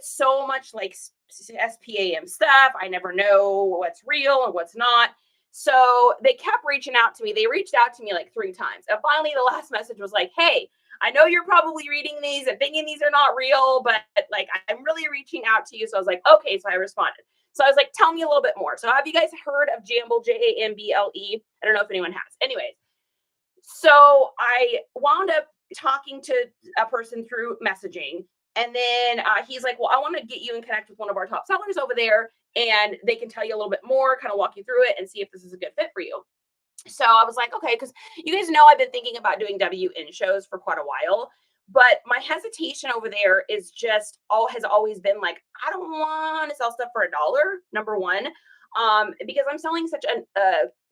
get so much like SPAM stuff. I never know what's real and what's not. So they kept reaching out to me. They reached out to me like 3 times. And finally, the last message was like, hey, I know you're probably reading these and thinking these are not real, but like, I'm really reaching out to you. So I was like, okay. So I responded. So I was like, tell me a little bit more. So have you guys heard of Jamble, Jamble? I don't know if anyone has. Anyways, so I wound up talking to a person through messaging. And then he's like, well, I want to get you in connect with one of our top sellers over there. And they can tell you a little bit more, kind of walk you through it and see if this is a good fit for you. So I was like, okay, because you guys know I've been thinking about doing WN shows for quite a while. But my hesitation over there is just has always been like, I don't want to sell stuff for $1, number one, because I'm selling such a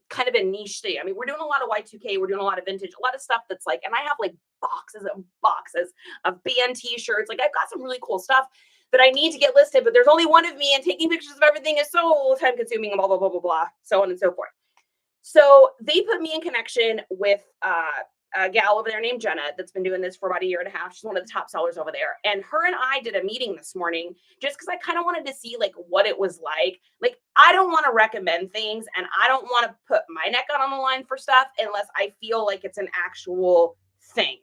kind of a niche thing. I mean, we're doing a lot of Y2K, we're doing a lot of vintage, a lot of stuff that's like, and I have like boxes and boxes of band t-shirts. Like I've got some really cool stuff that I need to get listed, but there's only one of me and taking pictures of everything is so time consuming and blah, blah, blah, blah, blah, so on and so forth. So they put me in connection with a gal over there named Jenna that's been doing this for about 1.5 years. She's one of the top sellers over there. And her and I did a meeting this morning just because I kind of wanted to see like what it was like. Like, I don't want to recommend things and I don't want to put my neck out on the line for stuff unless I feel like it's an actual thing.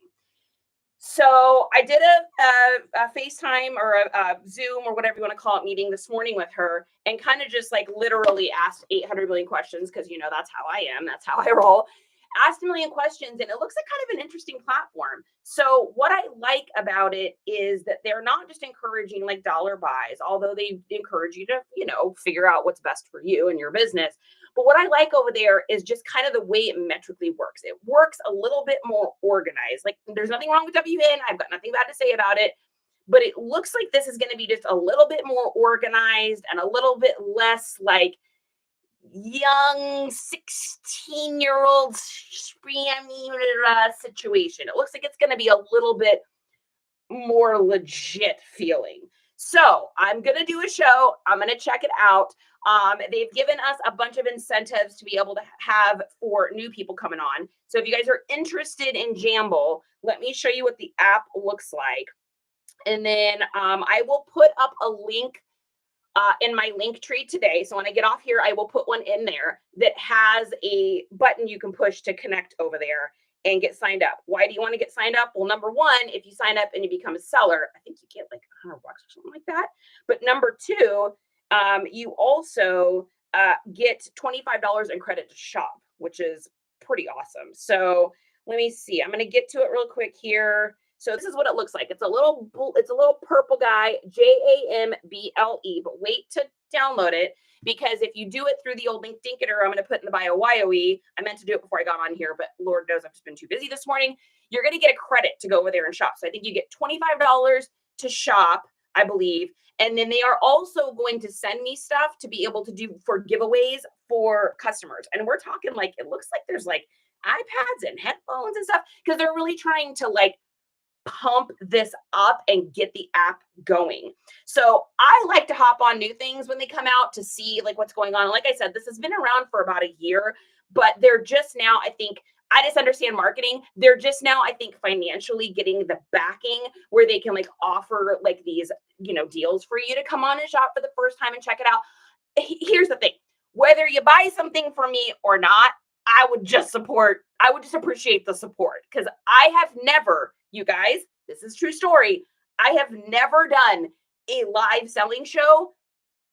So I did a FaceTime or a Zoom or whatever you want to call it meeting this morning with her and kind of just like literally asked 800 million questions because, you know, that's how I am. That's how I roll. Asked a million questions and it looks like kind of an interesting platform. So what I like about it is that they're not just encouraging like dollar buys, although they encourage you to, you know, figure out what's best for you and your business. But what I like over there is just kind of the way it metrically works. It works a little bit more organized. Like there's nothing wrong with WN. I've got nothing bad to say about it. But it looks like this is going to be just a little bit more organized and a little bit less like young 16-year-old spammy situation. It looks like it's going to be a little bit more legit feeling. So I'm going to do a show. I'm going to check it out. They've given us a bunch of incentives to be able to have for new people coming on. So if you guys are interested in Jamble, let me show you what the app looks like. And then I will put up a link in my link tree today. So when I get off here, I will put one in there that has a button you can push to connect over there and get signed up. Why do you want to get signed up? Well, number one, if you sign up and you become a seller, I think you get like $100 or something like that. But number two, you also get $25 in credit to shop, which is pretty awesome. So let me see. I'm going to get to it real quick here. So this is what it looks like. It's a little purple guy, JAMBLE, but wait to download it because if you do it through the old LinkedIn, I'm going to put in the bio YOE. I meant to do it before I got on here, but Lord knows I've just been too busy this morning. You're going to get a credit to go over there and shop. So I think you get $25 to shop, I believe. And then they are also going to send me stuff to be able to do for giveaways for customers. And we're talking like, it looks like there's like iPads and headphones and stuff because they're really trying to like pump this up and get the app going. So I like to hop on new things when they come out to see like what's going on. And like I said, this has been around for about 1 year, but they're just now, I just understand marketing. They're just now, I think, financially getting the backing where they can like offer like these, you know, deals for you to come on and shop for the first time and check it out. Here's the thing, whether you buy something from me or not, I would just appreciate the support because I have never, you guys, this is true story. I have never done a live selling show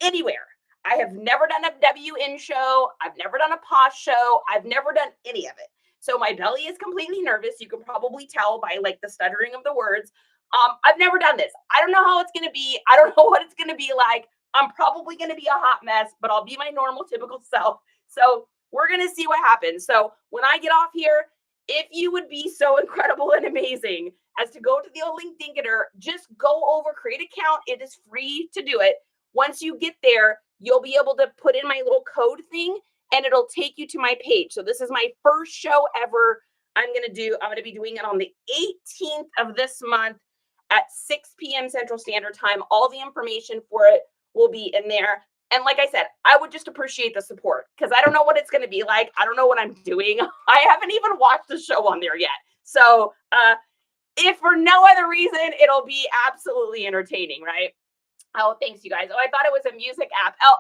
anywhere. I have never done a WN show. I've never done a Posh show. I've never done any of it. So my belly is completely nervous. You can probably tell by like the stuttering of the words. I've never done this. I don't know how it's going to be. I don't know what it's going to be like. I'm probably going to be a hot mess, but I'll be my normal, typical self. So we're going to see what happens. So when I get off here, if you would be so incredible and amazing as to go to the old LinkedIn, just go over, create an account. It is free to do it. Once you get there, you'll be able to put in my little code thing and it'll take you to my page. So this is my first show ever. I'm going to be doing it on the 18th of this month at 6 p.m. Central Standard Time. All the information for it will be in there. And like I said, I would just appreciate the support because I don't know what it's going to be like. I don't know what I'm doing. I haven't even watched the show on there yet. So if for no other reason, it'll be absolutely entertaining, right? Oh, thanks, you guys. Oh, I thought it was a music app. Oh,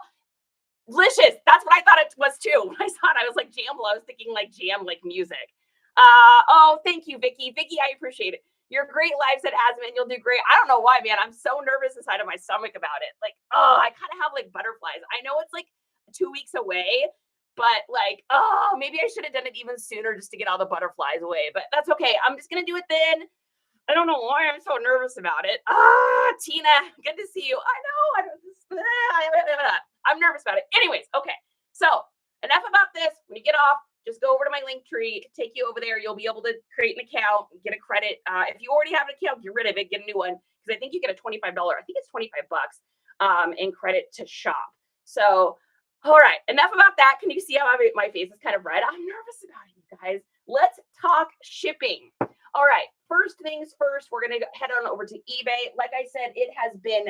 delicious. That's what I thought it was too. When I saw it, I was like jamble. I was thinking like jam, like music. Oh, thank you, Vicky. Vicky, I appreciate it. You're great live, said Asman. You'll do great. I don't know why, man. I'm so nervous inside of my stomach about it. Like, oh, I kind of have like butterflies. I know it's like 2 weeks away, but like, oh, maybe I should have done it even sooner just to get all the butterflies away. But that's okay. I'm just gonna do it then. I don't know why I'm so nervous about it. Tina, good to see you. I know. I'm nervous about it. Anyways, okay. So enough about this. When you get off, just go over to my link tree, take you over there. You'll be able to create an account, get a credit. If you already have an account, get rid of it, get a new one. Because I think you get a $25, I think it's $25 in credit to shop. So, all right, enough about that. Can you see how my face is kind of red? I'm nervous about it, you guys. Let's talk shipping. All right, first things first, we're going to head on over to eBay. Like I said, it has been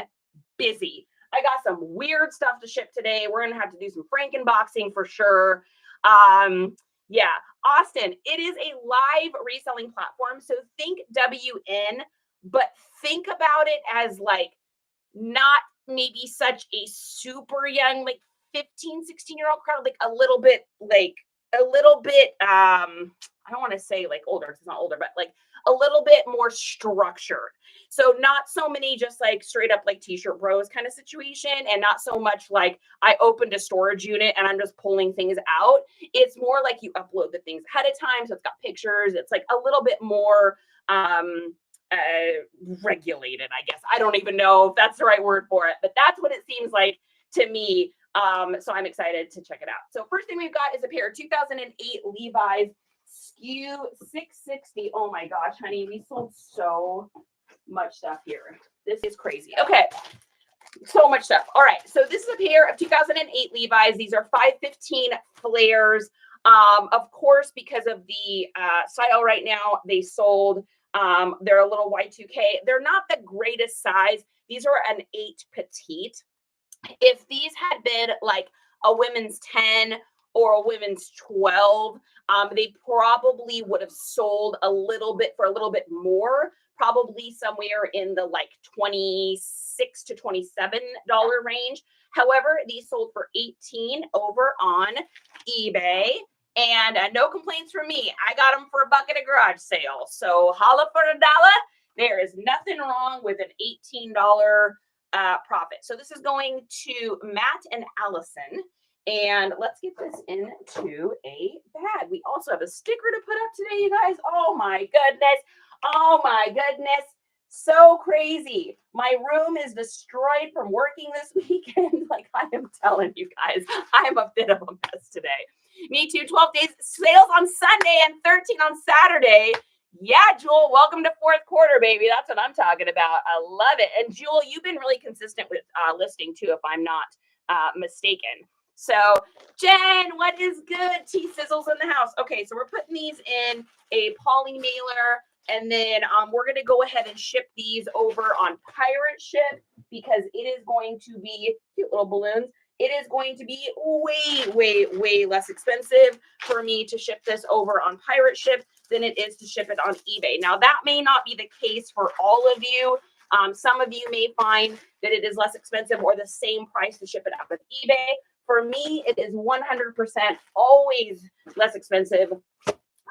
busy. I got some weird stuff to ship today. We're going to have to do some Frankenboxing for sure. Yeah, Austin, it is a live reselling platform. So think WN, but think about it as like not maybe such a super young, like 15, 16-year-old crowd, like a little bit I don't want to say like older, it's not older, but like a little bit more structured. So not so many just like straight up like t-shirt bros kind of situation, and not so much like I opened a storage unit and I'm just pulling things out. It's more like you upload the things ahead of time. So it's got pictures. It's like a little bit more regulated, I guess. I don't even know if that's the right word for it, but that's what it seems like to me. So I'm excited to check it out. So first thing we've got is a pair of 2008 Levi's SKU 660. Oh my gosh, honey, we sold so much stuff here. This is crazy. Okay, so much stuff. All right, so this is a pair of 2008 Levi's. These are 515 flares. Of course, because of the style right now, they sold. They're a little Y2K. They're not the greatest size. These are an 8 petite. If these had been like a women's 10 or a women's 12, they probably would have sold a little bit more, probably somewhere in the like $26 to $27 range. However, these sold for $18 over on eBay. And no complaints from me. I got them for $1 at a garage sale. So holla for $1. There is nothing wrong with an $18 profit. So this is going to Matt and Allison. And let's get this into a bag. We also have a sticker to put up today, you guys. Oh my goodness. Oh my goodness. So crazy. My room is destroyed from working this weekend. Like I am telling you guys, I am a bit of a mess today. Me too. 12 days sales on Sunday and 13 on Saturday. Yeah, Jewel, welcome to fourth quarter, baby. That's what I'm talking about. I love it. And Jewel, you've been really consistent with listing too, if I'm not mistaken. So, Jen, what is good? T-Sizzles in the house. Okay, so we're putting these in a poly mailer, and then we're going to go ahead and ship these over on Pirate Ship because it is going to be cute little balloons. It is going to be way, way, way less expensive for me to ship this over on Pirate Ship than it is to ship it on eBay. Now, that may not be the case for all of you. Some of you may find that it is less expensive or the same price to ship it out with eBay. For me, it is 100% always less expensive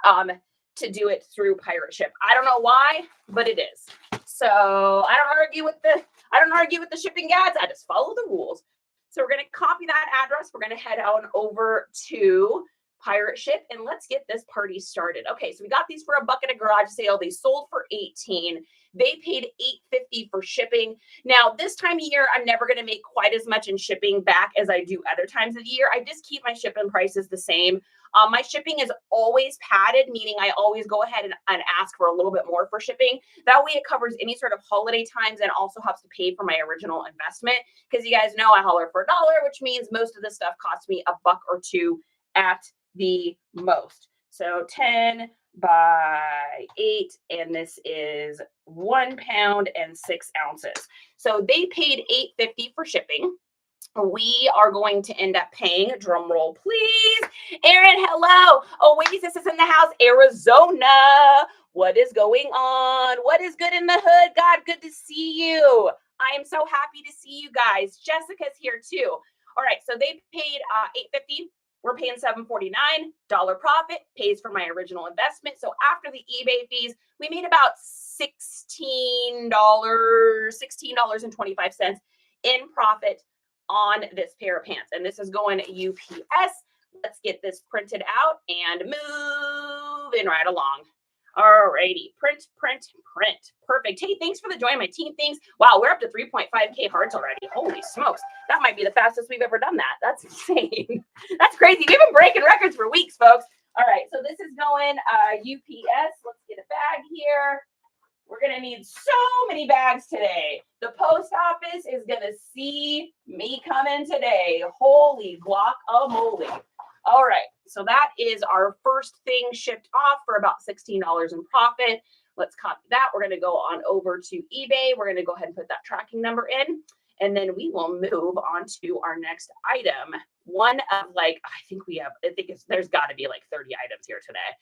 to do it through Pirate Ship. I don't know why, but it is. So I don't argue with the shipping guides. I just follow the rules. So we're going to copy that address. We're going to head on over to Pirate Ship and let's get this party started. Okay, so we got these for $1 at a garage sale. They sold for $18. They paid $8.50 for shipping. Now, this time of year, I'm never going to make quite as much in shipping back as I do other times of the year. I just keep my shipping prices the same. My shipping is always padded, meaning I always go ahead and ask for a little bit more for shipping. That way it covers any sort of holiday times and also helps to pay for my original investment. Because you guys know I holler for $1, which means most of the stuff costs me $1 or $2 at the most. So 10 by 8, and this is 1 pound and 6 ounces. So they paid $8.50 for shipping. We are going to end up paying, drum roll please, Aaron, hello. Oasis is in the house, Arizona. What is going on? What is good in the hood? God, good to see you. I am so happy to see you guys. Jessica's here too. All right, so they paid $8.50. We're paying $7.49. Profit pays for my original investment. So after the eBay fees, we made about $16.25 in profit on this pair of pants. And this is going UPS. Let's get this printed out and moving right along. Alrighty, print. Perfect. Hey, thanks for the join my team. Thanks. Wow, we're up to 3.5K hearts already. Holy smokes. That might be the fastest we've ever done that. That's insane. That's crazy. We've been breaking records for weeks, folks. All right, so this is going UPS. Let's get a bag here. We're going to need so many bags today. The post office is going to see me coming today. Holy guacamole. All right, so that is our first thing shipped off for about $16 in profit. Let's copy that. We're going to go on over to eBay. We're going to go ahead and put that tracking number in, and then we will move on to our next item. One of there's got to be like 30 items here today.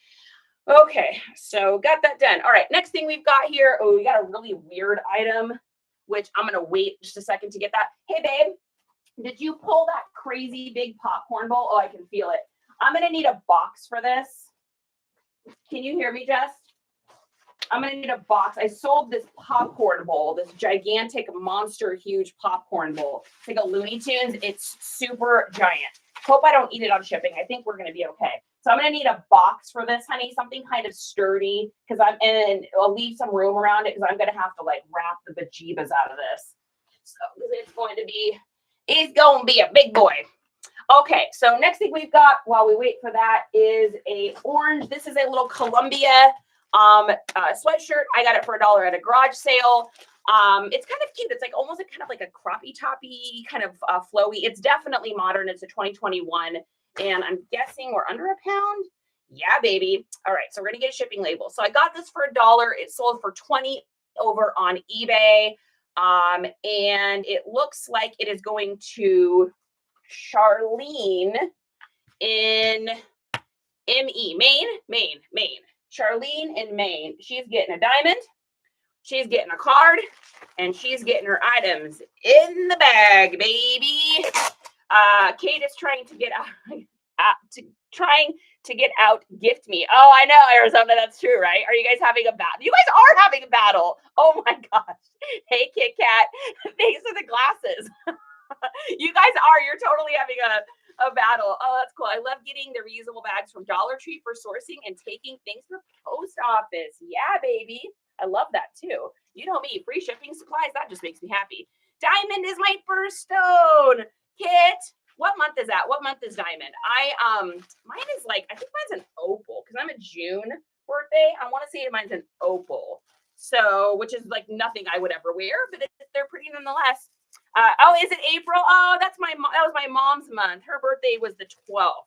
Okay, so got that done. All right, next thing we've got here. Oh, we got a really weird item, which I'm going to wait just a second to get that. Hey, babe. Did you pull that crazy big popcorn bowl? Oh, I can feel it. I'm going to need a box for this. Can you hear me, Jess? I'm going to need a box. I sold this popcorn bowl, this gigantic, monster, huge popcorn bowl. It's like a Looney Tunes. It's super giant. Hope I don't eat it on shipping. I think we're going to be okay. So I'm going to need a box for this, honey, something kind of sturdy, and I'll leave some room around it because I'm going to have to like wrap the bejeebas out of this. So it's going to be a big boy. Okay, so next thing we've got while we wait for that is a orange. This is a little Columbia sweatshirt. I got it for $1 at a garage sale. It's kind of cute. It's like almost kind of like a croppy toppy kind of flowy. It's definitely modern. It's a 2021, and I'm guessing we're under £1. Yeah, baby. All right, so we're gonna get a shipping label. So I got this for $1. It sold for $20 over on eBay. And it looks like it is going to Charlene in ME, Maine. Charlene in Maine. She's getting a diamond. She's getting a card, and she's getting her items in the bag, baby. Kate is trying to get out, gift me. Oh, I know, Arizona. That's true, right? Are you guys having a battle? You guys are having a battle. Oh my gosh. Hey, Kit Kat. Thanks for the glasses. You guys are. You're totally having a battle. Oh, that's cool. I love getting the reusable bags from Dollar Tree for sourcing and taking things to the post office. Yeah, baby. I love that too. You know me, free shipping supplies. That just makes me happy. Diamond is my birthstone. Kit, what month is that? What month is Diamond? Mine is like, I think mine's an opal because I'm a June birthday. I want to say mine's an opal. So, which is like nothing I would ever wear, but they're pretty nonetheless. Oh, is it April? Oh, that was my mom's month. Her birthday was the 12th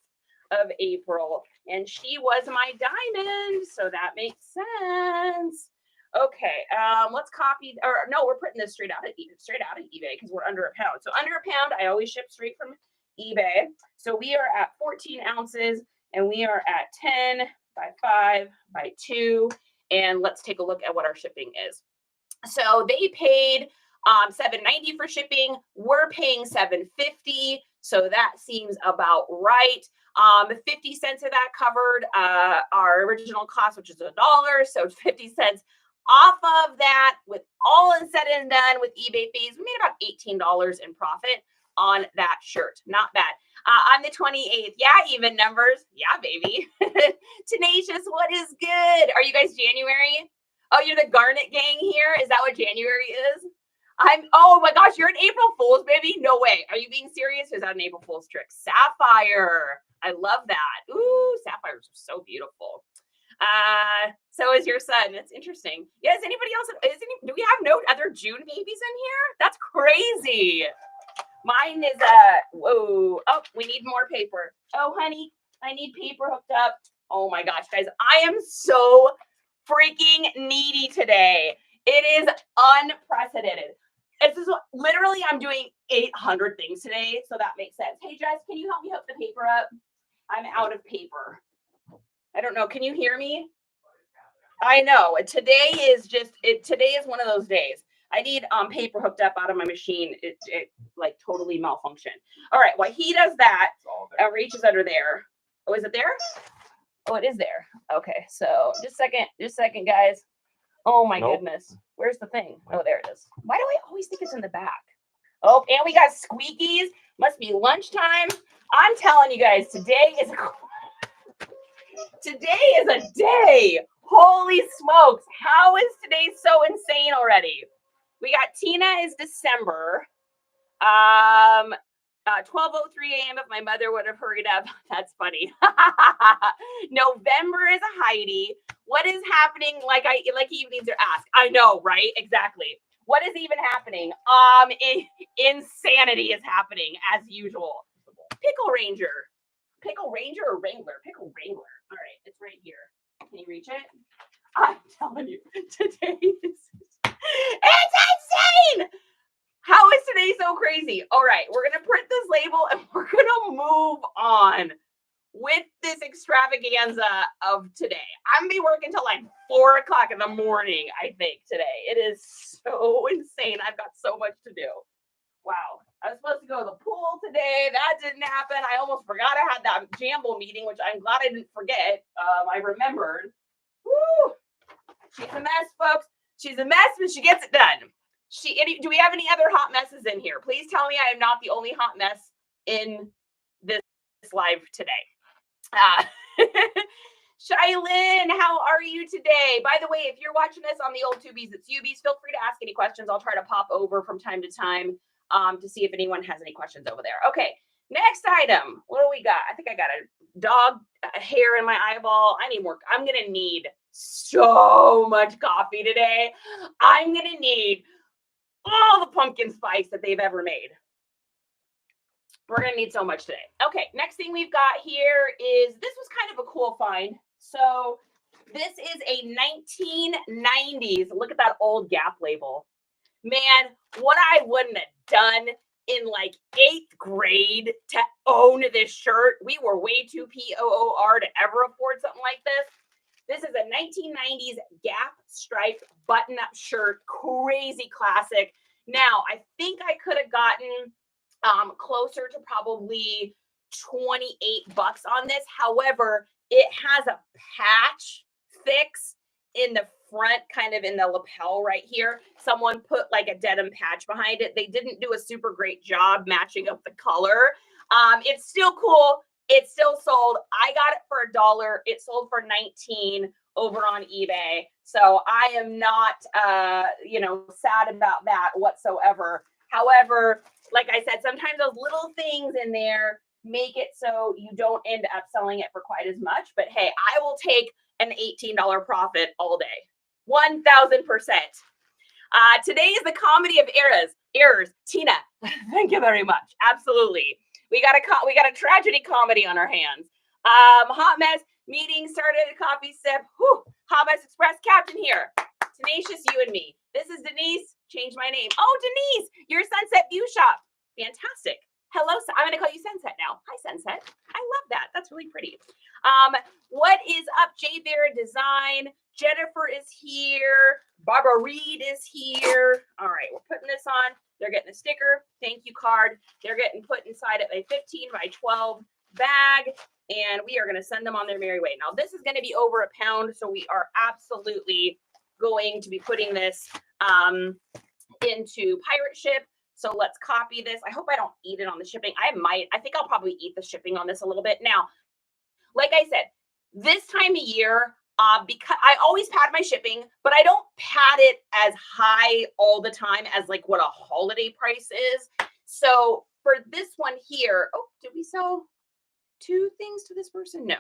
of April, and she was my diamond. So that makes sense. Okay, let's copy, or no, we're putting this straight out of eBay because we're under £1. So under £1, I always ship straight from eBay. So we are at 14 ounces, and we are at 10 by 5 by 2. And let's take a look at what our shipping is. So they paid $7.90 for shipping. We're paying $7.50. So that seems about right. 50 cents of that covered our original cost, which is $1. So 50 cents off of that, with all said and done with eBay fees, we made about $18 in profit on that shirt. Not bad. On the 28th, yeah, even numbers. Yeah, baby. Tenacious, what is good? Are you guys January? Oh, you're the Garnet gang here? Is that what January is? Oh my gosh, you're an April Fool's, baby? No way. Are you being serious? Or is that an April Fool's trick? Sapphire. I love that. Ooh, sapphires are so beautiful. So is your son. That's interesting. Yeah, is anybody else? Do we have no other June babies in here? That's crazy. Mine is whoa. Oh, we need more paper. Oh, honey, I need paper hooked up. Oh my gosh, guys, I am so freaking needy today. It is unprecedented. This is literally, I'm doing 800 things today, so that makes sense. Hey, Jess, can you help me hook the paper up? I'm out of paper. I don't know. Can you hear me? I know. Today is one of those days. I need paper hooked up out of my machine. It like totally malfunctioned. All right, while he does that, and reaches under there. Oh, is it there? Oh, it is there. Okay, so just a second, guys. Oh my goodness. Where's the thing? Oh, there it is. Why do I always think it's in the back? Oh, and we got squeakies. Must be lunchtime. I'm telling you guys, today is a day. Holy smokes. How is today so insane already? We got Tina is December. 12:03 a.m. if my mother would have hurried up. That's funny. November is a Heidi. What is happening? Like he needs to ask. I know, right? Exactly. What is even happening? Insanity is happening as usual. Pickle Ranger or Wrangler? Pickle Wrangler. All right, it's right here. Can you reach it? I'm telling you, today it's insane. How is today so crazy? All right, we're going to print this label and we're going to move on with this extravaganza of today. I'm going to be working till like 4 o'clock in the morning, I think, today. It is so insane. I've got so much to do. Wow. I was supposed to go to the pool today. That didn't happen. I almost forgot I had that Jamble meeting, which I'm glad I didn't forget. I remembered. Woo! She's a mess, folks. She's a mess, but she gets it done. Do we have any other hot messes in here? Please tell me I am not the only hot mess in this live today. Shailyn, how are you today? By the way, if you're watching this on the old tubies, it's Ubies. Feel free to ask any questions. I'll try to pop over from time to time to see if anyone has any questions over there. Okay, next item. What do we got? I think I got a dog hair in my eyeball. I need more. I'm going to need so much coffee today. I'm going to need all the pumpkin spice that they've ever made. We're going to need so much today. Okay, next thing we've got here is, this was kind of a cool find. So this is a 1990s. Look at that old Gap label. Man, what I wouldn't have done in like 8th grade to own this shirt. We were way too POOR to ever afford something like this. This is a 1990s Gap striped button-up shirt. Crazy classic. Now, I think I could have gotten closer to probably $28 on this. However, it has a patch fix in the front, kind of in the lapel right here. Someone put like a denim patch behind it. They didn't do a super great job matching up the color. It's still cool. It's still sold. I got it for $1. It sold for $19 over on eBay. So I am not, sad about that whatsoever. However, like I said, sometimes those little things in there make it so you don't end up selling it for quite as much. But hey, I will take an $18 profit all day. 1,000%. Today is the comedy of errors. Tina, thank you very much. Absolutely. We got a tragedy comedy on our hands. Hot mess meeting started at a coffee sip. Whew. Hot mess express captain here. Tenacious, you and me. This is Denise. Change my name. Oh, Denise, your Sunset View Shop. Fantastic. Hello, I'm going to call you Sunset now. Hi, Sunset. I love that. That's really pretty. What is up, J Vera Design? Jennifer is here. Barbara Reed is here. All right, we're putting this on. They're getting a sticker. Thank you card. They're getting put inside of a 15 by 12 bag, and we are going to send them on their merry way. Now, this is going to be over £1, so we are absolutely going to be putting this into pirate ship. So let's copy this. I hope I don't eat it on the shipping. I think I'll probably eat the shipping on this a little bit. Now, like I said, this time of year, because I always pad my shipping, but I don't pad it as high all the time as like what a holiday price is. So for this one here, oh, did we sell 2 things to this person? No.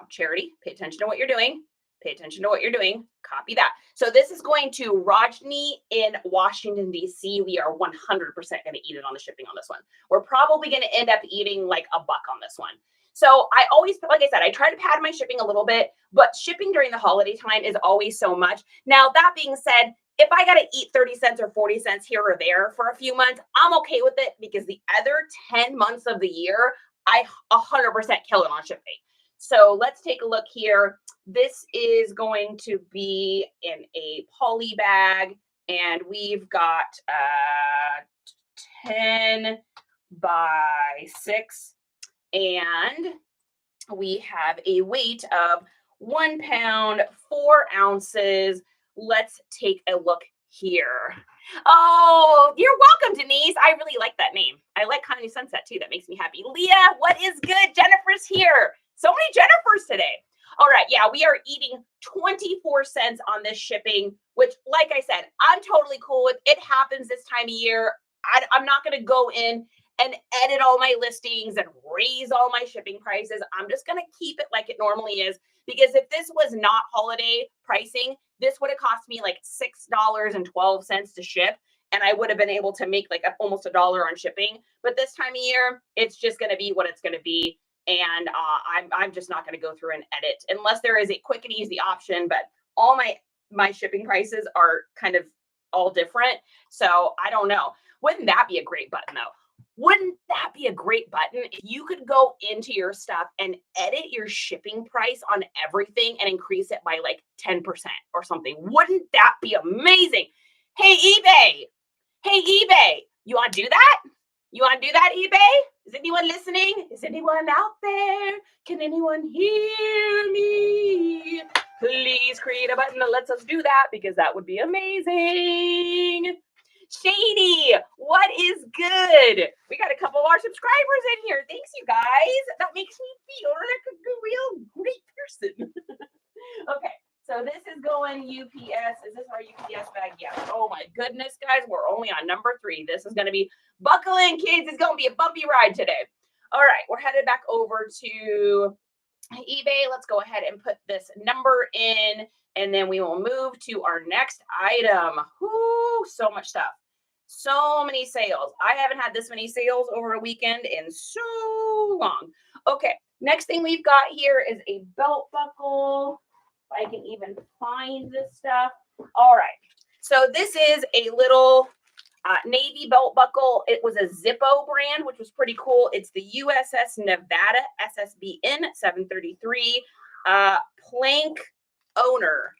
Charity, pay attention to what you're doing. Pay attention to what you're doing. Copy that. So this is going to Rajni in Washington, D.C. We are 100% going to eat it on the shipping on this one. We're probably going to end up eating like $1 on this one. So I always, like I said, I try to pad my shipping a little bit, but shipping during the holiday time is always so much. Now, that being said, if I got to eat 30 cents or 40 cents here or there for a few months, I'm okay with it, because the other 10 months of the year, I 100% kill it on shipping. So let's take a look here. This is going to be in a poly bag, And we've got 10 by 6. And we have a weight of 1 pound, 4 ounces. Let's take a look here. Oh, you're welcome, Denise. I really like that name. I like Honey Sunset too. That makes me happy. Leah, what is good? Jennifer's here. So many Jennifers today. All right. Yeah, we are eating 24 cents on this shipping, which, like I said, I'm totally cool with. It happens this time of year. I'm not going to go in and edit all my listings and raise all my shipping prices. I'm just going to keep it like it normally is, because if this was not holiday pricing, this would have cost me like $6.12 to ship, and I would have been able to make like almost $1 on shipping. But this time of year, it's just going to be what it's going to be, and I'm just not going to go through and edit unless there is a quick and easy option. But all my shipping prices are kind of all different, so I don't know. Wouldn't that be a great button though? Wouldn't that be a great button if you could go into your stuff and edit your shipping price on everything and increase it by like 10% or something? Wouldn't that be amazing? Hey, eBay. Hey, eBay. You want to do that? You want to do that, eBay? Is anyone listening? Is anyone out there? Can anyone hear me? Please create a button that lets us do that, because that would be amazing. Shady, what is good? We got a couple of our subscribers in here. Thanks, you guys. That makes me feel like a real great person. Okay, so this is going UPS. Is this our UPS bag? Yes. Oh my goodness, guys, we're only on number 3. This is going to be, buckle in, kids. It's going to be a bumpy ride today. All right, we're headed back over to eBay. Let's go ahead and put this number in, and then we will move to our next item. Whoo, so much stuff. So many sales. I haven't had this many sales over a weekend in so long. Okay, next thing we've got here is a belt buckle. If I can even find this stuff. All right, so this is a little navy belt buckle. It was a Zippo brand, which was pretty cool. It's the USS Nevada SSBN 733 Plank Owner.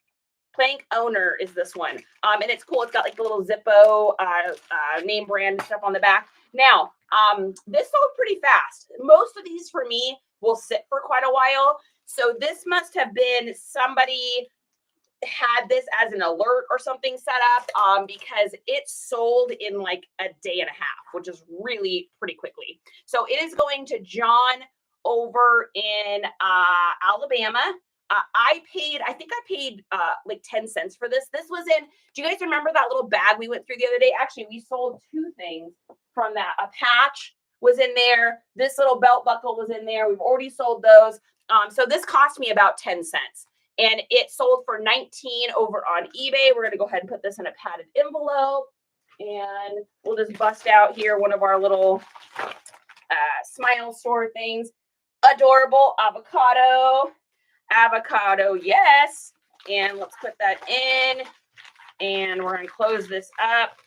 Plank Owner is this one. And it's cool. It's got like the little Zippo name brand stuff on the back. Now, this sold pretty fast. Most of these for me will sit for quite a while. So this must have been somebody had this as an alert or something set up, because it sold in like a day and a half, which is really pretty quickly. So it is going to John over in Alabama. I think I paid like 10 cents for this. This was in, do you guys remember that little bag we went through the other day? Actually, we sold 2 things from that. A patch was in there. This little belt buckle was in there. We've already sold those. So this cost me about 10 cents. And it sold for $19 over on eBay. We're going to go ahead and put this in a padded envelope. And we'll just bust out here one of our little smile store things. Adorable avocado. Avocado, yes. And let's put that in. And we're going to close this up.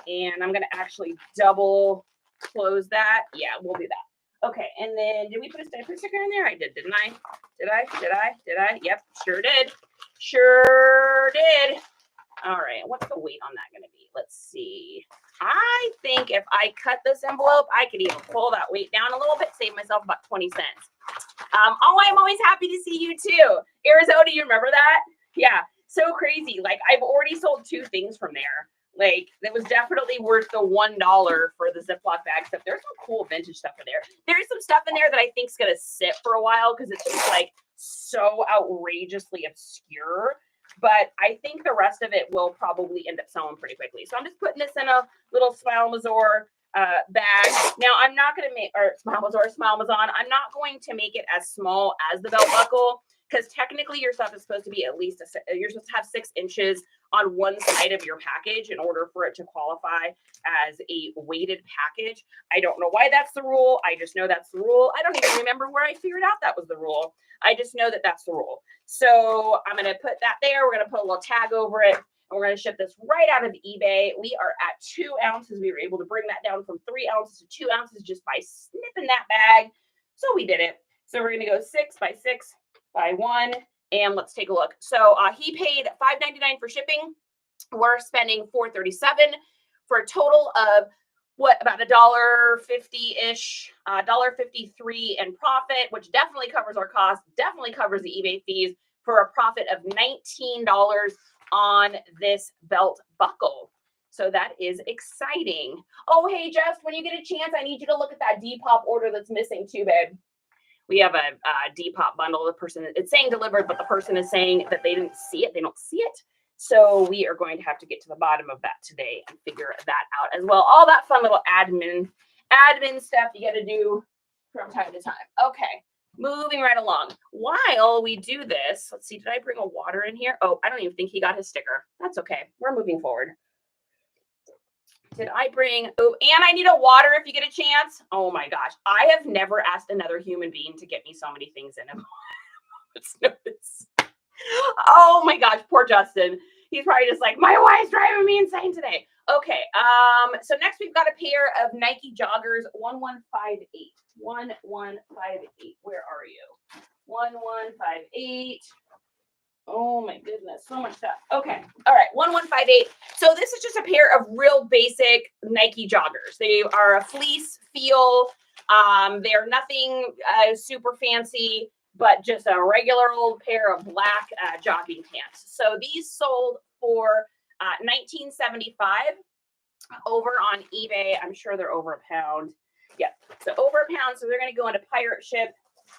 And I'm going to actually double close that. Yeah, we'll do that. Okay, and then did we put a sticker in there? I did, didn't I? Did I? Yep, sure did. Sure did. All right, what's the weight on that going to be? Let's see. I think if I cut this envelope, I could even pull that weight down a little bit, save myself about 20 cents. Oh, I'm always happy to see you too. Arizona, you remember that? Yeah, so crazy. Like, I've already sold 2 things from there. Like, it was definitely worth the $1 for the Ziploc bag stuff. There's some cool vintage stuff in there. There's some stuff in there that I think is going to sit for a while because it's just like so outrageously obscure. But I think the rest of it will probably end up selling pretty quickly. So I'm just putting this in a little Smile Mazor bag. Now, I'm not going to make, or Smile Mazon. I'm not going to make it as small as the belt buckle, because technically your stuff is supposed to be at least, you're supposed to have 6 inches on one side of your package in order for it to qualify as a weighted package. I don't know why that's the rule. I just know that's the rule. I don't even remember where I figured out that was the rule. I just know that that's the rule. So I'm going to put that there. We're going to put a little tag over it. And we're going to ship this right out of eBay. We are at 2 ounces. We were able to bring that down from 3 ounces to 2 ounces just by snipping that bag. So we did it. So we're going to go 6 by 6 by 1. And let's take a look. So he paid $5.99 for shipping. we're spending $437 for a total of what, about $1.50-ish, $1.53 in profit, which definitely covers our costs, definitely covers the eBay fees, for a profit of $19 on this belt buckle. So that is exciting. Oh, hey, Jess, when you get a chance, I need you to look at that Depop order that's missing too, babe. We have a Depop bundle. The person, it's saying delivered, but the person is saying that they didn't see it. They don't see it. So we are going to have to get to the bottom of that today and figure that out as well. All that fun little admin stuff you got to do from time to time. Okay, moving right along. While we do this, let's see, did I bring a water in here? Oh, I don't even think he got his sticker. That's okay. We're moving forward. Did I bring, oh, and I need a water if you get a chance. Oh my gosh. I have never asked another human being to get me so many things in him. Let's notice. Oh my gosh, poor Justin. He's probably just like, my wife's driving me insane today. Okay, so next we've got a pair of Nike joggers, 1158. 1158. Where are you? 1158. Oh my goodness, so much stuff. Okay, all right, 1158. So this is just a pair of real basic Nike joggers. They are a fleece feel. They're nothing super fancy, but just a regular old pair of black jogging pants. So these sold for $19.75 over on eBay. I'm sure they're over a pound. Yeah, so over a pound. So they're going to go into pirate ship,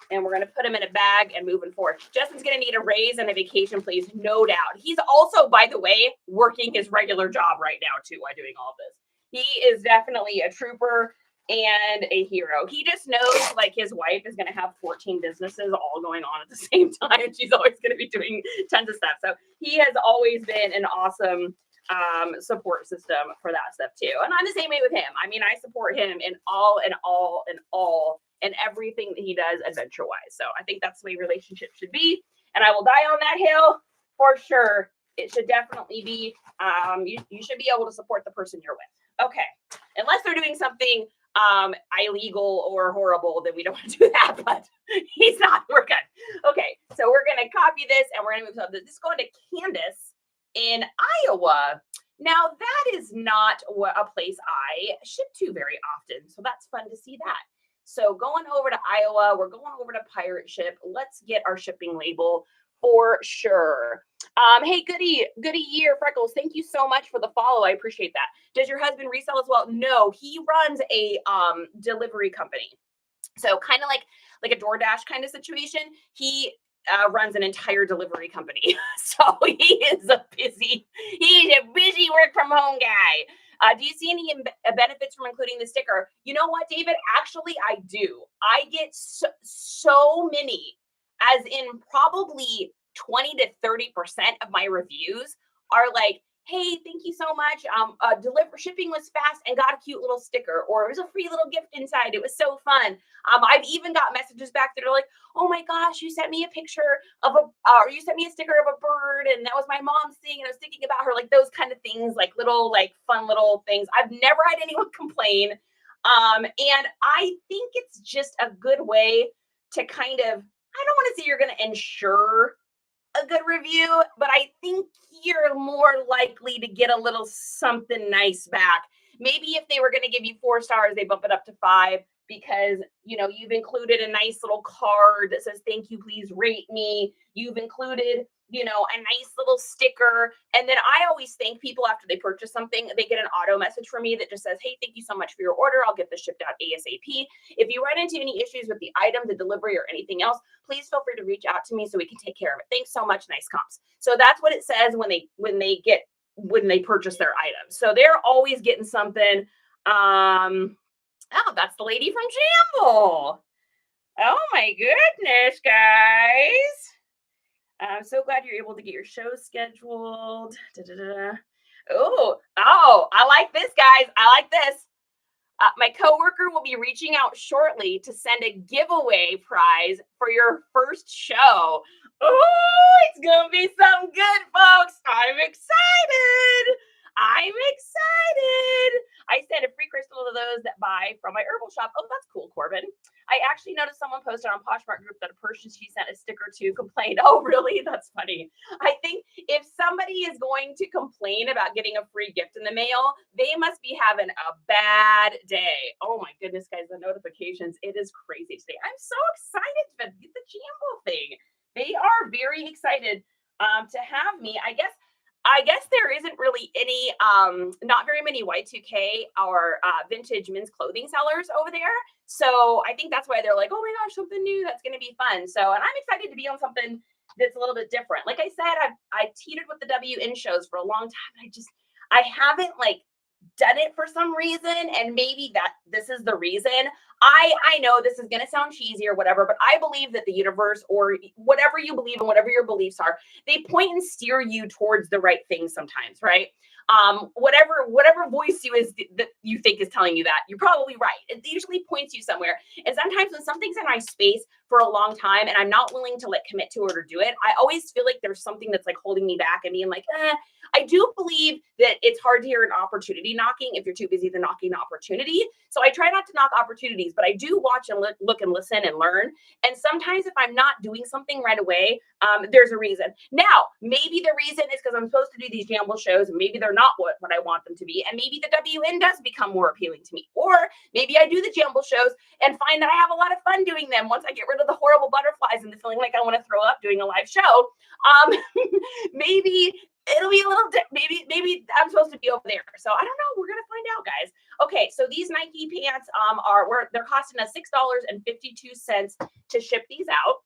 and we're going to put them in a bag and moving forward. Justin's going to need a raise and a vacation, please. No doubt. He's also, by the way, working his regular job right now, too, while doing all this. He is definitely a trooper and a hero. He just knows, like, his wife is going to have 14 businesses all going on at the same time. She's always going to be doing tons of stuff. So he has always been an awesome support system for that stuff, too. And I'm the same way with him. I mean, I support him in all and everything that he does adventure-wise. So I think that's the way relationships should be. And I will die on that hill for sure. It should definitely be, you should be able to support the person you're with. Okay. Unless they're doing something illegal or horrible, then we don't want to do that, but he's not. We're good. Okay. So we're going to copy this and we're going to move on. This is going to Candace in Iowa. Now, that is not a place I ship to very often. So that's fun to see that. So going over to Iowa, we're going over to pirate ship. Let's get our shipping label for sure. Hey, goody year, Freckles. Thank you so much for the follow. I appreciate that. Does your husband resell as well? No, he runs a delivery company. So kind of like a DoorDash kind of situation. He runs an entire delivery company. So he's a busy work from home guy. Do you see any benefits from including the sticker? You know what, David? Actually, I do. I get so many, as in probably 20 to 30% of my reviews are like, hey, thank you so much. Shipping was fast and got a cute little sticker, or it was a free little gift inside. It was so fun. I've even got messages back that are like, oh my gosh, you sent me a picture of or you sent me a sticker of a bird, and that was my mom's thing, and I was thinking about her, like those kind of things, like little, like fun little things. I've never had anyone complain. And I think it's just a good way to kind of, I don't want to say you're going to ensure a good review, but I think you're more likely to get a little something nice back. Maybe if they were going to give you 4 stars, they bump it up to 5 because, you know, you've included a nice little card that says, thank you, please rate me. You've included, you know, a nice little sticker. And then I always thank people after they purchase something. They get an auto message from me that just says, hey, thank you so much for your order. I'll get this shipped out ASAP. If you run into any issues with the item, the delivery, or anything else, please feel free to reach out to me so we can take care of it. Thanks so much. Nice comps. So that's what it says when they purchase their items. So they're always getting something. Oh, that's the lady from Jamble. Oh my goodness, guys. I'm so glad you're able to get your show scheduled. Oh, I like this, guys. I like this. My coworker will be reaching out shortly to send a giveaway prize for your first show. Oh, it's going to be something good, folks. I'm excited. I send a free crystal to those that buy from my herbal shop. Oh, that's cool, Corbin. I actually noticed someone posted on Poshmark group that a person she sent a sticker to complained. Oh, really? That's funny. I think if somebody is going to complain about getting a free gift in the mail, they must be having a bad day. Oh my goodness, guys, the notifications, it is crazy today. I'm so excited to get the Jambo thing. They are very excited to have me. I guess there isn't really any, not very many Y2K or vintage men's clothing sellers over there. So I think that's why they're like, oh my gosh, something new that's going to be fun. So, and I'm excited to be on something that's a little bit different. Like I said, I teetered with the WN shows for a long time. I haven't like done it for some reason, and maybe that this is the reason. I know this is going to sound cheesy or whatever, but I believe that the universe, or whatever you believe in, whatever your beliefs are, they point and steer you towards the right thing sometimes, right? Whatever voice that you think is telling you that, you're probably right. It usually points you somewhere. And sometimes when something's in my space for a long time and I'm not willing to like commit to it or do it, I always feel like there's something that's like holding me back and being like, I do believe that it's hard to hear an opportunity knocking if you're too busy to knocking an opportunity. So I try not to knock opportunities, but I do watch and look and listen and learn. And sometimes if I'm not doing something right away, there's a reason. Now, maybe the reason is because I'm supposed to do these Jamble shows, and maybe they're not what I want them to be. And maybe the WN does become more appealing to me. Or maybe I do the Jamble shows and find that I have a lot of fun doing them once I get rid of the horrible butterflies and the feeling like I want to throw up doing a live show. Maybe it'll be a little maybe I'm supposed to be over there. So I don't know. We're gonna find out, guys. Okay, so these Nike pants they're costing us $6.52 to ship these out.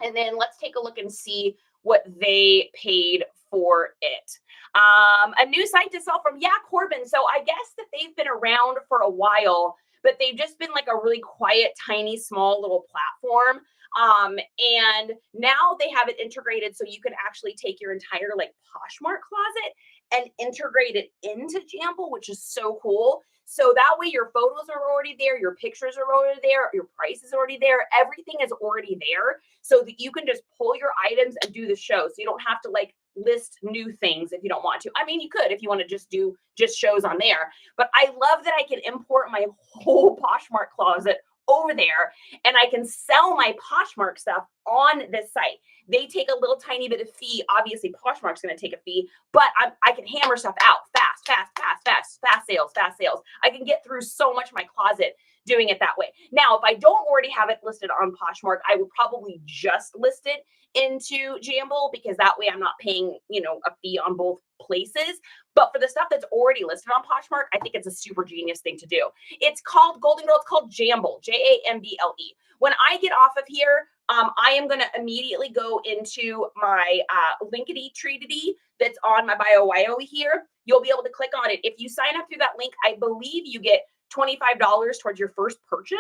And then let's take a look and see what they paid for it. A new site to sell from Corbin. So I guess that they've been around for a while, but they've just been like a really quiet, tiny, small little platform. And now they have it integrated so you can actually take your entire like Poshmark closet and integrate it into Jamble, which is so cool. So that way your photos are already there, your pictures are already there, your price is already there, everything is already there so that you can just pull your items and do the show. So you don't have to like list new things if you don't want to. I mean, you could if you want to just do shows on there. But I love that I can import my whole Poshmark closet over there and I can sell my Poshmark stuff on this site. They take a little tiny bit of fee. Obviously, Poshmark's going to take a fee, but I can hammer stuff out fast sales. I can get through so much of my closet doing it that way. Now, if I don't already have it listed on Poshmark, I would probably just list it into Jamble because that way I'm not paying, a fee on both places. But for the stuff that's already listed on Poshmark, I think it's a super genius thing to do. It's called Golden Girl. It's called Jamble, Jamble. When I get off of here, I am going to immediately go into my Linkity Treatity that's on my bio over here. You'll be able to click on it. If you sign up through that link, I believe you get $25 towards your first purchase.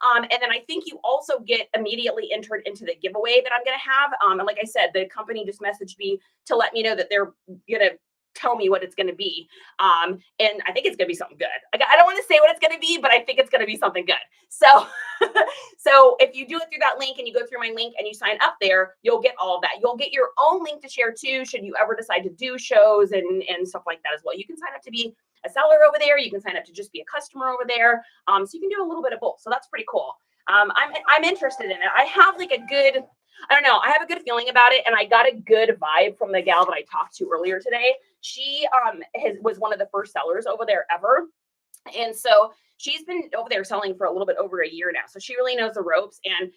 And then I think you also get immediately entered into the giveaway that I'm going to have. And like I said, the company just messaged me to let me know that they're going to tell me what it's going to be. And I think it's going to be something good. I don't want to say what it's going to be, but I think it's going to be something good. So, so if you do it through that link and you go through my link and you sign up there, you'll get all of that. You'll get your own link to share too, should you ever decide to do shows and stuff like that as well. You can sign up to be a seller over there. You can sign up to just be a customer over there. So you can do a little bit of both. So that's pretty cool. I'm interested in it. I have like I have a good feeling about it, and I got a good vibe from the gal that I talked to earlier today. She was one of the first sellers over there ever. And so she's been over there selling for a little bit over a year now. So she really knows the ropes. And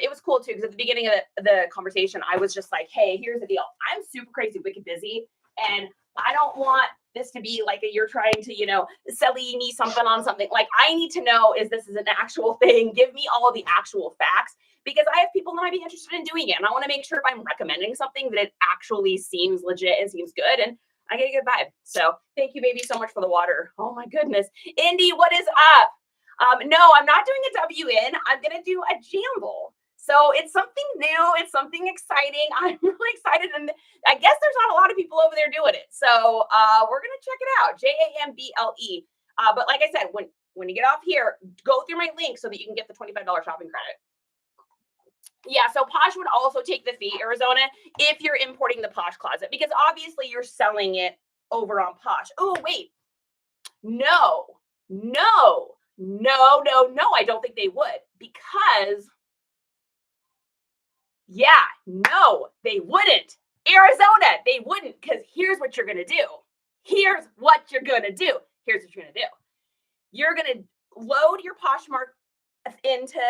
it was cool too, because at the beginning of the conversation, I was just like, hey, here's the deal. I'm super crazy, wicked busy. And I don't want this to be like you're trying to, selling me something on something. Like I need to know, this is an actual thing? Give me all the actual facts, because I have people that might be interested in doing it. And I want to make sure if I'm recommending something that it actually seems legit and seems good. And I get a good vibe. So thank you, baby, so much for the water. Oh my goodness. Indy, what is up? No, I'm not doing a WN. I'm going to do a Jamble. So it's something new. It's something exciting. I'm really excited. And I guess there's not a lot of people over there doing it. So we're going to check it out. Jamble. But like I said, when you get off here, go through my link so that you can get the $25 shopping credit. Yeah, so Posh would also take the fee, Arizona, if you're importing the Posh closet, because obviously you're selling it over on Posh. Oh, wait. No, No, no, no, I don't think they would because, yeah, no, they wouldn't. Arizona, they wouldn't because here's what you're going to do. Here's what you're going to do. Here's what you're going to do. You're going to load your Poshmark into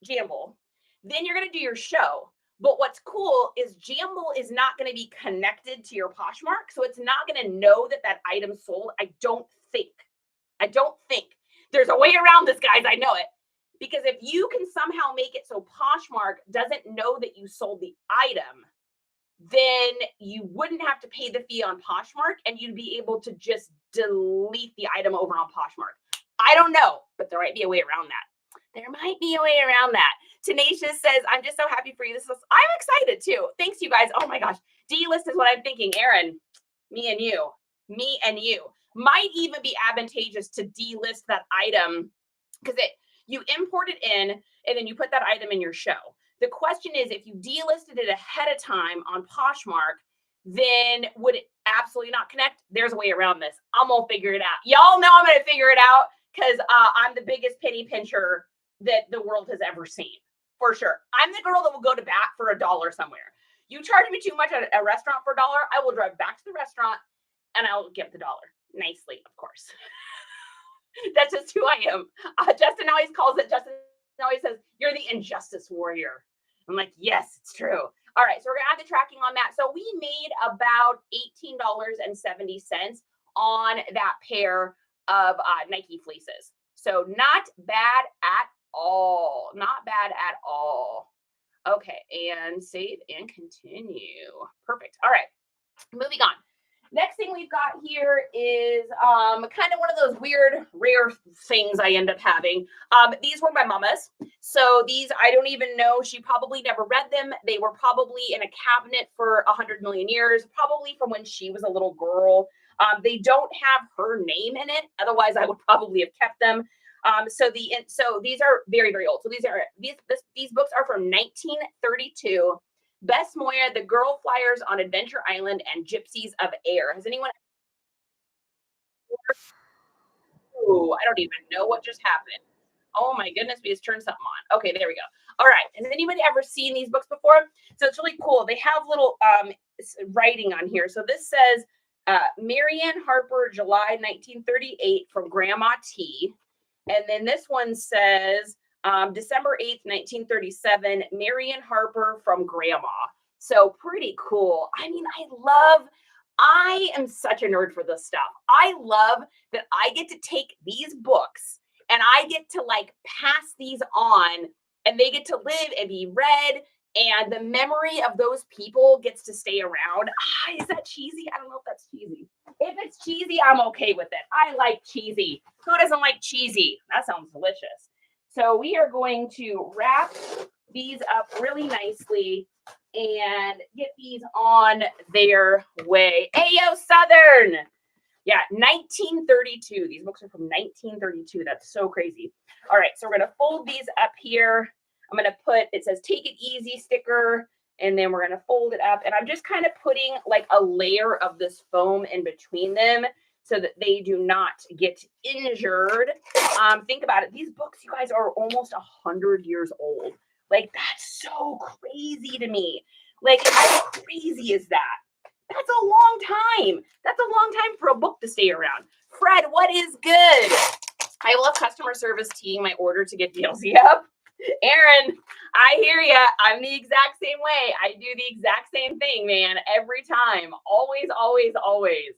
Jamble. Then you're going to do your show. But what's cool is Jamble is not going to be connected to your Poshmark. So it's not going to know that that item sold. I don't think. There's a way around this, guys. I know it. Because if you can somehow make it so Poshmark doesn't know that you sold the item, then you wouldn't have to pay the fee on Poshmark and you'd be able to just delete the item over on Poshmark. I don't know, but there might be a way around that. Tenacious says, I'm just so happy for you. I'm excited too. Thanks, you guys. Oh my gosh. D-list is what I'm thinking. Aaron, me and you. Might even be advantageous to delist that item because you import it in and then you put that item in your show. The question is, if you delisted it ahead of time on Poshmark, then would it absolutely not connect? There's a way around this. I'm going to figure it out. Y'all know I'm going to figure it out because I'm the biggest penny pincher that the world has ever seen, for sure. I'm the girl that will go to bat for $1 somewhere. You charge me too much at a restaurant for $1, I will drive back to the restaurant and I'll give the $1 nicely, of course. That's just who I am. Justin always says, you're the injustice warrior. I'm like, yes, it's true. All right, so we're going to add the tracking on that. So we made about $18.70 on that pair of Nike fleeces. So not bad at all. Okay, and save and continue. Perfect. All right, moving on. Next thing we've got here is kind of one of those weird, rare things I end up having. These were my mama's. So these, I don't even know. She probably never read them. They were probably in a cabinet for 100 million years, probably from when she was a little girl. They don't have her name in it. Otherwise, I would probably have kept them. So these are very, very old. So these books are from 1932. Bess Moya, The Girl Flyers on Adventure Island, and Gypsies of Air. Has anyone? Ooh, I don't even know what just happened. Oh my goodness, we just turned something on. Okay, there we go. All right. Has anybody ever seen these books before? So it's really cool. They have little writing on here. So this says Marianne Harper, July 1938, from Grandma T. And then this one says December 8th, 1937, Marianne Harper, from Grandma. So pretty cool. I mean, I am such a nerd for this stuff. I love that I get to take these books and I get to like pass these on and they get to live and be read. And the memory of those people gets to stay around. Is that cheesy? I don't know if that's cheesy. If it's cheesy, I'm okay with it. I like cheesy. Who doesn't like cheesy? That sounds delicious. So we are going to wrap these up really nicely and get these on their way. Ayo, Southern! Yeah, 1932. These books are from 1932. That's so crazy. All right, so we're going to fold these up here. I'm going to put, it says take it easy sticker, and then we're going to fold it up. And I'm just kind of putting like a layer of this foam in between them so that they do not get injured. Think about it. These books, you guys, are almost 100 years old. Like, that's so crazy to me. Like, how crazy is that? That's a long time. That's a long time for a book to stay around. Fred, what is good? I love customer service teeing my order to get deals. Yep. Aaron, I hear ya. I'm the exact same way. I do the exact same thing, man. Every time. Always, always, always.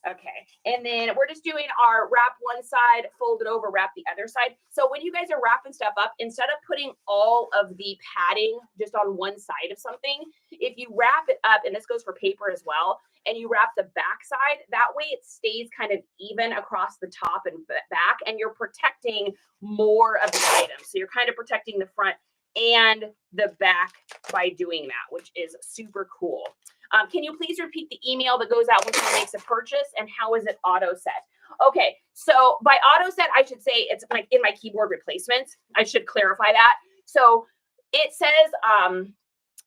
Okay. And then we're just doing our wrap one side, fold it over, wrap the other side. So when you guys are wrapping stuff up, instead of putting all of the padding just on one side of something, if you wrap it up, and this goes for paper as well, and you wrap the back side, that way it stays kind of even across the top and back, and you're protecting more of the items. So you're kind of protecting the front and the back by doing that, which is super cool. Can you please repeat the email that goes out when someone makes a purchase, and how is it auto set? Okay, so by auto set, I should say it's like in my keyboard replacements. I should clarify that. So it says,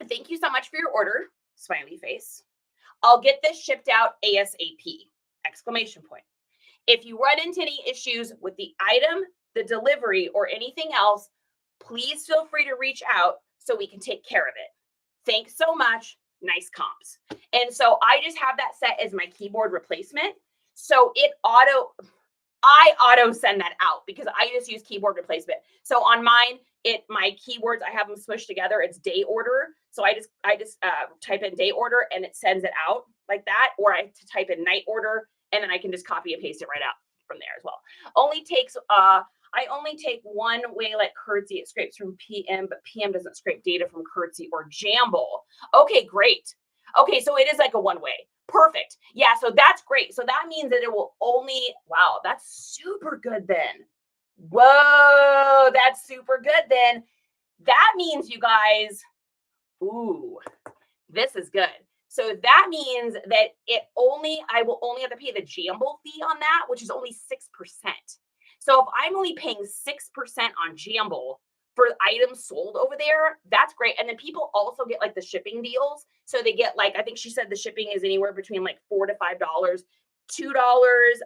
thank you so much for your order, smiley face. I'll get this shipped out ASAP, exclamation point. If you run into any issues with the item, the delivery or anything else, please feel free to reach out so we can take care of it. Thanks so much. Nice comps. And so I just have that set as my keyboard replacement. So I auto send that out because I just use keyboard replacement. So on mine, my keywords, I have them smushed together. It's day order. So I just type in day order and it sends it out like that. Or I type in night order and then I can just copy and paste it right out from there as well. I only take one way like Curtsy. It scrapes from PM, but PM doesn't scrape data from Curtsy or Jamble. Okay, great. Okay, so it is like a one way. Perfect. Yeah, so that's great. So that means that it will only, wow, that's super good then. Whoa, that's super good then. That means you guys, ooh, this is good. So that means that I will only have to pay the Jamble fee on that, which is only 6%. So if I'm only paying 6% on Jamble for items sold over there, that's great. And then people also get like the shipping deals. So they get like, I think she said the shipping is anywhere between like $4 to $5, $2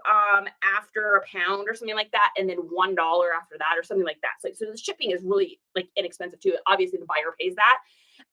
after a pound or something like that, and then $1 after that or something like that. So the shipping is really like inexpensive too. Obviously the buyer pays that.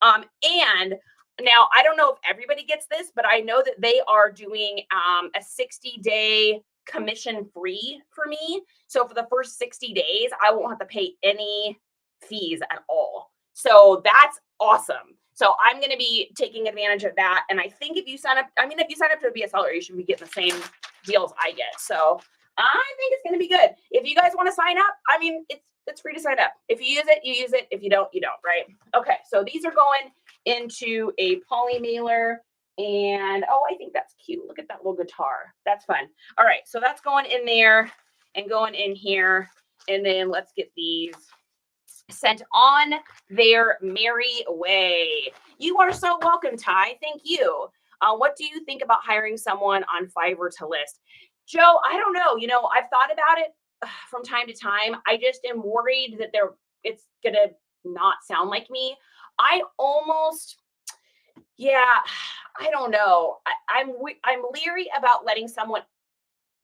And now I don't know if everybody gets this, but I know that they are doing a 60-day commission free for me. So for the first 60 days, I won't have to pay any fees at all. So that's awesome. So I'm going to be taking advantage of that. And I think if you sign up to be a seller, you should be getting the same deals I get. So I think it's going to be good. If you guys want to sign up, I mean, it's free to sign up. If you use it, you use it. If you don't, you don't, right? Okay. So these are going into a poly mailer. And oh, I think that's cute. Look at that little guitar. That's fun. All right. So that's going in there and going in here. And then let's get these sent on their merry way. You are so welcome, Ty. Thank you. What do you think about hiring someone on Fiverr to list? Joe, I don't know. I've thought about it from time to time. I just am worried that it's going to not sound like me. I don't know. I'm leery about letting someone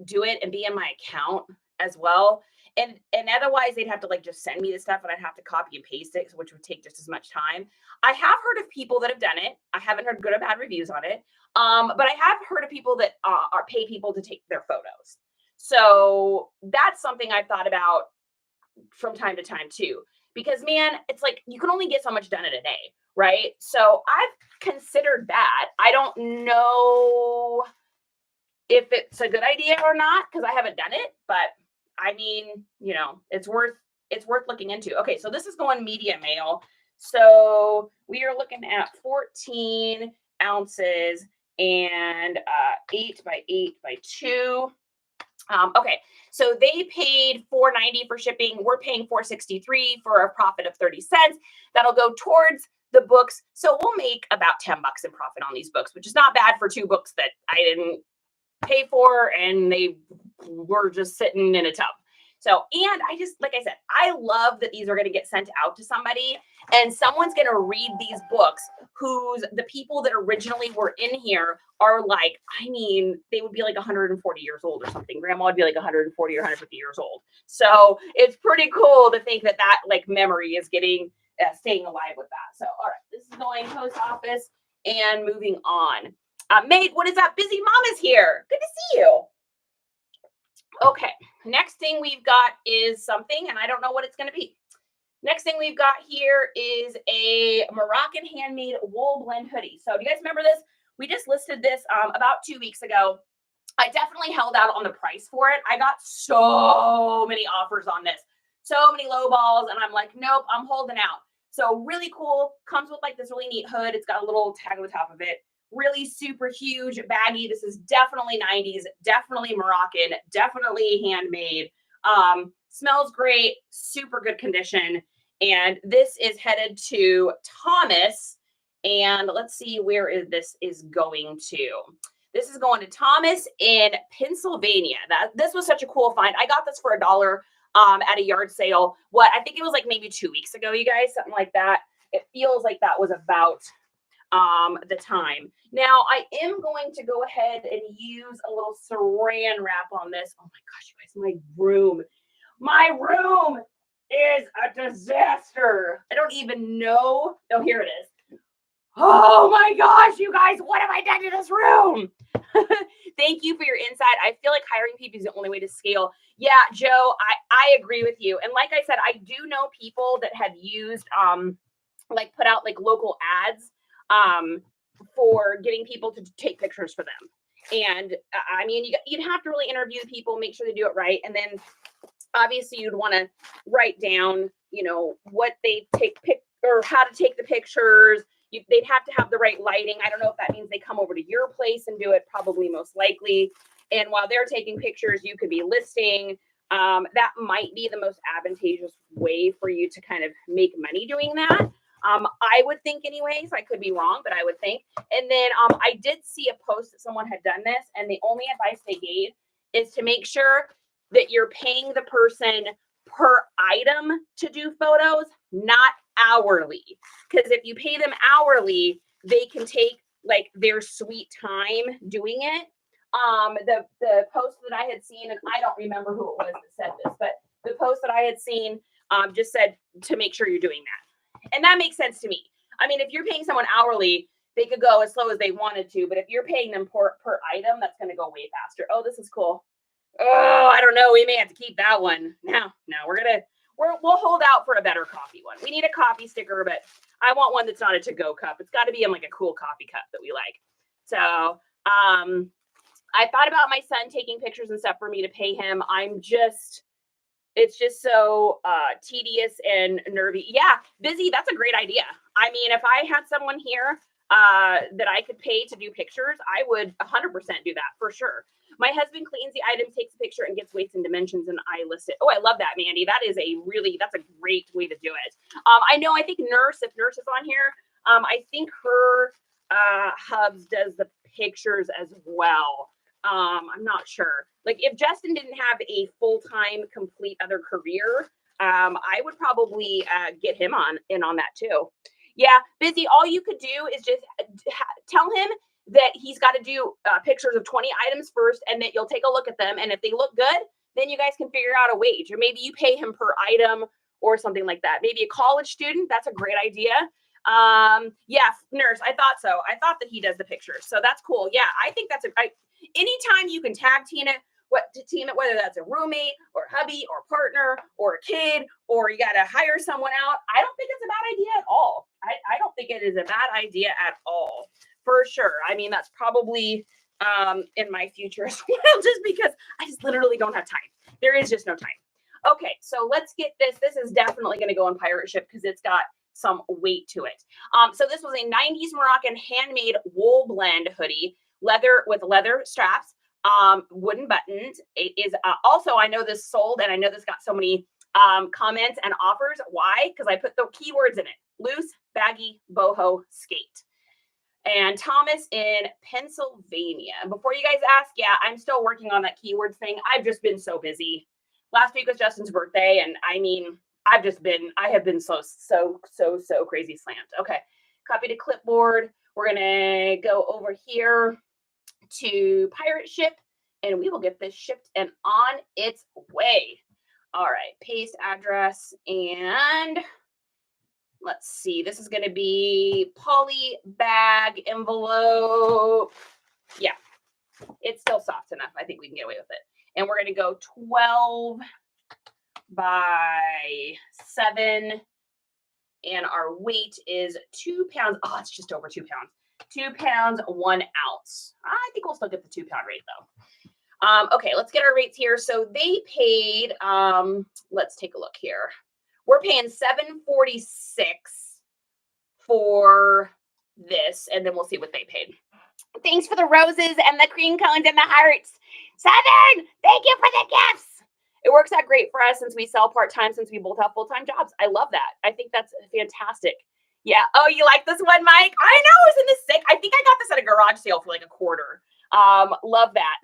do it and be in my account as well. And otherwise they'd have to like just send me the stuff and I'd have to copy and paste it, which would take just as much time. I have heard of people that have done it. I haven't heard good or bad reviews on it. But I have heard of people that pay people to take their photos. So that's something I've thought about from time to time too, because man, it's like you can only get so much done in a day, right? So I've considered that. I don't know if it's a good idea or not because I haven't done it, but I mean, it's worth looking into. Okay, so this is going media mail. So we are looking at 14 ounces and 8 by 8 by 2. Okay, so they paid $4.90 for shipping. We're paying $4.63 for a profit of 30 cents. That'll go towards the books. So we'll make about $10 in profit on these books, which is not bad for 2 books that I didn't pay for and they were just sitting in a tub. So, and I just, like I said, I love that these are going to get sent out to somebody and someone's going to read these books the people that originally were in here are like, I mean, they would be like 140 years old or something. Grandma would be like 140 or 150 years old. So it's pretty cool to think that like memory is staying alive with that. So, all right, this is going post office and moving on. Maid, what is up? Busy Mom is here. Good to see you. Okay, next thing we've got is something, and I don't know what it's going to be. Next thing we've got here is a Moroccan handmade wool blend hoodie. So do you guys remember this? We just listed this about 2 weeks ago. I definitely held out on the price for it. I got so many offers on this, so many low balls, and I'm like, nope, I'm holding out. So really cool. Comes with like this really neat hood. It's got a little tag on the top of it. Really super huge, baggy. This is definitely 90s, definitely Moroccan, definitely handmade. Smells great, super good condition. And this is headed to Thomas. And let's see where this is going to. This is going to Thomas in Pennsylvania. This was such a cool find. I got this for $1 at a yard sale. I think it was like maybe 2 weeks ago, you guys, something like that. It feels like that was about the time. Now I am going to go ahead and use a little saran wrap on this. Oh my gosh, you guys, my room My room is a disaster. I don't even know. Oh, here it is. Oh my gosh, you guys, what have I done to this room? Thank you for your insight. I feel like hiring people is the only way to scale. Yeah, Joe, I agree with you. And like I said, I do know people that have used like put out like local ads for getting people to take pictures for them. And I mean, you'd have to really interview people, make sure they do it right, and then obviously you'd want to write down, you know, what they take or how to take the pictures. They'd have to have the right lighting. I don't know if that means they come over to your place and do it, probably most likely. And while they're taking pictures, you could be listing. That might be the most advantageous way for you to kind of make money doing that. I would think anyways, I could be wrong, but I would think. And then I did see a post that someone had done this, and the only advice they gave is to make sure that you're paying the person per item to do photos, not hourly. Because if you pay them hourly, they can take like their sweet time doing it. The post that I had seen, and I don't remember who it was that said this, but the post that I had seen just said to make sure you're doing that. And that makes sense to me. I mean, if you're paying someone hourly, they could go as slow as they wanted to, but if you're paying them per item, that's going to go way faster. Oh, this is cool. Oh, I don't know. We may have to keep that one. No, we'll hold out for a better coffee one. We need a coffee sticker, but I want one that's not a to-go cup. It's got to be in like a cool coffee cup that we like. So, I thought about my son taking pictures and stuff for me to pay him. It's just so tedious and nervy. Yeah, busy. That's a great idea. I mean, if I had someone here that I could pay to do pictures, I would 100% do that for sure. My husband cleans the items, takes a picture, and gets weights and dimensions, and I list it. Oh, I love that, Mandy. That's a great way to do it. I think if Nurse is on here, I think her Hubs does the pictures as well. I'm not sure. Like if Justin didn't have a full-time complete other career, I would probably get him on that too. Yeah, busy. All you could do is just tell him that he's got to do pictures of 20 items first, and that you'll take a look at them. And if they look good, then you guys can figure out a wage, or maybe you pay him per item or something like that. Maybe a college student. That's a great idea. Yeah, Nurse. I thought so. I thought that he does the pictures. So that's cool. Yeah, I think that's anytime you can tag team it, whether that's a roommate or hubby or partner or a kid, or you got to hire someone out. I don't think it's a bad idea at all. I don't think it is a bad idea at all, for sure. I mean, that's probably in my future as well, just because I just literally don't have time. There is just no time. Okay, so let's get this. This is definitely going to go on pirate ship because it's got some weight to it. So this was a 90s Moroccan handmade wool blend hoodie, leather with leather straps, wooden buttons. It is also, I know this sold, and I know this got so many comments and offers. Why? Because I put the keywords in it: loose, baggy, boho, skate. And Thomas in Pennsylvania. Before you guys ask, yeah, I'm still working on that keywords thing. I've just been so busy. Last week was Justin's birthday, and I mean, I have been so crazy slammed. Okay, copy to clipboard. We're gonna go over here to pirate ship, and we will get this shipped and on its way. All right, paste address, and let's see. This is gonna be poly bag envelope. Yeah, it's still soft enough. I think we can get away with it. And we're gonna go 12 by 7, and our weight is 2 pounds. Oh, it's just over 2 pounds. 2 pounds, 1 ounce. I think we'll still get the 2 pound rate though. Okay, let's get our rates here. So they paid, let's take a look here. We're paying $7.46 for this, and then we'll see what they paid. Thanks for the roses and the cream cones and the hearts. Southern, thank you for the gifts. It works out great for us since we sell part-time, since we both have full-time jobs. I love that. I think that's fantastic. Yeah. Oh, you like this one, Mike? I know. I was in this sick. I think I got this at a garage sale for like a quarter. Love that.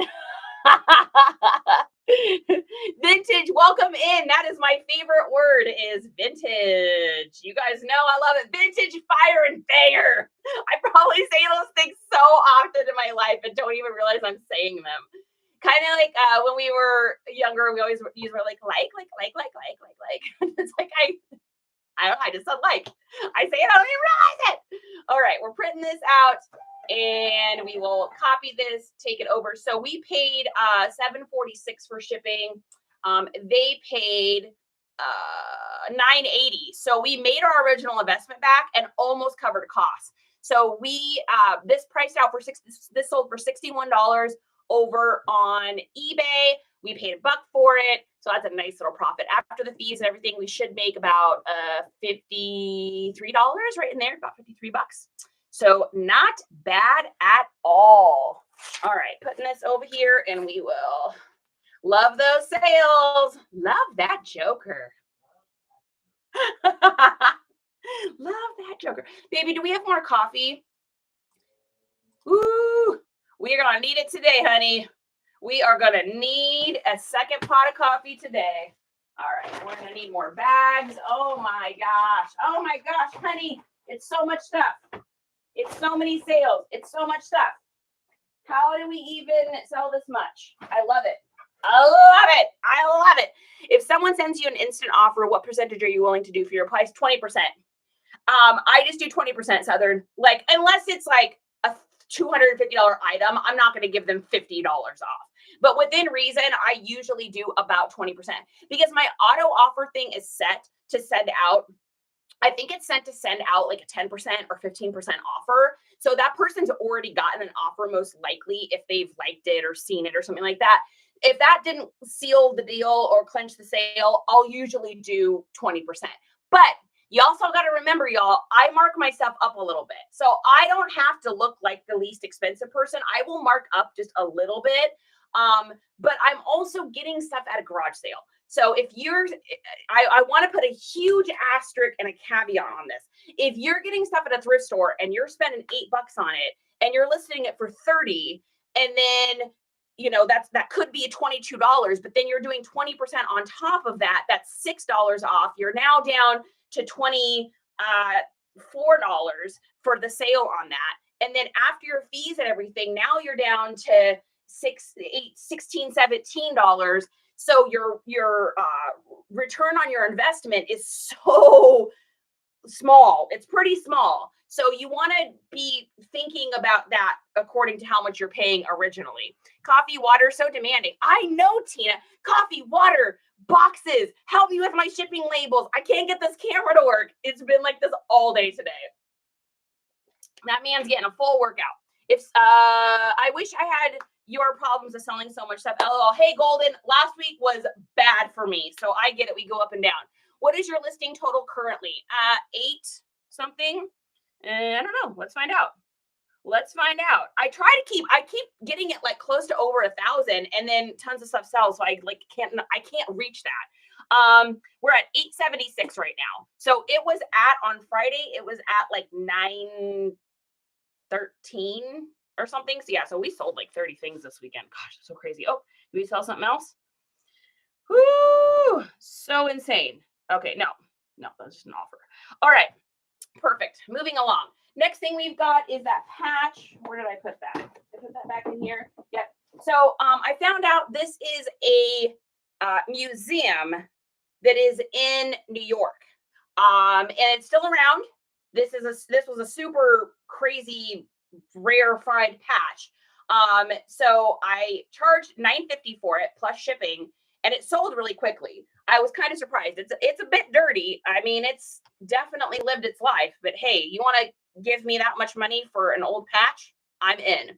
Vintage, welcome in. That is my favorite word, is vintage. You guys know I love it. Vintage, fire, and banger. I probably say those things so often in my life and don't even realize I'm saying them. Kind of like when we were younger, we always use word like. It's like I don't know, I just said like. I say it, I don't even realize it. All right, we're printing this out and we will copy this, take it over. So we paid $7.46 for shipping. They paid $9.80. So we made our original investment back and almost covered costs. So we this priced out for this sold for $61 over on eBay. We paid $1 for it. So that's a nice little profit. After the fees and everything, we should make about $53 right in there, about 53 bucks. So not bad at all. All right, putting this over here and we will love those sales. Love that joker. Love that joker. Baby, do we have more coffee? Ooh, we are going to need it today, honey. We are going to need a second pot of coffee today. All right, we're going to need more bags. Oh my gosh, honey. It's so much stuff. It's so many sales. It's so much stuff. How do we even sell this much? I love it. I love it. I love it. If someone sends you an instant offer, what percentage are you willing to do for your price? 20%. I just do 20%, Southern. Like, unless it's like a $250 item, I'm not going to give them $50 off. But within reason, I usually do about 20% because my auto offer thing is set to send out. I think it's sent to send out like a 10% or 15% offer. So that person's already gotten an offer, most likely, if they've liked it or seen it or something like that. If that didn't seal the deal or clinch the sale, I'll usually do 20%. But you also got to remember, y'all, I mark myself up a little bit. So I don't have to look like the least expensive person. I will mark up just a little bit. But I'm also getting stuff at a garage sale. So if you're, I want to put a huge asterisk and a caveat on this. If you're getting stuff at a thrift store and you're spending $8 on it and you're listing it for 30, and then, you know, that could be $22, but then you're doing 20% on top of that, that's $6 off. You're now down to $24 for the sale on that. And then after your fees and everything, now you're down to $16, $17. So your return on your investment is so small. It's pretty small. So you want to be thinking about that according to how much you're paying originally. Coffee, water, so demanding. I know, Tina. Coffee, water, boxes. Help me with my shipping labels. I can't get this camera to work. It's been like this all day today. That man's getting a full workout. If I wish I had your problems of selling so much stuff. LOL. Hey, Golden, last week was bad for me. So I get it. We go up and down. What is your listing total currently? 8 something? I don't know. Let's find out. I keep getting it like close to over 1,000 and then tons of stuff sells. So I can't reach that. We're at 876 right now. So it was on Friday, it was at like 913 or something. So yeah, so we sold like 30 things this weekend. Gosh, it's so crazy. Oh, do we sell something else? Whoo, so insane. Okay, no, that's just an offer. All right, perfect. Moving along. Next thing we've got is that patch. Where did I put that? I put that back in here. Yep. So I found out this is a museum that is in New York, and it's still around. This was a super crazy rarefied patch. So I charged $9.50 for it plus shipping, and it sold really quickly. I was kind of surprised. It's a bit dirty. I mean, it's definitely lived its life, but hey, you want to give me that much money for an old patch? I'm in.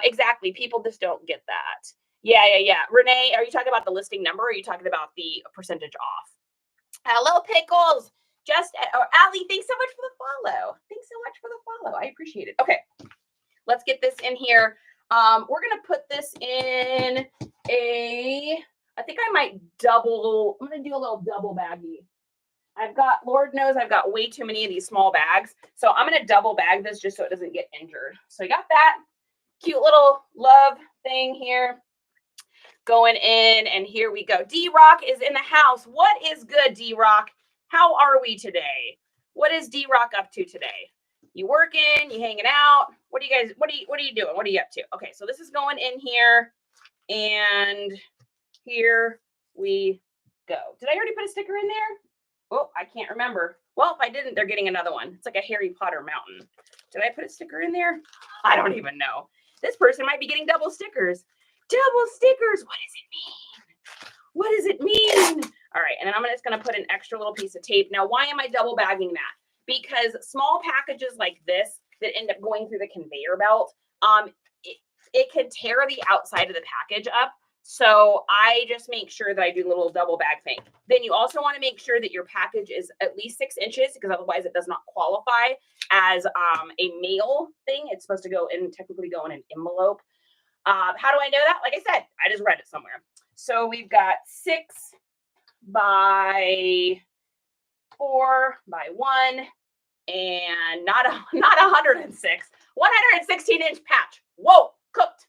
Exactly. People just don't get that. Yeah. Renee, are you talking about the listing number or are you talking about the percentage off? Hello, Pickles. Allie, thanks so much for the follow. I appreciate it. Okay, let's get this in here. We're going to put this in I think I might I'm going to do a little double baggie. Lord knows I've got way too many of these small bags. So I'm going to double bag this just so it doesn't get injured. So I got that cute little love thing here going in. And here we go. D-Rock is in the house. What is good, D-Rock? How are we today? What is D-Rock up to today? You working? You hanging out? What are you doing? What are you up to? Okay, so this is going in here. And here we go. Did I already put a sticker in there? Oh, I can't remember. Well, if I didn't, they're getting another one. It's like a Harry Potter mountain. Did I put a sticker in there? I don't even know. This person might be getting double stickers. Double stickers. What does it mean? What does it mean? All right, and then I'm just going to put an extra little piece of tape. Now, why am I double bagging that? Because small packages like this that end up going through the conveyor belt, it can tear the outside of the package up. So I just make sure that I do a little double bag thing. Then you also want to make sure that your package is at least 6 inches, because otherwise it does not qualify as a mail thing. It's supposed to go in, technically go in an envelope. How do I know that? Like I said, I just read it somewhere. So we've got 6 by 4 by 1, and not 106, 116-inch patch. Whoa, cooked.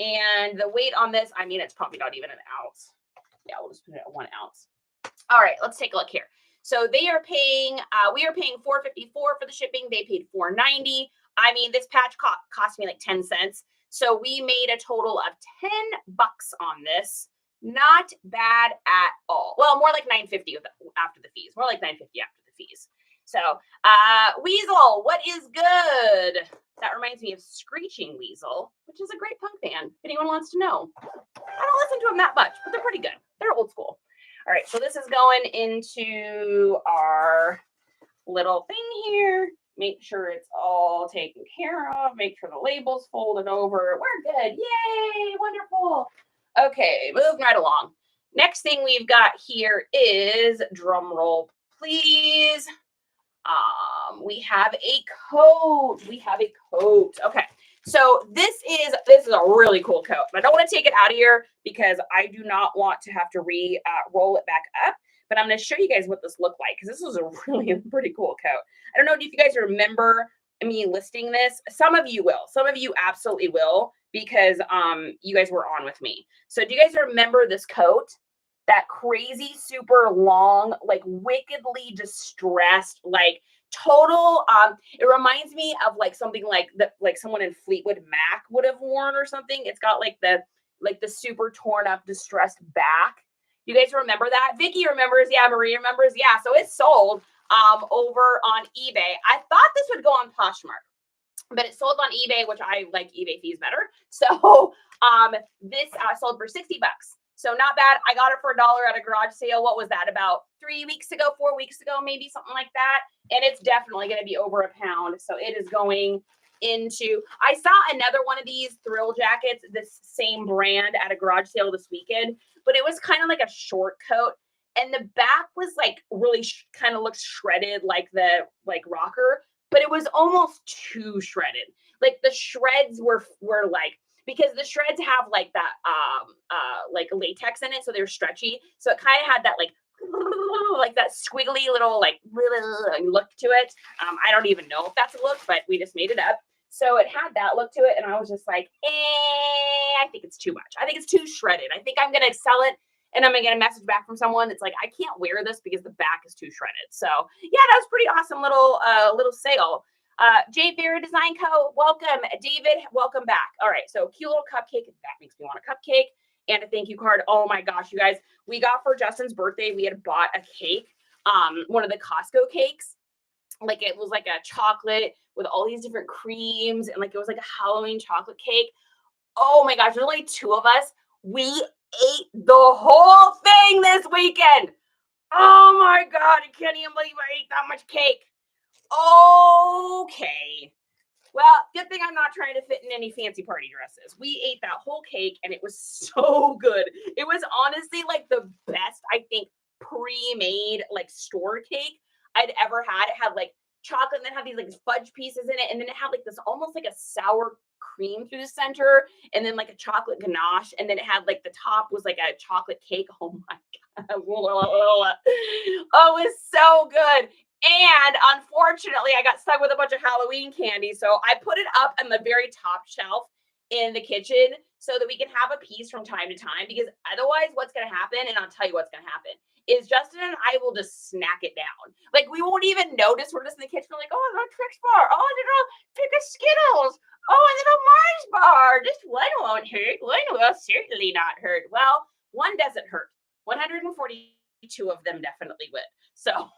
And the weight on this, I mean, it's probably not even an ounce. Yeah, we'll just put it at 1 ounce. All right, let's take a look here. So they are paying, we are paying $4.54 for the shipping. They paid $4.90. I mean, this patch cost me like 10 cents. So we made a total of $10 on this. Not bad at all. Well, more like $9.50 after the fees. More like $9.50 after the fees. So, Weasel, what is good? That reminds me of Screeching Weasel, which is a great punk band, if anyone wants to know. I don't listen to them that much, but they're pretty good. They're old school. All right, so this is going into our little thing here. Make sure it's all taken care of. Make sure the label's folded over. We're good. Yay, wonderful. Okay, moving right along. Next thing we've got here is, drum roll, please. We have a coat. We have a coat. Okay. So this is a really cool coat. I don't want to take it out of here because I do not want to have to roll it back up. But I'm going to show you guys what this looked like, because this was a really pretty cool coat. I don't know if you guys remember me listing this. Some of you will. Some of you absolutely will, because you guys were on with me. So do you guys remember this coat? That crazy, super long, like wickedly distressed, like total. It reminds me of like something like someone in Fleetwood Mac would have worn or something. It's got like the super torn up, distressed back. You guys remember that? Vicky remembers. Yeah, Marie remembers. Yeah, so it's sold over on eBay. I thought this would go on Poshmark, but it's sold on eBay, which I like eBay fees better. So this sold for $60. So not bad. I got it for $1 at a garage sale. What was that? About 3 weeks ago, 4 weeks ago, maybe something like that. And it's definitely going to be over £1. So it is going into, I saw another one of these thrill jackets, this same brand, at a garage sale this weekend, but it was kind of like a short coat. And the back was like really kind of looked shredded, like the rocker, but it was almost too shredded. Like the shreds were like, because the shreds have like that like latex in it, so they're stretchy. So it kind of had that like that squiggly little like look to it. I don't even know if that's a look, but we just made it up. So it had that look to it, and I was just like, I think it's too much. I think it's too shredded. I think I'm gonna sell it, and I'm gonna get a message back from someone that's like, I can't wear this because the back is too shredded. So yeah, that was pretty awesome little sale. Jay Vera Design Co. Welcome. David, welcome back. All right. So cute little cupcake. That makes me want a cupcake. And a thank you card. Oh my gosh, you guys. We got for Justin's birthday, we had bought a cake. One of the Costco cakes. Like it was like a chocolate with all these different creams, and like it was like a Halloween chocolate cake. Oh my gosh, there's only 2 of us. We ate the whole thing this weekend. Oh my God. I can't even believe I ate that much cake. Okay. Well, good thing I'm not trying to fit in any fancy party dresses. We ate that whole cake and it was so good. It was honestly like the best, I think, pre-made like store cake I'd ever had. It had like chocolate and then had these like fudge pieces in it. And then it had like this almost like a sour cream through the center, and then like a chocolate ganache. And then it had like the top was like a chocolate cake. Oh my God. Oh, it was so good. And unfortunately, I got stuck with a bunch of Halloween candy. So I put it up on the very top shelf in the kitchen so that we can have a piece from time to time, because otherwise what's going to happen, and I'll tell you what's going to happen, is Justin and I will just snack it down. Like we won't even notice. We're just in the kitchen. We're like, oh, no Trix bar. Oh, did I pick a Skittles? Oh, a little Mars bar. Just one won't hurt. One will certainly not hurt. Well, one doesn't hurt. 142 of them definitely would. So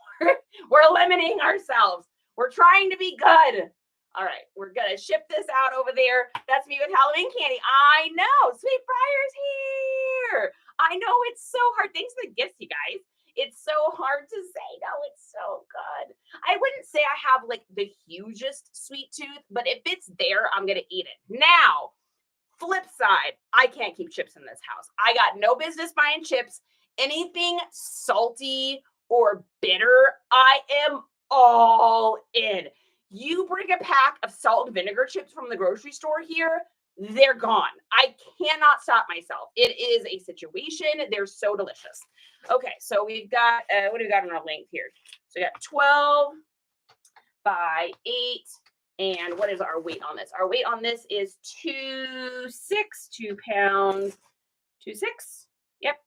we're limiting ourselves. We're trying to be good. All right, we're gonna ship this out over there. That's me with Halloween candy. I know, Sweet Briar's here. I know it's so hard. Thanks for the gifts, you guys. It's so hard to say. No, it's so good. I wouldn't say I have like the hugest sweet tooth, but if it's there, I'm gonna eat it. Now, flip side, I can't keep chips in this house. I got no business buying chips. Anything salty or bitter, I am all in. You bring a pack of salt and vinegar chips from the grocery store here, they're gone. I cannot stop myself. It is a situation. They're so delicious. Okay, so we've got, what do we got in our length here? So we got 12 by 8. And what is our weight on this? Our weight on this is 2 pounds. 2 6. Yep,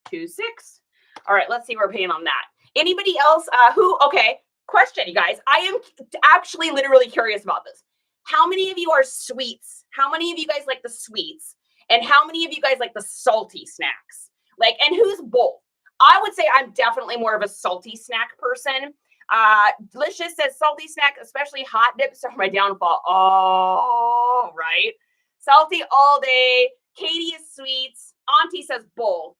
2 6. All right, let's see what we're paying on that. Anybody else okay, question, you guys. I am actually literally curious about this. How many of you are sweets? How many of you guys like the sweets? And how many of you guys like the salty snacks? Like, and who's both? I would say I'm definitely more of a salty snack person. Delicious says salty snack, especially hot dips are my downfall. Oh, right. Salty all day. Katie is sweets. Auntie says both.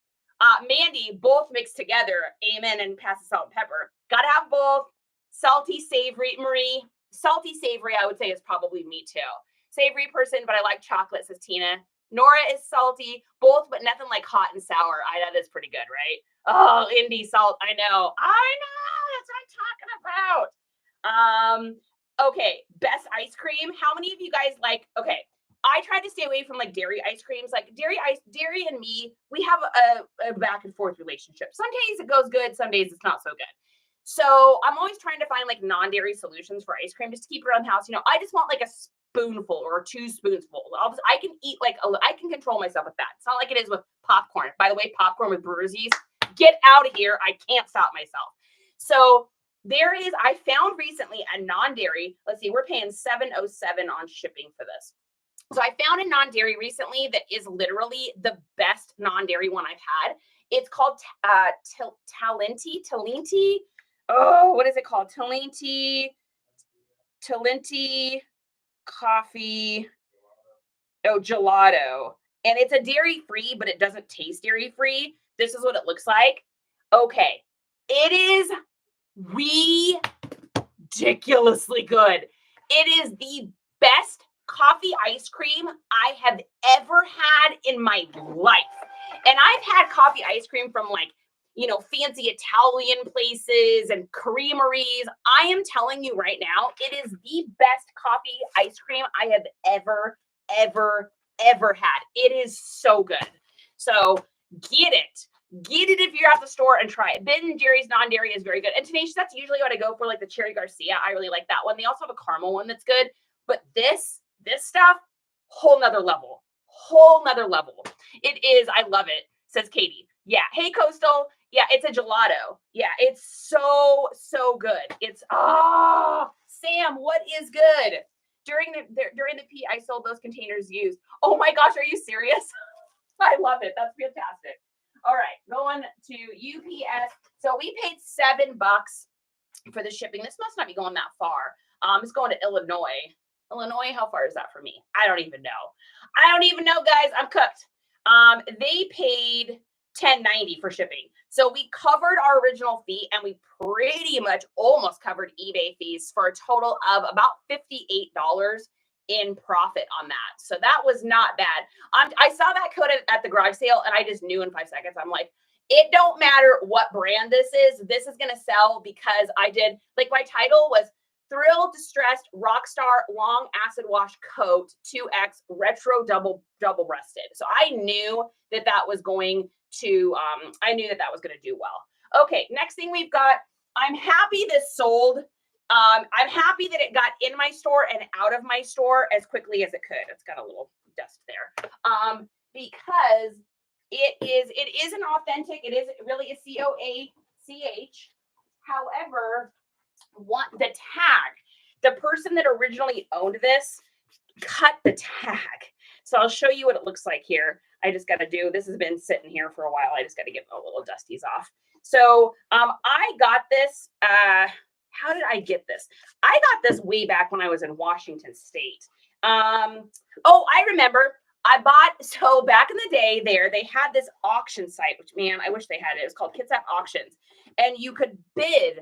Mandy, both mixed together. Amen. And pass the salt and pepper. Gotta have both. Salty, savory. Marie, salty, savory, I would say is probably me too. Savory person, but I like chocolate, says Tina. Nora is salty, both, but nothing like hot and sour. That is pretty good, right? Oh, Indy salt. I know. That's what I'm talking about. Okay, best ice cream. How many of you guys like, okay, I try to stay away from like dairy ice creams. Like dairy and me, we have a back and forth relationship. Some days it goes good, some days it's not so good. So I'm always trying to find like non-dairy solutions for ice cream just to keep it around the house. You know, I just want like a spoonful or 2 spoonfuls. I can eat like I can control myself with that. It's not like it is with popcorn. By the way, popcorn with brewer's yeast, get out of here. I can't stop myself. So I found recently a non-dairy. Let's see, we're paying $7.07 on shipping for this. So I found a non-dairy recently that is literally the best non-dairy one I've had. It's called Talenti. Oh, what is it called? Talenti coffee. Oh, gelato. And it's a dairy-free, but it doesn't taste dairy-free. This is what it looks like. Okay. It is ridiculously good. It is the best coffee ice cream I have ever had in my life. And I've had coffee ice cream from like, you know, fancy Italian places and creameries. I am telling you right now, it is the best coffee ice cream I have ever had. It is so good. So get it. Get it if you're at the store and try it. Ben & Jerry's non-dairy is very good. And Tenacious, that's usually what I go for, like the Cherry Garcia. I really like that one. They also have a caramel one that's good. But this stuff, whole nother level. It is. I love it, says Katie. Yeah. Hey, Coastal. Yeah, it's a gelato. Yeah, it's so good. It's Sam, what is good? During the P, I sold those containers used. Oh my gosh, are you serious? I love it. That's fantastic. All right, going to UPS. So we paid $7 for the shipping. This must not be going that far. It's going to Illinois. Illinois, how far is that for me? I don't even know, guys. I'm cooked. They paid $10.90 for shipping. So we covered our original fee and we pretty much almost covered eBay fees for a total of about $58 in profit on that. So that was not bad. I saw that code at the garage sale and I just knew in 5 seconds. I'm like, it don't matter what brand this is going to sell because I did, like my title was Thrill Distressed Rockstar Long Acid Wash Coat 2X Retro Double Breasted. So I knew that was going to, do well. Okay, next thing we've got, I'm happy this sold. I'm happy that it got in my store and out of my store as quickly as it could. It's got a little dust there. Because it is an authentic, it is really a COACH. However, the tag, the person that originally owned this cut the tag. So I'll show you what it looks like here. I just got to do, this has been sitting here for a while. I just got to get my little dusties off. So I got this. How did I get this? I got this way back when I was in Washington State. Oh, I remember. I bought, so back in the day there, they had this auction site, which, man, I wish they had it. It was called Kitsap Auctions. And you could bid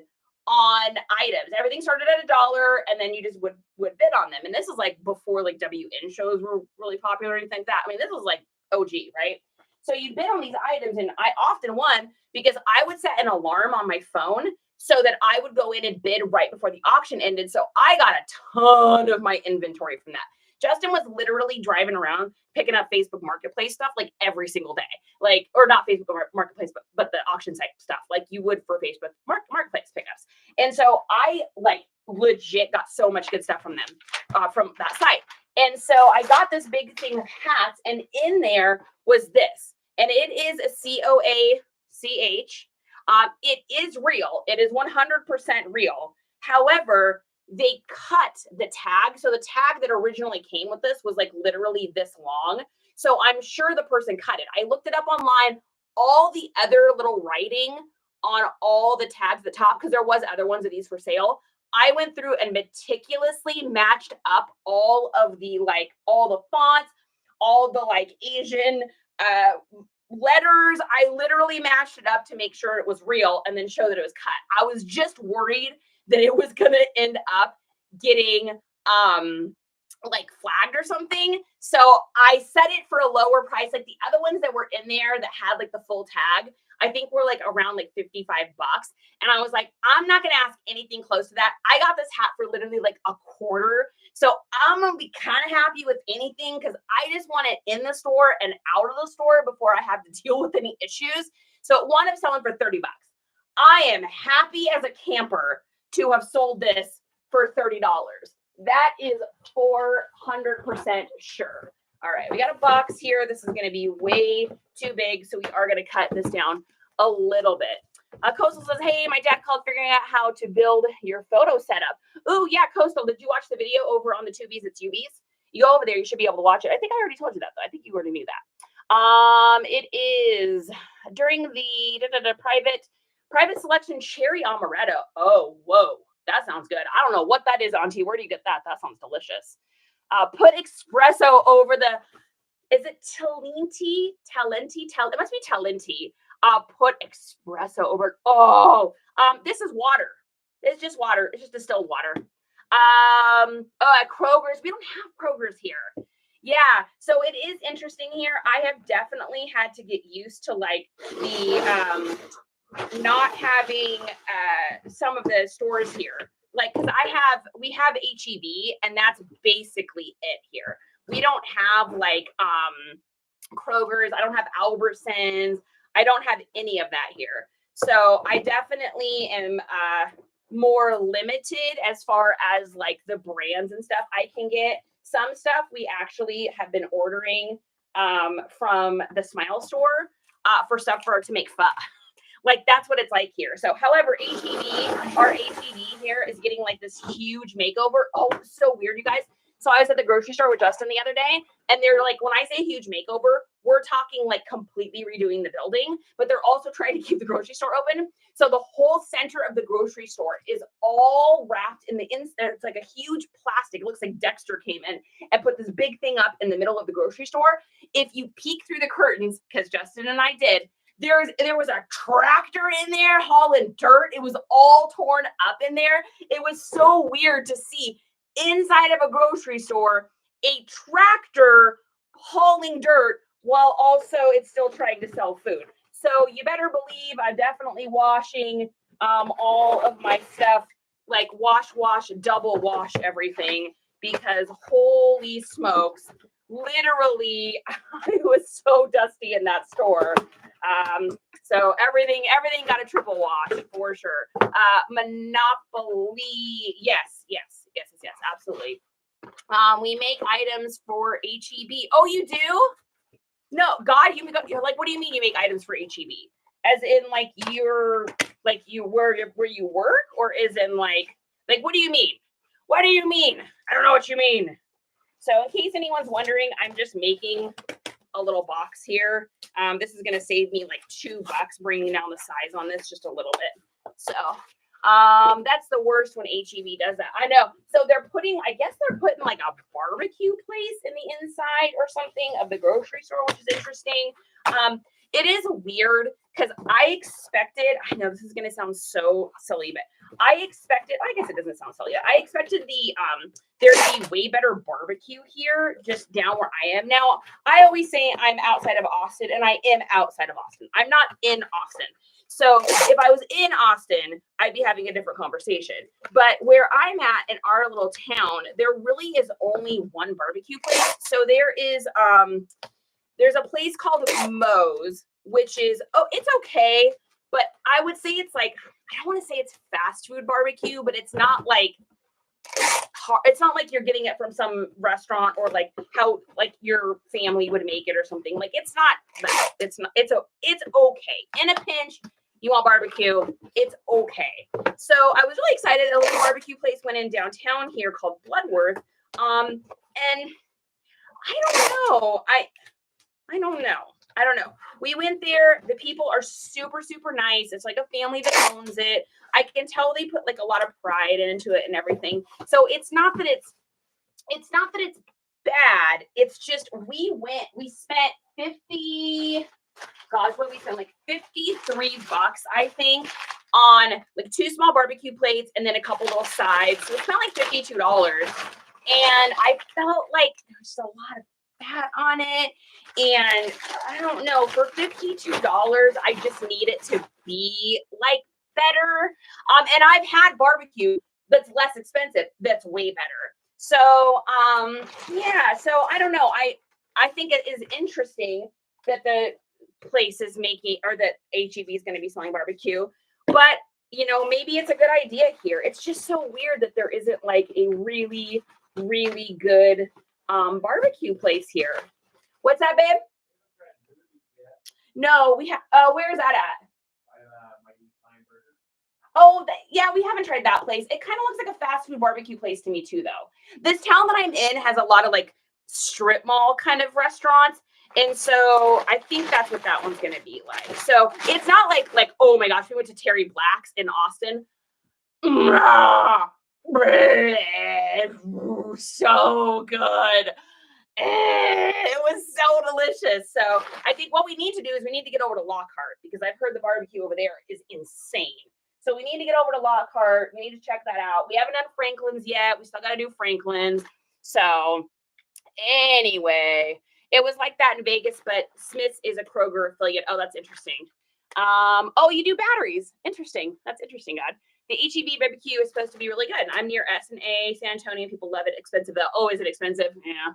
on items. Everything started at $1, and then you just would bid on them. And this is like before like WN shows were really popular or anything like that. I mean, this was like OG, right? So you bid on these items, and I often won because I would set an alarm on my phone so that I would go in and bid right before the auction ended. So I got a ton of my inventory from that. Justin was literally driving around picking up Facebook Marketplace stuff like every single day, like, or not Facebook Marketplace, but the auction site stuff, like you would for Facebook Marketplace pickups. And so I like legit got so much good stuff from them, from that site. And so I got this big thing of hats, and in there was this, and it is a COACH. It is real. It is 100% real. However, they cut the tag. So the tag that originally came with this was like literally this long. So I'm sure the person cut it. I looked it up online, all the other little writing on all the tags at the top, because there was other ones of these for sale. I went through and meticulously matched up all of the, like, all the fonts, all the like Asian letters. I literally matched it up to make sure it was real and then show that it was cut. I was just worried that it was going to end up getting like flagged or something. So I set it for a lower price. Like the other ones that were in there that had like the full tag, I think were like around like $55. And I was like, I'm not going to ask anything close to that. I got this hat for literally like a quarter. So I'm going to be kind of happy with anything because I just want it in the store and out of the store before I have to deal with any issues. So it wound up selling for $30. I am happy as a camper to have sold this for $30. That is 400% sure. All right, we got a box here. This is going to be way too big, so we are going to cut this down a little bit. Coastal says, hey, my dad called figuring out how to build your photo setup. Ooh, yeah, Coastal, did you watch the video over on the Tubies? It's Ubies. You go over there, you should be able to watch it. I think I already told you that, though. I think you already knew that. It is during the private selection cherry amaretto. Oh, whoa. That sounds good. I don't know what that is, Auntie. Where do you get that? That sounds delicious. Put espresso over the, is it Talenti? It must be Talenti. Put espresso over. Oh, this is water. It's just water. It's just distilled water. At Kroger's, we don't have Kroger's here. Yeah, so it is interesting here. I have definitely had to get used to like the not having some of the stores here. Like, because we have HEB, and that's basically it here. We don't have like Kroger's. I don't have Albertsons. I don't have any of that here. So I definitely am more limited as far as like the brands and stuff I can get. Some stuff we actually have been ordering from the Smile store for stuff to make pho. Like that's what it's like here. So, however, our HEB here is getting like this huge makeover. Oh, so weird, you guys. So I was at the grocery store with Justin the other day, and they're like, when I say huge makeover, we're talking like completely redoing the building, but they're also trying to keep the grocery store open. So the whole center of the grocery store is all wrapped in it's like a huge plastic. It looks like Dexter came in and put this big thing up in the middle of the grocery store. If you peek through the curtains, because Justin and I did, there was a tractor in there hauling dirt. It was all torn up in there. It was so weird to see inside of a grocery store a tractor hauling dirt while also it's still trying to sell food. So you better believe I'm definitely washing all of my stuff, like wash, double wash everything, because holy smokes, literally I was so dusty in that store. So everything got a triple wash for sure. Monopoly. Yes, absolutely. We make items for HEB. Oh, you do? No, God, you're like, what do you mean you make items for HEB? As in like where you work, or is in like what do you mean? What do you mean? I don't know what you mean. So in case anyone's wondering, I'm just making a little box here. This is going to save me like $2 bringing down the size on this just a little bit. So that's the worst when HEB does that. I know. So they're putting, I guess they're putting like a barbecue place in the inside or something of the grocery store, which is interesting. It is weird because I expected, I know this is going to sound so silly, but I expected, I guess it doesn't sound silly. I expected there to be way better barbecue here, just down where I am. Now, I always say I'm outside of Austin, and I am outside of Austin. I'm not in Austin. So if I was in Austin, I'd be having a different conversation. But where I'm at in our little town, there really is only one barbecue place. So there's a place called Moe's, which is, it's okay. But I would say it's like, I don't want to say it's fast food barbecue, but it's not like, it's not like you're getting it from some restaurant or like how like your family would make it or something. Like it's not that. It's okay. In a pinch, you want barbecue, it's okay. So I was really excited. A little barbecue place went in downtown here called Bloodworth. And I don't know. I don't know. We went there. The people are super, super nice. It's like a family that owns it. I can tell they put like a lot of pride into it and everything. So it's not that it's bad. It's just we spent 50, gosh, what did we spend? Like $53, I think, on like 2 small barbecue plates and then a couple little sides. So it spent like $52. And I felt like there was a lot of fat on it. And I don't know, for $52, I just need it to be like better. And I've had barbecue that's less expensive, that's way better. So yeah, so I don't know. I think it is interesting that the place is making, or that HEB is going to be selling barbecue, but you know, maybe it's a good idea here. It's just so weird that there isn't like a really, really good barbecue place here. What's that, babe? No, we have. Where is that at? Oh, yeah, we haven't tried that place. It kind of looks like a fast food barbecue place to me too, though. This town that I'm in has a lot of like strip mall kind of restaurants, and so I think that's what that one's gonna be like. So it's not like oh my gosh, we went to Terry Black's in Austin. So good. It was so delicious. So I think what we need to do is we need to get over to Lockhart, because I've heard the barbecue over there is insane. So we need to get over to Lockhart. We need to check that out. We haven't done Franklin's yet. We still got to do Franklin's. So anyway, it was like that in Vegas, but Smith's is a Kroger affiliate. Oh, that's interesting. Oh, you do batteries. Interesting. That's interesting, God. The HEB barbecue is supposed to be really good. I'm near S&A, San Antonio. People love it. Expensive though. Oh, is it expensive? Yeah.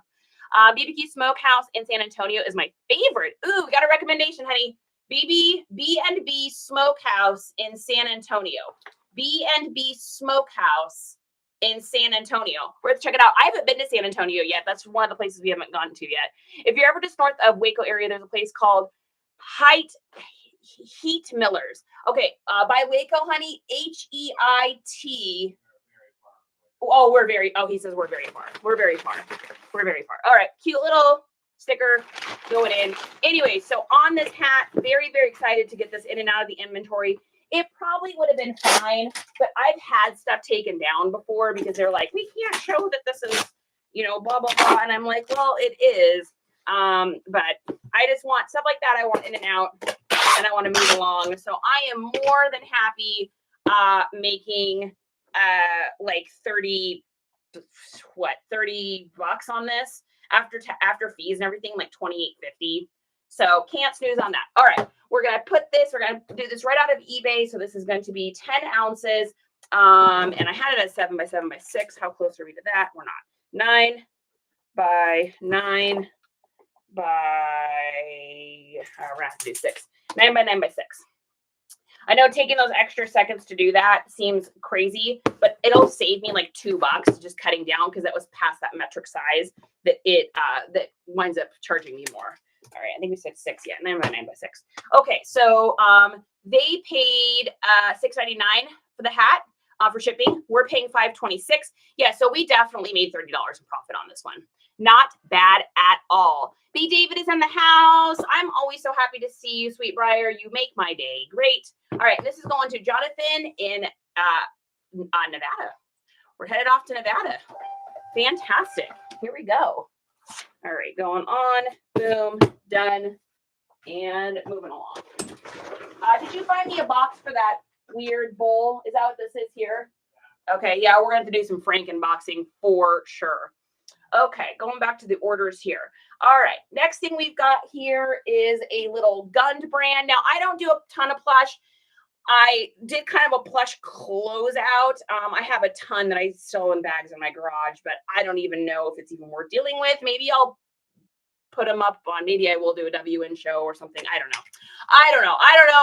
BBQ Smokehouse in San Antonio is my favorite. Ooh, we got a recommendation, honey. B&B Smokehouse in San Antonio. B&B Smokehouse in San Antonio. We're going to check it out. I haven't been to San Antonio yet. That's one of the places we haven't gone to yet. If you're ever just north of Waco area, there's a place called Heat Millers. Okay, by Waco, honey. HEIT. Oh, he says we're very far. We're very far. We're very far. All right, cute little sticker going in. Anyway, so on this hat, very, very excited to get this in and out of the inventory. It probably would have been fine, but I've had stuff taken down before because they're like, we can't show that this is, you know, blah, blah, blah. And I'm like, well, it is. But I just want stuff like that. I want in and out, and I want to move along. So I am more than happy making like 30 bucks on this after fees and everything, like $28.50. So can't snooze on that. All right, we're gonna do this right out of eBay. So this is going to be 10 ounces. And I had it at 7 by 7 by 6. How close are we to that? We're not. 9 by 9 by we're gonna have to do 6. 9 by 9 by 6. I know taking those extra seconds to do that seems crazy, but it'll save me like $2 just cutting down, because that was past that metric size that that winds up charging me more. All right, I think we said 6. Yeah, 9 by 9 by 6. Okay, so they paid $6.99 for the hat for shipping. We're paying $5.26. Yeah, so we definitely made $30 in profit on this one. Not bad at all. B. David is in the house. I'm always so happy to see you, Sweetbriar. You make my day. Great. All right, this is going to Jonathan in Nevada. We're headed off to Nevada. Fantastic. Here we go. All right, going on. Boom. Done. And moving along. Did you find me a box for that weird bowl? Is that what this is here? Okay, yeah, we're going to have to do some Frankenboxing for sure. Okay, going back to the orders here. All right, next thing we've got here is a little Gund brand. Now, I don't do a ton of plush. I did kind of a plush closeout. I have a ton that I still in bags in my garage, but I don't even know if it's even worth dealing with. Maybe I'll put them up on, maybe I will do a WN show or something. I don't know,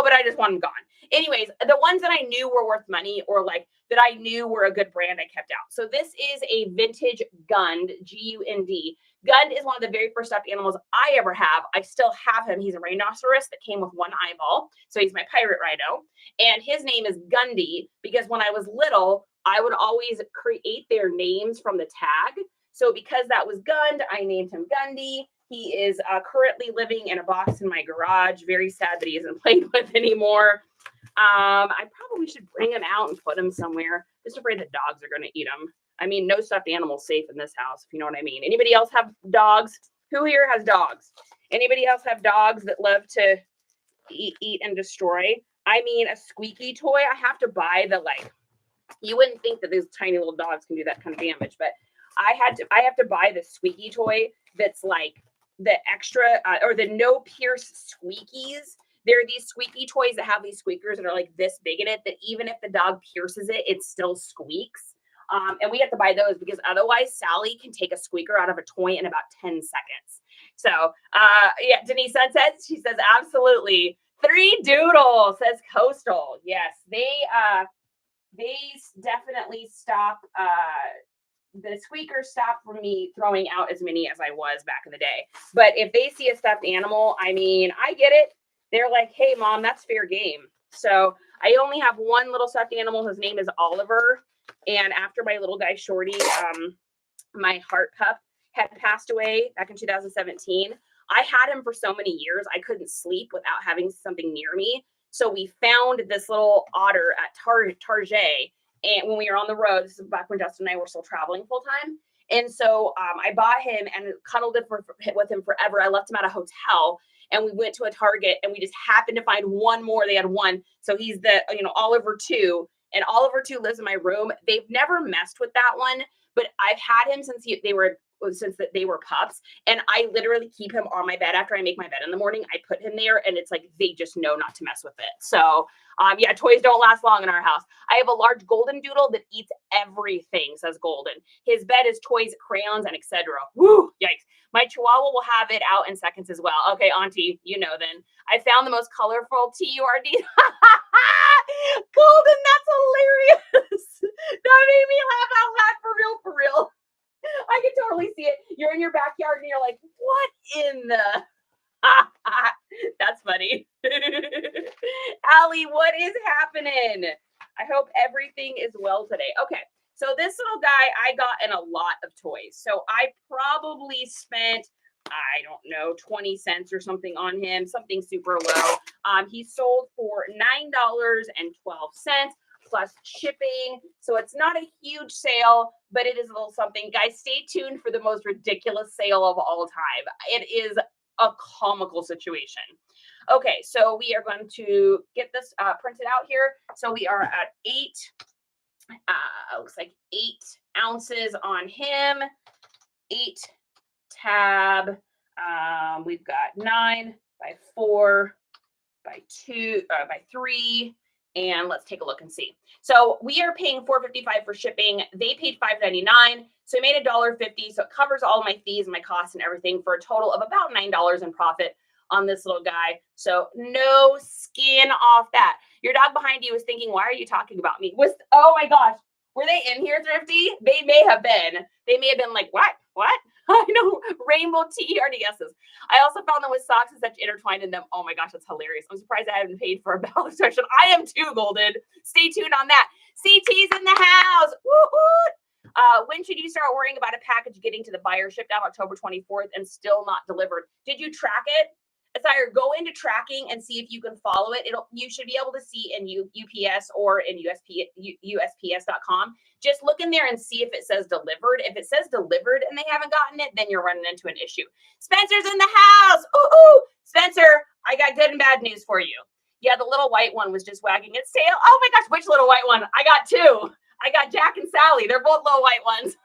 but I just want them gone. Anyways, the ones that I knew were worth money or like that I knew were a good brand, I kept out. So this is a vintage Gund, G-U-N-D. Gund is one of the very first stuffed animals I ever have. I still have him. He's a rhinoceros that came with one eyeball. So he's my pirate rhino. And his name is Gundy because when I was little, I would always create their names from the tag. So because that was Gund, I named him Gundy. He is currently living in a box in my garage. Very sad that he isn't played with anymore. I probably should bring him out and put him somewhere. Just afraid the dogs are going to eat him. I mean, no stuffed animals safe in this house, if you know what I mean. Anybody else have dogs? Who here has dogs? Anybody else have dogs that love to eat and destroy? I mean, a squeaky toy. I have to buy the, like, you wouldn't think that these tiny little dogs can do that kind of damage, but I have to buy the squeaky toy that's like the extra or the no pierce squeakies. There are these squeaky toys that have these squeakers that are like this big in it that even if the dog pierces it, it still squeaks. And we have to buy those because otherwise Sally can take a squeaker out of a toy in about 10 seconds. So yeah, Denise Sunset, she says, absolutely. 3 Doodle, says Coastal. Yes, they definitely stop, the squeakers stop from me throwing out as many as I was back in the day. But if they see a stuffed animal, I mean, I get it. They're like, hey, Mom, that's fair game. So I only have one little stuffed animal. His name is Oliver. And after my little guy, Shorty, my heart pup had passed away back in 2017. I had him for so many years, I couldn't sleep without having something near me. So we found this little otter at Target. And when we were on the road, this is back when Justin and I were still traveling full time. And so I bought him and cuddled it with him forever. I left him at a hotel and we went to a Target and we just happened to find one more. They had one. So he's the, Oliver 2. And Oliver 2 lives in my room. They've never messed with that one, but I've had him since they were pups. And I literally keep him on my bed after I make my bed in the morning. I put him there and it's like, they just know not to mess with it. So yeah, toys don't last long in our house. I have a large golden doodle that eats everything, says Golden. His bed is toys, crayons, and etc. Woo, yikes. My chihuahua will have it out in seconds as well. Okay, Auntie, then. I found the most colorful TURD. Golden, that's hilarious. That made me laugh out loud for real. I can totally see it. You're in your backyard and you're like, what in the... That's funny. Allie, what is happening? I hope everything is well today. Okay, so this little guy I got in a lot of toys. So I probably spent, I don't know, 20 cents or something on him, something super low. He sold for $9.12 plus shipping. So it's not a huge sale, but it is a little something. Guys, stay tuned for the most ridiculous sale of all time. It is a comical situation. Okay, so we are going to get this printed out here. So we are at 8, looks like 8 ounces on him, 8 tab. We've got 9 by 4 by 2 by 3. And let's take a look and see. So we are paying $4.55 for shipping. They paid $5.99. So I made $1.50. So it covers all my fees and my costs and everything for a total of about $9 in profit on this little guy. So no skin off that. Your dog behind you is thinking, why are you talking about me? Oh my gosh. Were they in here, Thrifty? They may have been. They may have been like, what? I know, rainbow TERDSs. I also found them with socks and such intertwined in them. Oh my gosh, that's hilarious. I'm surprised I haven't paid for a bell expression. I am too, Golden. Stay tuned on that. CT's in the house. Woo-hoo! When should you start worrying about a package getting to the buyer shipped out October 24th and still not delivered? Did you track it? It's either go into tracking and see if you can follow it. You should be able to see in UPS or in USPS.com. Just look in there and see if it says delivered. If it says delivered and they haven't gotten it, then you're running into an issue. Spencer's in the house. Ooh, Spencer, I got good and bad news for you. Yeah, the little white one was just wagging its tail. Oh my gosh, which little white one? I got two. I got Jack and Sally. They're both little white ones.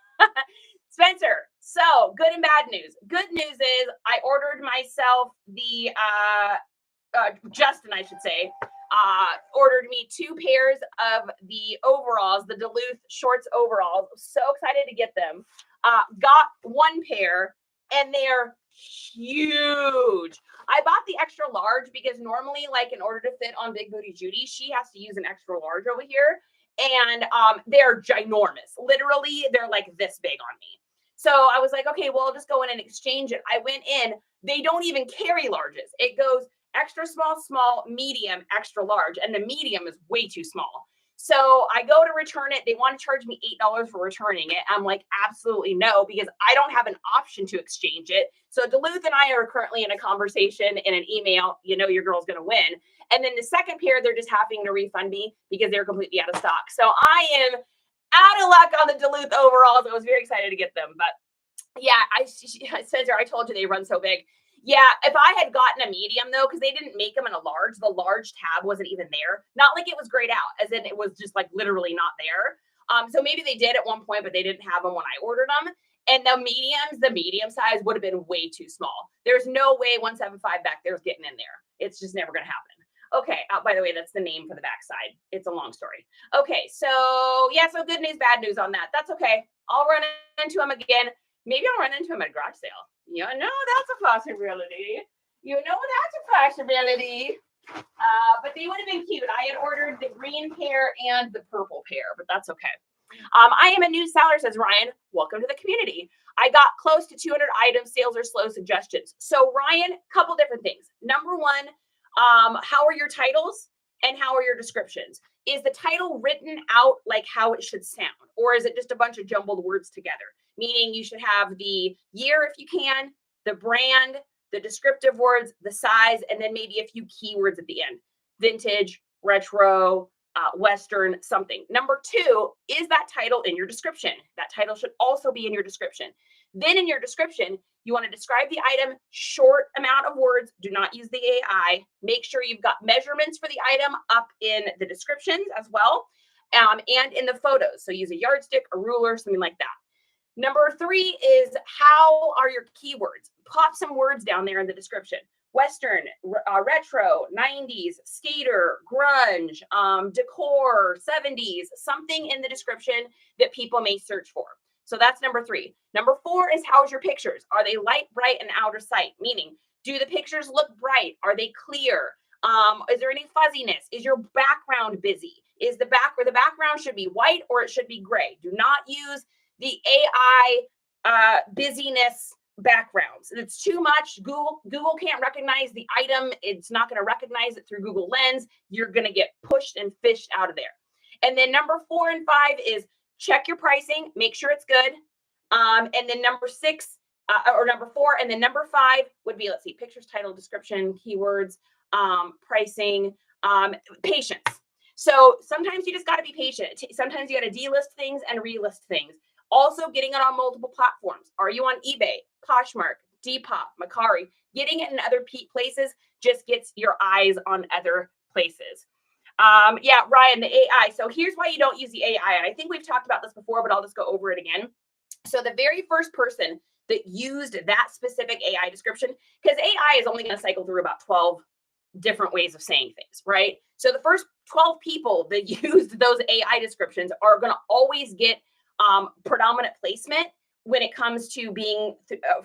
Spencer, so good and bad news. Good news is I ordered myself the, Justin, I should say, ordered me 2 pairs of the overalls, the Duluth shorts overalls. So excited to get them. Got 1 pair and they're huge. I bought the extra large because normally, like, in order to fit on Big Booty Judy, she has to use an extra large over here. And they're ginormous. Literally, they're like this big on me. So I was like, okay, well, I'll just go in and exchange it. I went in. They don't even carry larges. It goes extra small, small, medium, extra large. And the medium is way too small. So I go to return it. They want to charge me $8 for returning it. I'm like, absolutely no, because I don't have an option to exchange it. So Duluth and I are currently in a conversation in an email. You know, your girl's going to win. And then the second pair, they're just having to refund me because they're completely out of stock. So I am out of luck on the Duluth overalls. I was very excited to get them. But yeah, Spencer, I told you they run so big. Yeah, if I had gotten a medium, though, because they didn't make them in a large, the large tab wasn't even there. Not like it was grayed out, as in it was just like literally not there. So maybe they did at one point, but they didn't have them when I ordered them. And the medium size would have been way too small. There's no way 175 back there is getting in there. It's just never going to happen. Okay. By the way, that's the name for the backside. It's a long story. Okay. So yeah, so good news, bad news on that. That's okay. I'll run into them again. Maybe I'll run into them at a garage sale. You know, that's a possibility. But they would have been cute. I had ordered the green pair and the purple pair, but that's okay. I am a new seller, says Ryan. Welcome to the community. I got close to 200 items. Sales are slow. Suggestions. So Ryan, couple different things. Number one, how are your titles and how are your descriptions? Is the title written out like how it should sound, or is it just a bunch of jumbled words together? Meaning you should have the year if you can, the brand, the descriptive words, the size, and then maybe a few keywords at the end. Vintage, retro, Western, something. Number two, is that title in your description? That title should also be in your description. Then in your description, you want to describe the item, short amount of words. Do not use the AI. Make sure you've got measurements for the item up in the descriptions as well, and in the photos. So use a yardstick, a ruler, something like that. Number three is, how are your keywords? Pop some words down there in the description. Western, retro, 90s, skater, grunge, decor, 70s, something in the description that people may search for. So that's number three. Number four is, how's your pictures? Are they light, bright, and out of sight? Meaning, do the pictures look bright? Are they clear? Is there any fuzziness? Is your background busy? Is the background should be white or it should be gray? Do not use the AI busyness backgrounds. It's too much. Google can't recognize the item. It's not going to recognize it through Google Lens. You're going to get pushed and fished out of there. And then number 4 and 5 is, check your pricing, make sure it's good. And then number 6 or number 4, and then number 5 would be, let's see, pictures, title, description, keywords, pricing, patience. So sometimes you just got to be patient. Sometimes you got to delist things and relist things. Also, getting it on multiple platforms. Are you on eBay, Posh Mercari, Depop, Mercari? Getting it in other places just gets your eyes on other places. Yeah, Ryan, the AI. So here's why you don't use the AI. I think we've talked about this before, but I'll just go over it again. So the very first person that used that specific AI description, because AI is only going to cycle through about 12 different ways of saying things, right? So the first 12 people that used those AI descriptions are going to always get predominant placement when it comes to being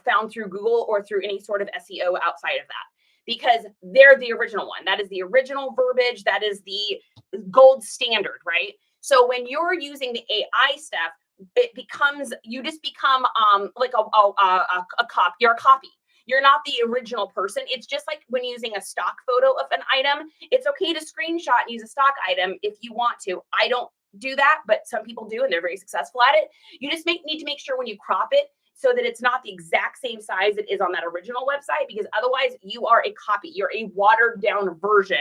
found through Google or through any sort of SEO outside of that, because they're the original one. That is the original verbiage. That is the gold standard, right? So when you're using the AI stuff, it becomes, you just become like a copy. You're a copy. You're not the original person. It's just like when using a stock photo of an item. It's okay to screenshot and use a stock item if you want to. I don't do that, but some people do, and they're very successful at it. You just need to make sure when you crop it so that it's not the exact same size it is on that original website, because otherwise you are a copy. You're a watered down version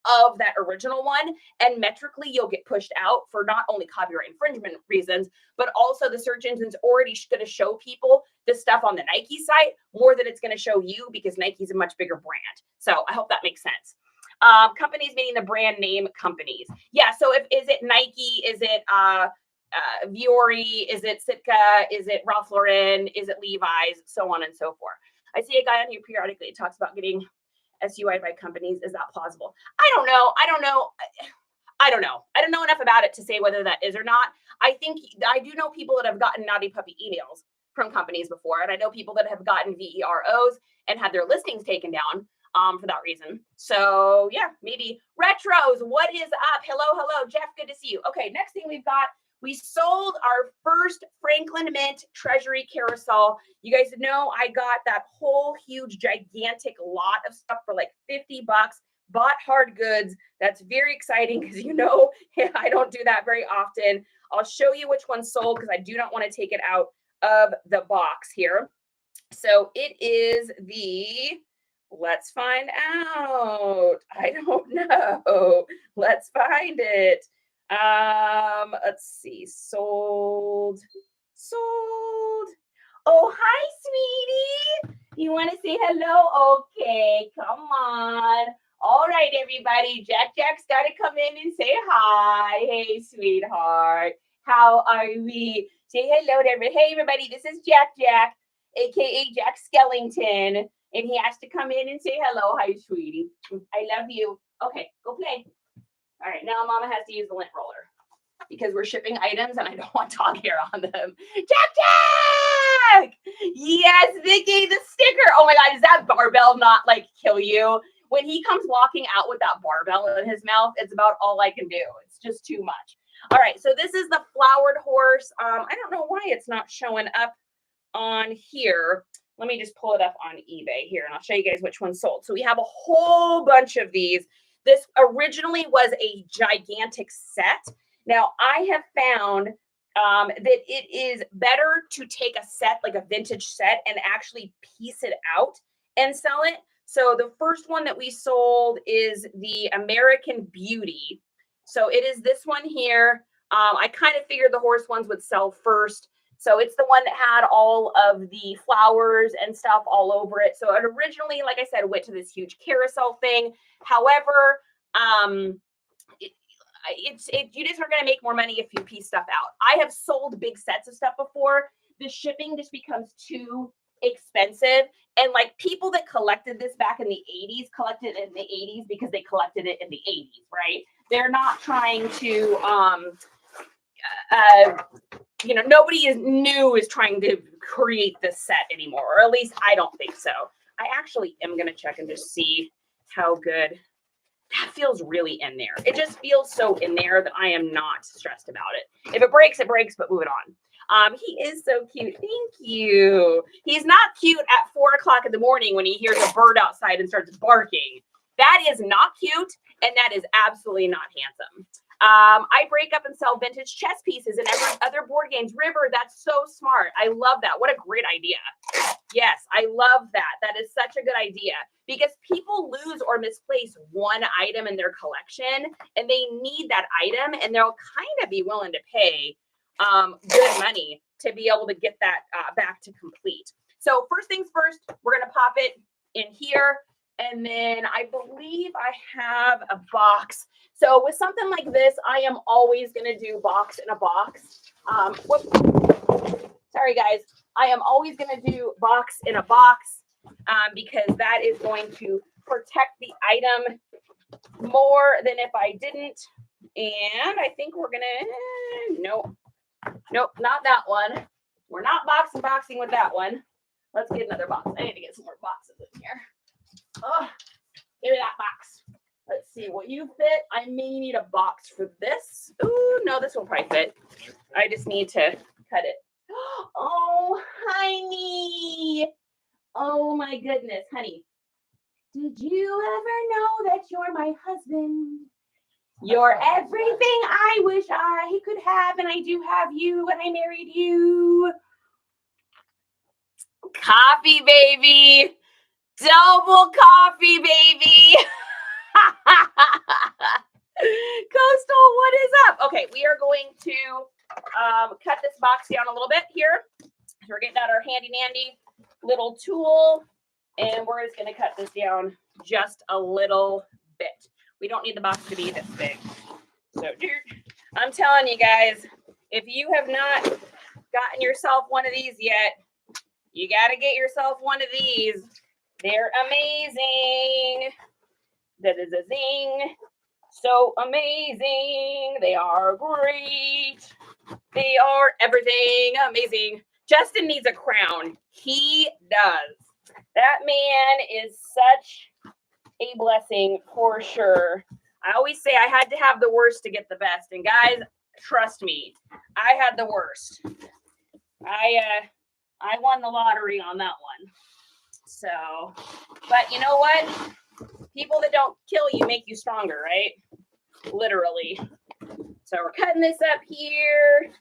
of that original one, and metrically you'll get pushed out for not only copyright infringement reasons, but also the search engine's already going to show people this stuff on the Nike site more than it's going to show you, because Nike's a much bigger brand. So I hope that makes sense. Companies meaning the brand name companies. Yeah. So is it Nike? Is it Vuori? Is it Sitka? Is it Ralph Lauren? Is it Levi's? So on and so forth. I see a guy on here periodically. It talks about getting SUI by companies. Is that plausible? I don't know. I don't know enough about it to say whether that is or not. I do know people that have gotten naughty puppy emails from companies before, and I know people that have gotten VEROs and had their listings taken down for that reason. So yeah, maybe. Retros, what is up? Hello, Jeff, good to see you. Okay, next thing we sold our first Franklin Mint Treasury Carousel. You guys know I got that whole huge, gigantic lot of stuff for like $50. Bought hard goods. That's very exciting because I don't do that very often. I'll show you which one sold because I do not want to take it out of the box here. So it is let's find out. I don't know. Let's find it. Let's see. Sold. Oh, hi, sweetie. You want to say hello? Okay, come on. All right, everybody. Jack's got to come in and say hi. Hey, sweetheart. How are we? Say hello to everybody. Hey, everybody. This is Jack, aka Jack Skellington. And he has to come in and say hello. Hi, sweetie. I love you. Okay, go play. All right, now Mama has to use the lint roller because we're shipping items and I don't want dog hair on them. Jack! Yes, Vicky, the sticker. Oh my God, does that barbell not like kill you? When he comes walking out with that barbell in his mouth, it's about all I can do. It's just too much. All right, so this is the flowered horse. I don't know why it's not showing up on here. Let me just pull it up on eBay here and I'll show you guys which one sold. So we have a whole bunch of these. This originally was a gigantic set. Now I have found that it is better to take a set, like a vintage set, and actually piece it out and sell it. So the first one that we sold is the American Beauty. So it is this one here. I kind of figured the horse ones would sell first. So it's the one that had all of the flowers and stuff all over it. So it originally, like I said, went to this huge carousel thing. However, you just are going to make more money if you piece stuff out. I have sold big sets of stuff before. The shipping just becomes too expensive. And like people that collected this back in the 80s, collected it in the 80s because they collected it in the 80s, right? They're not trying to, nobody is trying to create this set anymore, or at least I don't think so. I actually am going to check and just see how good that feels really in there. It just feels so in there that I am not stressed about it. If it breaks, it breaks, but move it on. He is so cute. Thank you. He's not cute at 4 o'clock in the morning when he hears a bird outside and starts barking. That is not cute, and that is absolutely not handsome. I break up and sell vintage chess pieces and other board games. River, that's so smart. I love that. What a great idea. Yes, I love that. That is such a good idea because people lose or misplace one item in their collection and they need that item and they'll kind of be willing to pay good money to be able to get that back to complete. So first things first, we're going to pop it in here. And then I believe I have a box. So with something like this, I am always going to do box in a box. Sorry, guys. I am always going to do box in a box because that is going to protect the item more than if I didn't. And I think we're going to, nope, not that one. We're not boxing with that one. Let's get another box. I need to get some more boxes in here. Oh, give me that box. Let's see what you fit. I may need a box for this. Ooh, no, this will probably fit. I just need to cut it. Oh, honey. Oh, my goodness, honey. Did you ever know that you're my husband? You're everything I wish I could have, and I do have you, and I married you. Coffee, baby. Double coffee, baby. Coastal, what is up? Okay, we are going to cut this box down a little bit here. So we're getting out our handy dandy little tool, and we're just going to cut this down just a little bit. We don't need the box to be this big. So I'm telling you guys, if you have not gotten yourself one of these yet, you got to get yourself one of these. They're amazing. That is a zing. So amazing. They are great. They are everything amazing. Justin needs a crown. He does. That man is such a blessing for sure. I always say I had to have the worst to get the best. And guys, trust me, I had the worst. I won the lottery on that one. So, but you know what? People that don't kill you make you stronger, right? Literally. So we're cutting this up here,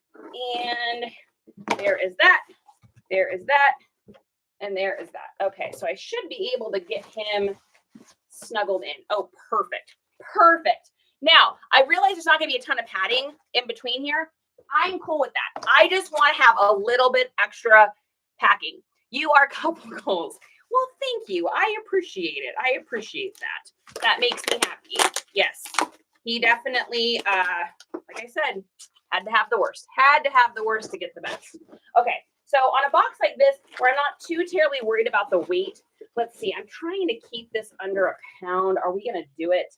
and there is that, there is that, and there is that. Okay, so I should be able to get him snuggled in. Oh, perfect. Perfect. Now, I realize there's not going to be a ton of padding in between here. I'm cool with that. I just want to have a little bit extra packing. You are couple goals. Well, thank you. I appreciate it. I appreciate that. That makes me happy. Yes. He definitely, like I said, had to have the worst. Had to have the worst to get the best. Okay. So on a box like this, where I'm not too terribly worried about the weight, let's see. I'm trying to keep this under a pound. Are we going to do it?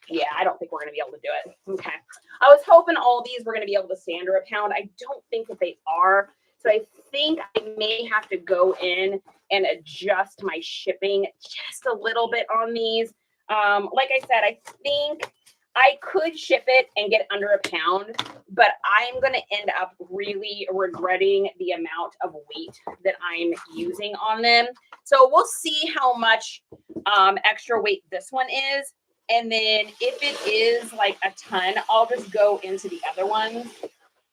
Yeah, I don't think we're going to be able to do it. Okay. I was hoping all these were going to be able to stay under a pound. I don't think that they are. So I think I may have to go in and adjust my shipping just a little bit on these. Like I said, I think I could ship it and get under a pound, but I'm going to end up really regretting the amount of weight that I'm using on them. So we'll see how much extra weight this one is. And then if it is like a ton, I'll just go into the other ones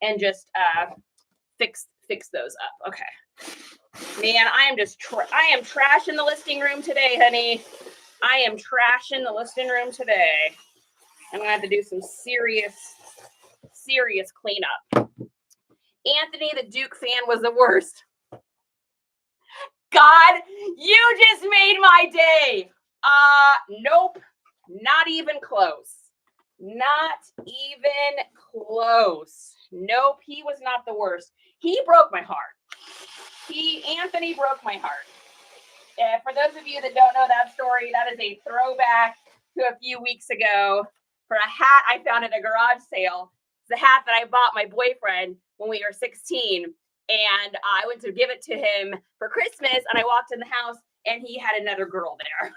and just fix those up. Okay. Man, I am just I am trashing the listing room today, honey. I am trashing the listing room today. I'm gonna have to do some serious cleanup. Anthony, the Duke fan, was the worst. God, you just made my day. Nope, not even close. Not even close. Nope, he was not the worst. He broke my heart. Anthony broke my heart. For those of you that don't know that story, that is a throwback to a few weeks ago for a hat I found at a garage sale. It's the hat that I bought my boyfriend when we were 16. And I went to give it to him for Christmas, and I walked in the house, and he had another girl there.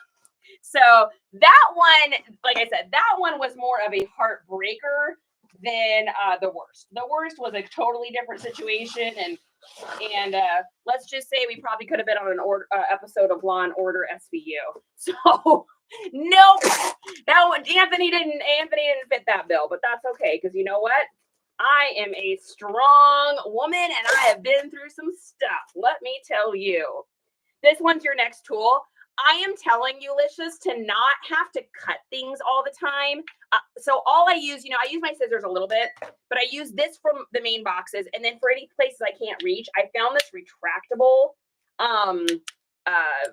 So that one, like I said, that one was more of a heartbreaker than the worst. The worst was a totally different situation, and let's just say we probably could have been on an episode of Law and Order SVU. So nope, that one Anthony didn't fit that bill, but that's okay, because you know what? I am a strong woman, and I have been through some stuff. Let me tell you. This one's your next tool. I am telling you, Licious, to not have to cut things all the time. So all I use, I use my scissors a little bit, but I use this from the main boxes. And then for any places I can't reach, I found this retractable,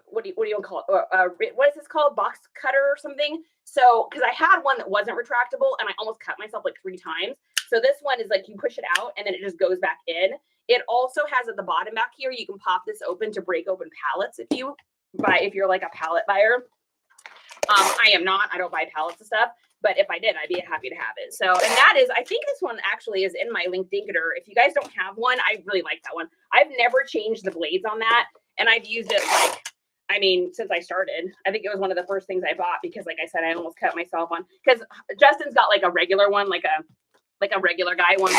what do you call it? What is this called? Box cutter or something? So, because I had one that wasn't retractable, and I almost cut myself like 3 times. So this one is like you push it out, and then it just goes back in. It also has at the bottom back here, you can pop this open to break open pallets if you're like a pallet buyer. I am not. I don't buy pallets of stuff. But if I did, I'd be happy to have it. So, and that is, I think this one actually is in my LinkedIn-er. If you guys don't have one, I really like that one. I've never changed the blades on that. And I've used it since I started. I think it was one of the first things I bought because, like I said, I almost cut myself on. Because Justin's got like a regular one, like a regular guy one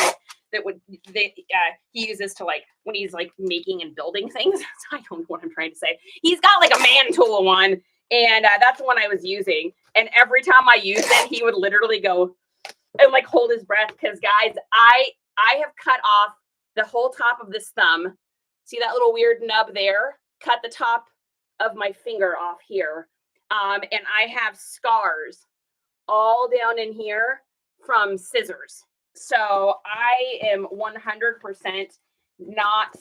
he uses to like when he's like making and building things. I don't know what I'm trying to say. He's got like a man tool one, and that's the one I was using. And every time I used it, he would literally go and like hold his breath. Cause guys, I have cut off the whole top of this thumb. See that little weird nub there? Cut the top of my finger off here. And I have scars all down in here from scissors. So I am 100% not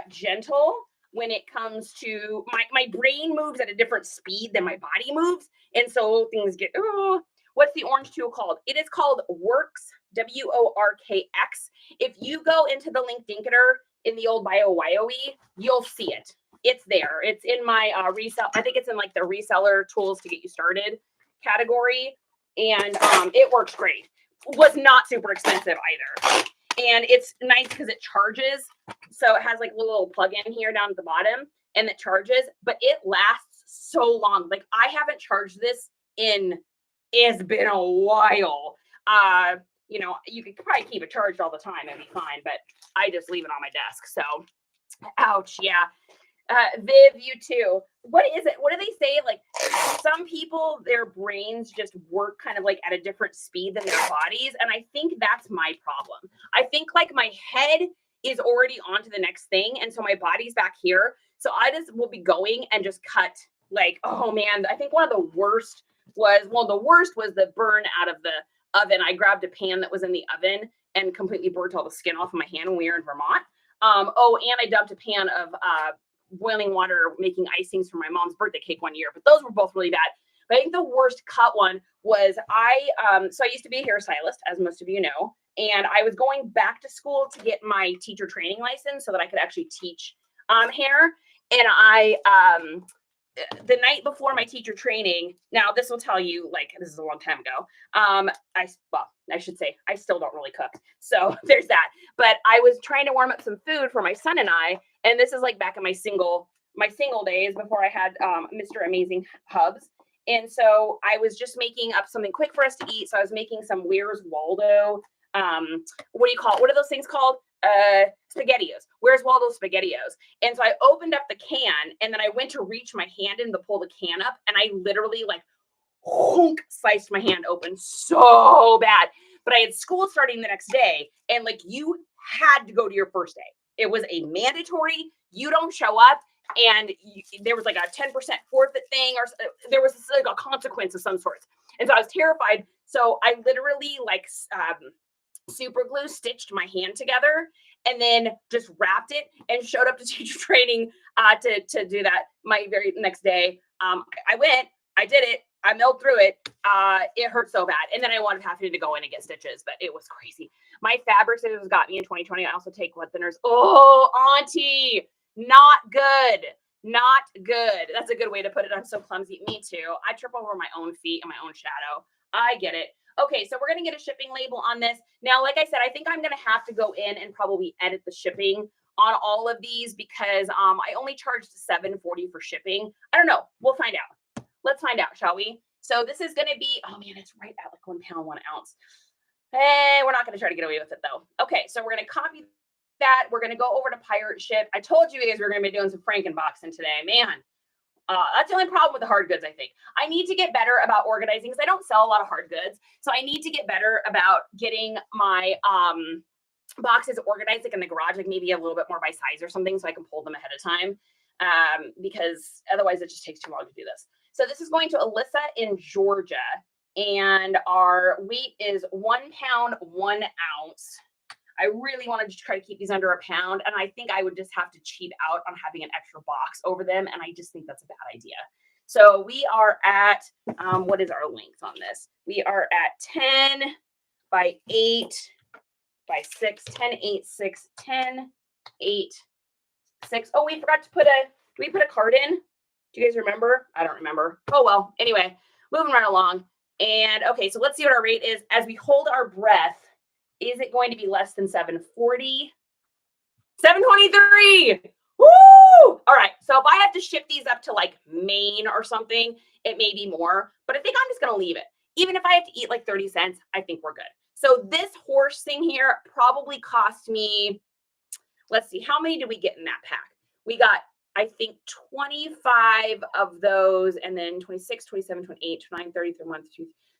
gentle when it comes to my brain moves at a different speed than my body moves. And so things get, oh, what's the orange tool called? It is called Works, WORKX. If you go into the link Dinketer in the old BioWyoE, you'll see it. It's there. It's in my resell. I think it's in like the reseller tools to get you started category. And it works great. Was not super expensive either. And it's nice because it charges. So it has like a little plug-in here down at the bottom and it charges, but it lasts so long. Like I haven't charged this it's been a while. You know, you could probably keep it charged all the time and be fine, but I just leave it on my desk. So, ouch. Yeah. Viv, you too. What is it? What do they say? Like some people, their brains just work kind of like at a different speed than their bodies. And I think that's my problem. I think like my head is already on to the next thing. And so my body's back here. So I just will be going and just cut like, oh man, I think one of the worst was, well, the worst was the burn out of the oven. I grabbed a pan that was in the oven and completely burnt all the skin off of my hand when we were in Vermont. And I dumped a pan of, boiling water making icings for my mom's birthday cake one year, but those were both really bad. But I think the worst cut one was so I used to be a hairstylist, as most of you know, and I was going back to school to get my teacher training license so that I could actually teach hair. And I the night before my teacher training, now this will tell you, like, this is a long time ago. I should say I still don't really cook. So there's that. But I was trying to warm up some food for my son and I, and this is like back in my single days before I had Mr. Amazing Hubs. And so I was just making up something quick for us to eat. So I was making some Where's Waldo. What do you call it? What are those things called? SpaghettiOs. Where's Waldo SpaghettiOs? And so I opened up the can and then I went to reach my hand in to pull the can up and I literally like sliced my hand open so bad. But I had school starting the next day and like you had to go to your first day. It was a mandatory, you don't show up and there was like a 10% forfeit thing or there was like a consequence of some sorts. And so I was terrified. So I literally like super glue stitched my hand together and then just wrapped it and showed up to teacher training to do that my very next day. I went, I did it, I milled through it. It hurt so bad. And then I wanted having to go in and get stitches, but it was crazy. My fabric scissors got me in 2020. I also take blood thinners. Oh, auntie, not good. Not good. That's a good way to put it. I'm so clumsy. Me too. I trip over my own feet and my own shadow. I get it. Okay, so we're going to get a shipping label on this. Now, like I said, I think I'm going to have to go in and probably edit the shipping on all of these because I only charged $7.40 for shipping. I don't know. We'll find out. Let's find out, shall we? So this is going to be, oh man, it's right at like 1 pound, 1 ounce. Hey, we're not going to try to get away with it though. Okay, so we're going to copy that. We're going to go over to Pirate Ship. I told you guys we were going to be doing some Frankenboxing today. Man, that's the only problem with the hard goods, I think. I need to get better about organizing because I don't sell a lot of hard goods. So I need to get better about getting my boxes organized like in the garage, like maybe a little bit more by size or something so I can pull them ahead of time because otherwise it just takes too long to do this. So this is going to Alyssa in Georgia and our weight is 1 pound, 1 ounce. I really wanted to try to keep these under a pound. And I think I would just have to cheap out on having an extra box over them. And I just think that's a bad idea. So we are at, what is our length on this? We are at 10 by 8 by 6, 10, 8, 6, 10, 8, 6. Oh, we forgot to put did we put a card in? Do you guys remember? I don't remember. Oh, well, anyway, moving right along. And okay, so let's see what our rate is. As we hold our breath, is it going to be less than 740? 723. Woo! All right. So if I have to ship these up to like Maine or something, it may be more, but I think I'm just going to leave it. Even if I have to eat like 30 cents, I think we're good. So this horse thing here probably cost me, let's see, how many did we get in that pack? We got, I think 25 of those and then 26, 27, 28, 29, 30, 31,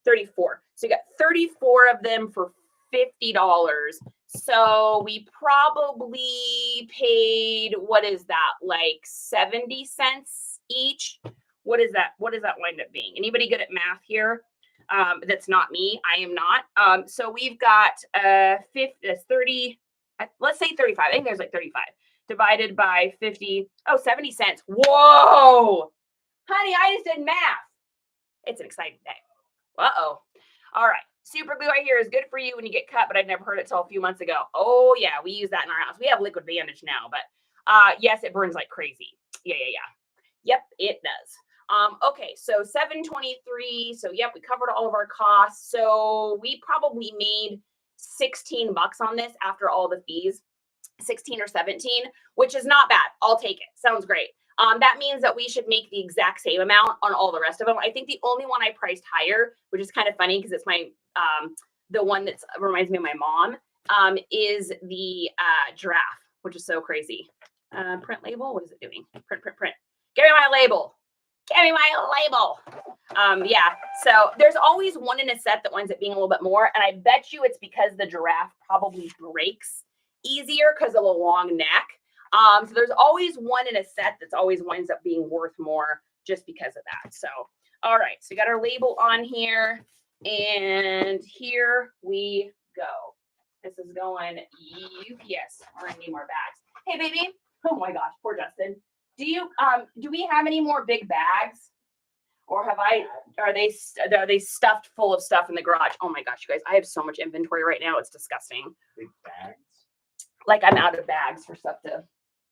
34. So you got 34 of them for $50. So we probably paid, what is that, like 70 cents each? What is that? What does that wind up being? Anybody good at math here? That's not me. I am not. So we've got 30, let's say 35. I think there's like 35 divided by 50. Oh, 70 cents. Whoa, honey, I just did math. It's an exciting day. Uh-oh. All right. Super glue right here is good for you when you get cut, but I'd never heard it till a few months ago. Oh yeah, we use that in our house. We have liquid bandage now, but yes, it burns like crazy. Yeah. Yep, it does. Okay, so 723. So yep, we covered all of our costs. So we probably made 16 bucks on this after all the fees, 16 or 17, which is not bad. I'll take it. Sounds great. That means that we should make the exact same amount on all the rest of them. I think the only one I priced higher, which is kind of funny because it's my the one that reminds me of my mom, is the giraffe, which is so crazy. Print label. What is it doing? Print. Give me my label. Give me my label. Yeah. So there's always one in a set that winds up being a little bit more, and I bet you it's because the giraffe probably breaks easier because of a long neck. So there's always one in a set that's always winds up being worth more just because of that. So, all right. So we got our label on here, and here we go. This is going UPS. We're gonna need more bags. Hey, baby. Oh my gosh, poor Justin. Do we have any more big bags? Or are they stuffed full of stuff in the garage? Oh my gosh, you guys, I have so much inventory right now. It's disgusting. Big bags? Like I'm out of bags for stuff to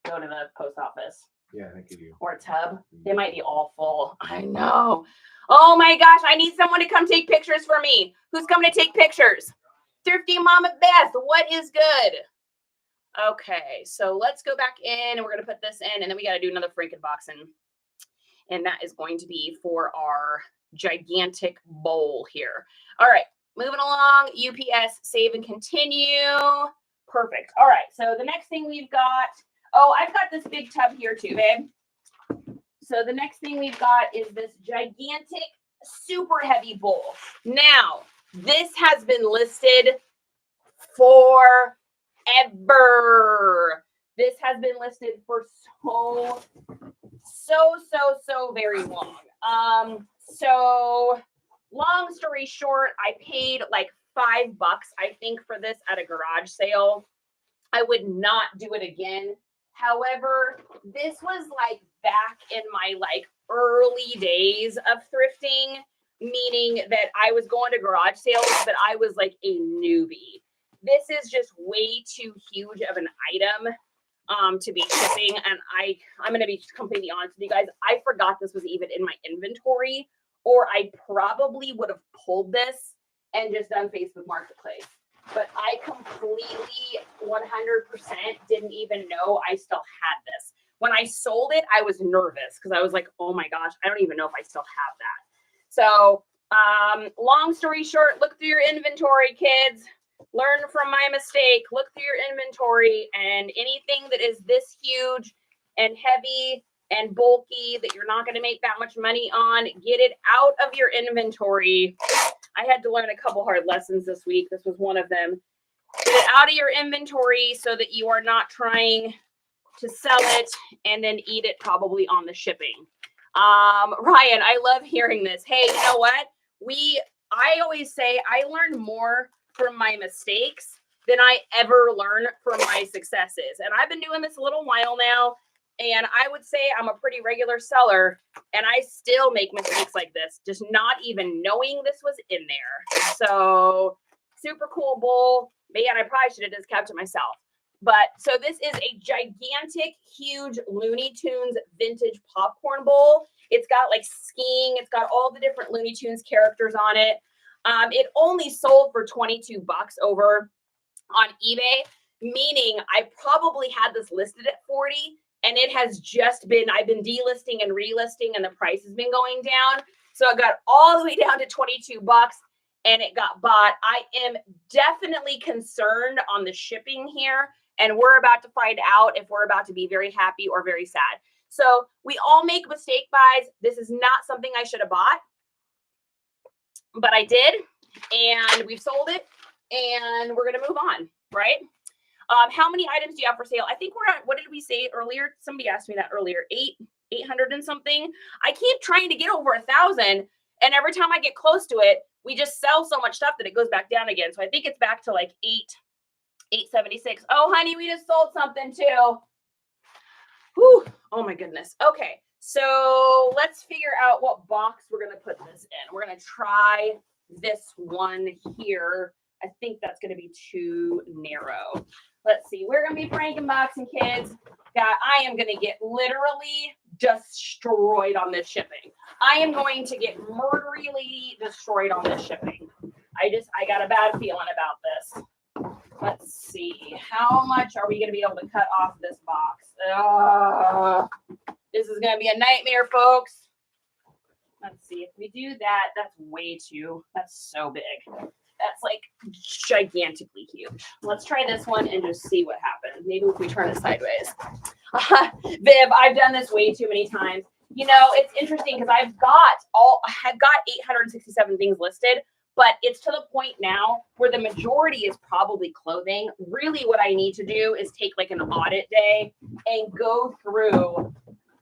go to the post office. Yeah, I think you do. Or a tub. They might be all full. I know. Oh my gosh, I need someone to come take pictures for me. Who's coming to take pictures? Thrifty Mama Beth, what is good? Okay, so let's go back in and we're going to put this in, and then we got to do another Frankenbox, and that is going to be for our gigantic bowl here. All right, moving along, UPS, save and continue. Perfect. All right, so the next thing we've got, I've got this big tub here too, babe. So the next thing we've got is this gigantic, super heavy bowl. Now, this has been listed forever. This has been listed for so very long. So long story short, I paid like $5, I think, for this at a garage sale. I would not do it again. However, this was like back in my like early days of thrifting, meaning that I was going to garage sales, but I was like a newbie. This is just way too huge of an item to be shipping. And I'm going to be completely honest with you guys. I forgot this was even in my inventory, or I probably would have pulled this and just done Facebook Marketplace. But I completely 100% didn't even know I still had this. When I sold it, I was nervous because I was like, oh my gosh, I don't even know if I still have that. So long story short, look through your inventory, kids. Learn from my mistake. Look through your inventory, and anything that is this huge and heavy and bulky that you're not going to make that much money on, get it out of your inventory. I had to learn a couple hard lessons this week. This was one of them. Get it out of your inventory so that you are not trying to sell it and then eat it probably on the shipping. Ryan, I love hearing this. Hey, you know what? I always say I learn more from my mistakes than I ever learn from my successes. And I've been doing this a little while now, and I would say I'm a pretty regular seller, and I still make mistakes like this, just not even knowing this was in there. So super cool bowl. Man, I probably should have just kept it myself. But so this is a gigantic, huge Looney Tunes vintage popcorn bowl. It's got like skiing. It's got all the different Looney Tunes characters on it. It only sold for $22 over on eBay, meaning I probably had this listed at 40, and it has just been, I've been delisting and relisting, and the price has been going down. So I got all the way down to $22 and it got bought. I am definitely concerned on the shipping here, and we're about to find out if we're about to be very happy or very sad. So we all make mistake buys. This is not something I should have bought. but I did, and we've sold it, and we're going to move on, right? How many items do you have for sale? I think we're at, what did we say earlier? Somebody asked me that earlier, 800 and something. I keep trying to get over 1,000. And every time I get close to it, we just sell so much stuff that it goes back down again. So I think it's back to like 876. Oh, honey, we just sold something too. Whew. Oh my goodness. Okay. So let's figure out what box we're going to put this in. We're going to try this one here. I think that's going to be too narrow. Let's see. We're going to be Frankenboxing, kids. I am going to get literally destroyed on this shipping. I am going to get murderingly destroyed on this shipping. I got a bad feeling about this. Let's see. How much are we going to be able to cut off this box? This is going to be a nightmare, folks. Let's see. If we do that, that's so big. That's like gigantically huge. Let's try this one and just see what happens. Maybe if we turn it sideways. Viv, I've done this way too many times. You know, it's interesting because I've got 867 things listed, but it's to the point now where the majority is probably clothing. Really what I need to do is take like an audit day and go through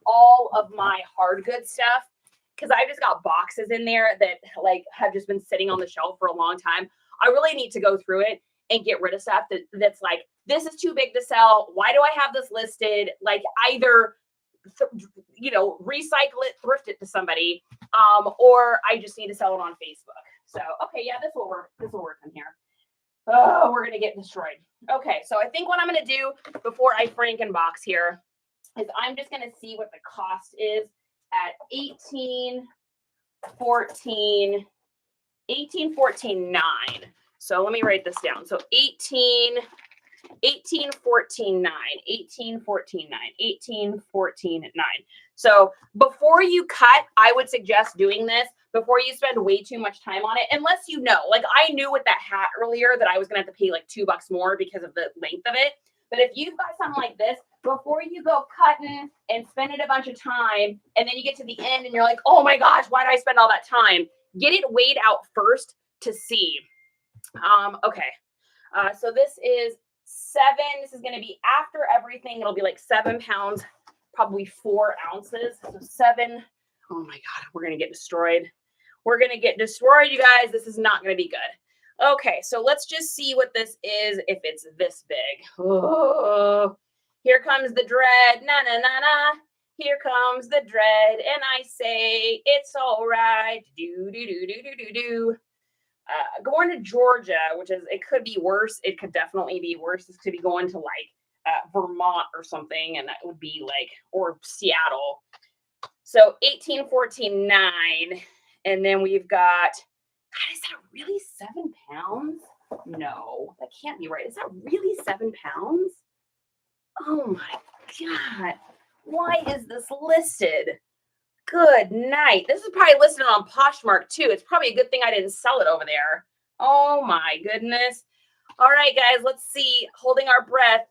all of my hard goods stuff, because I've just got boxes in there that like have just been sitting on the shelf for a long time. I really need to go through it and get rid of stuff that's like, this is too big to sell. Why do I have this listed? Like either, recycle it, thrift it to somebody, or I just need to sell it on Facebook. So, okay, yeah, this will work. This will work in here. Oh, we're going to get destroyed. Okay, so I think what I'm going to do before I Frankenbox here is I'm just going to see what the cost is at 1814.9. So let me write this down. So 1814.9. So before you cut, I would suggest doing this before you spend way too much time on it, unless you know, like I knew with that hat earlier that I was going to have to pay like $2 more because of the length of it. But if you've got something like this, before you go cutting and spending a bunch of time, and then you get to the end and you're like, oh my gosh, why did I spend all that time? Get it weighed out first to see. Okay. So this is 7. This is going to be after everything. It'll be like 7 pounds, probably 4 ounces. So 7. Oh my God, we're going to get destroyed. We're going to get destroyed, you guys. This is not going to be good. Okay, so let's just see what this is if it's this big. Oh, here comes the dread. Na, na, na, na. Here comes the dread. And I say, it's all right. Do, do, do, do, do, do, do. Going to Georgia, it could be worse. It could definitely be worse. This could be going to like Vermont or something. And that would be like, or Seattle. So 1814.9. And then we've got, God, is that really 7 pounds? No, that can't be right. Is that really 7 pounds? Oh my God. Why is this listed? Good night. This is probably listed on Poshmark too. It's probably a good thing I didn't sell it over there. Oh my goodness. All right, guys, let's see. Holding our breath.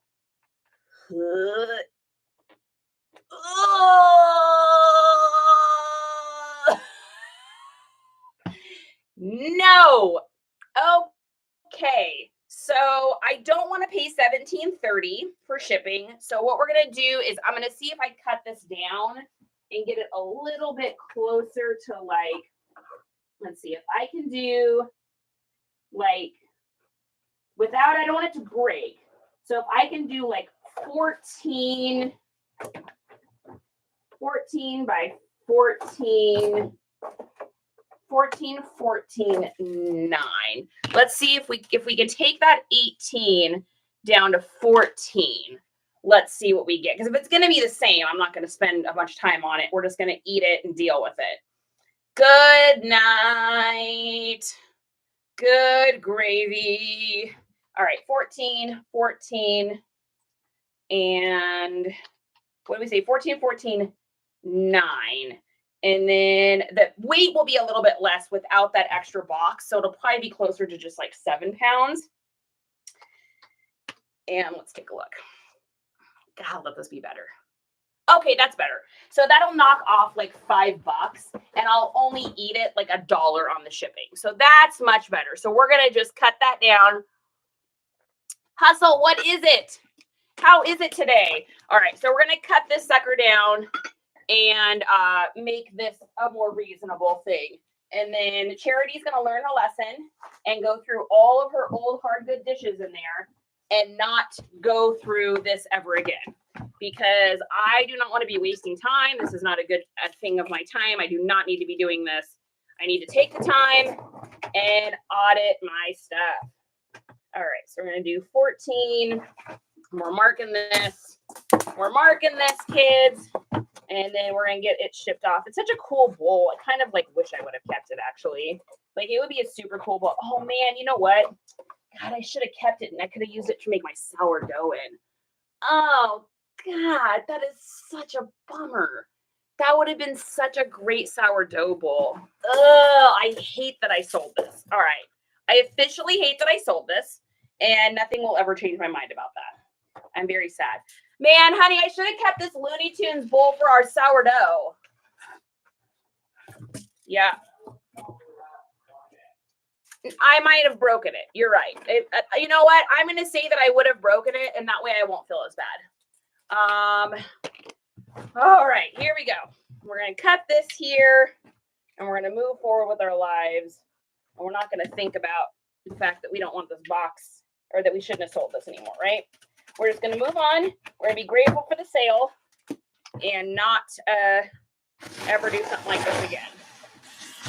No. Okay. So I don't want to pay $17.30 for shipping. So what we're going to do is I'm going to see if I cut this down and get it a little bit closer to like, let's see if I can do like without, I don't want it to break. So if I can do like 14 by 14, 9. Let's see if we can take that 18 down to 14. Let's see what we get. Because if it's going to be the same, I'm not going to spend a bunch of time on it. We're just going to eat it and deal with it. Good night. Good gravy. All right, 14, and what do we say? 14, 9. And then the weight will be a little bit less without that extra box. So it'll probably be closer to just like 7 pounds. And let's take a look. God, let this be better. Okay, that's better. So that'll knock off like $5 and I'll only eat it like $1 on the shipping. So that's much better. So we're going to just cut that down. Hustle, what is it? How is it today? All right, so we're going to cut this sucker down and make this a more reasonable thing. And then Charity's going to learn a lesson and go through all of her old hard good dishes in there and not go through this ever again. Because I do not want to be wasting time. This is not a good thing of my time. I do not need to be doing this. I need to take the time and audit my stuff. All right, so we're going to do 14. We're marking this. We're marking this, kids. And then we're going to get it shipped off. It's such a cool bowl. I kind of like wish I would have kept it, actually. Like, it would be a super cool bowl. Oh, man, you know what? God, I should have kept it, and I could have used it to make my sourdough in. Oh, God, that is such a bummer. That would have been such a great sourdough bowl. Ugh, I hate that I sold this. All right. I officially hate that I sold this, and nothing will ever change my mind about that. I'm very sad. Man, honey, I should have kept this Looney Tunes bowl for our sourdough. Yeah. I might have broken it. You're right. You know what? I'm going to say that I would have broken it, and that way I won't feel as bad. All right, here we go. We're going to cut this here, and we're going to move forward with our lives. And we're not going to think about the fact that we don't want this box, or that we shouldn't have sold this anymore, right? We're just going to move on. We're going to be grateful for the sale and not ever do something like this again.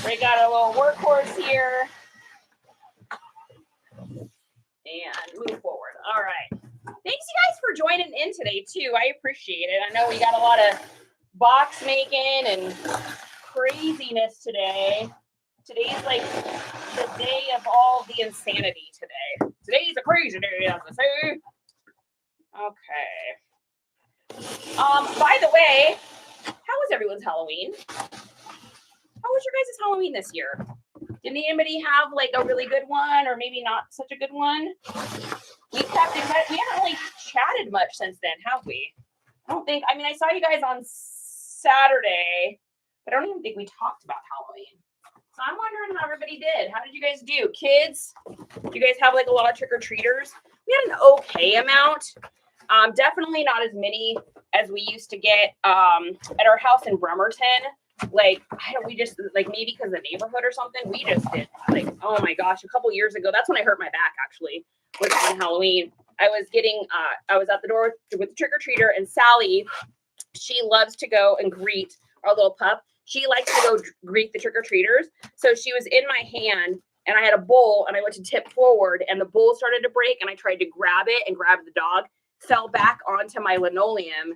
We got a little workhorse here. And move forward. All right. Thanks, you guys, for joining in today, too. I appreciate it. I know we got a lot of box making and craziness today. Today's like the day of all the insanity today. Today's a crazy day, as I say. Okay. By the way, how was everyone's Halloween? How was your guys' Halloween this year? Did anybody have like a really good one, or maybe not such a good one? We haven't really chatted much since then, have we? I don't think. I mean, I saw you guys on Saturday, but I don't even think we talked about Halloween. So I'm wondering how everybody did. How did you guys do? Kids, do you guys have like a lot of trick-or-treaters? We had an okay amount. Definitely not as many as we used to get at our house in Bremerton. Like, we just, like, maybe because of the neighborhood or something, we just did, like, oh my gosh, a couple years ago, that's when I hurt my back, actually, was on Halloween. I was at the door with the trick-or-treater, and Sally, she loves to go and greet our little pup. She likes to go greet the trick-or-treaters. So she was in my hand, and I had a bowl, and I went to tip forward, and the bowl started to break, and I tried to grab it and grab the dog, fell back onto my linoleum,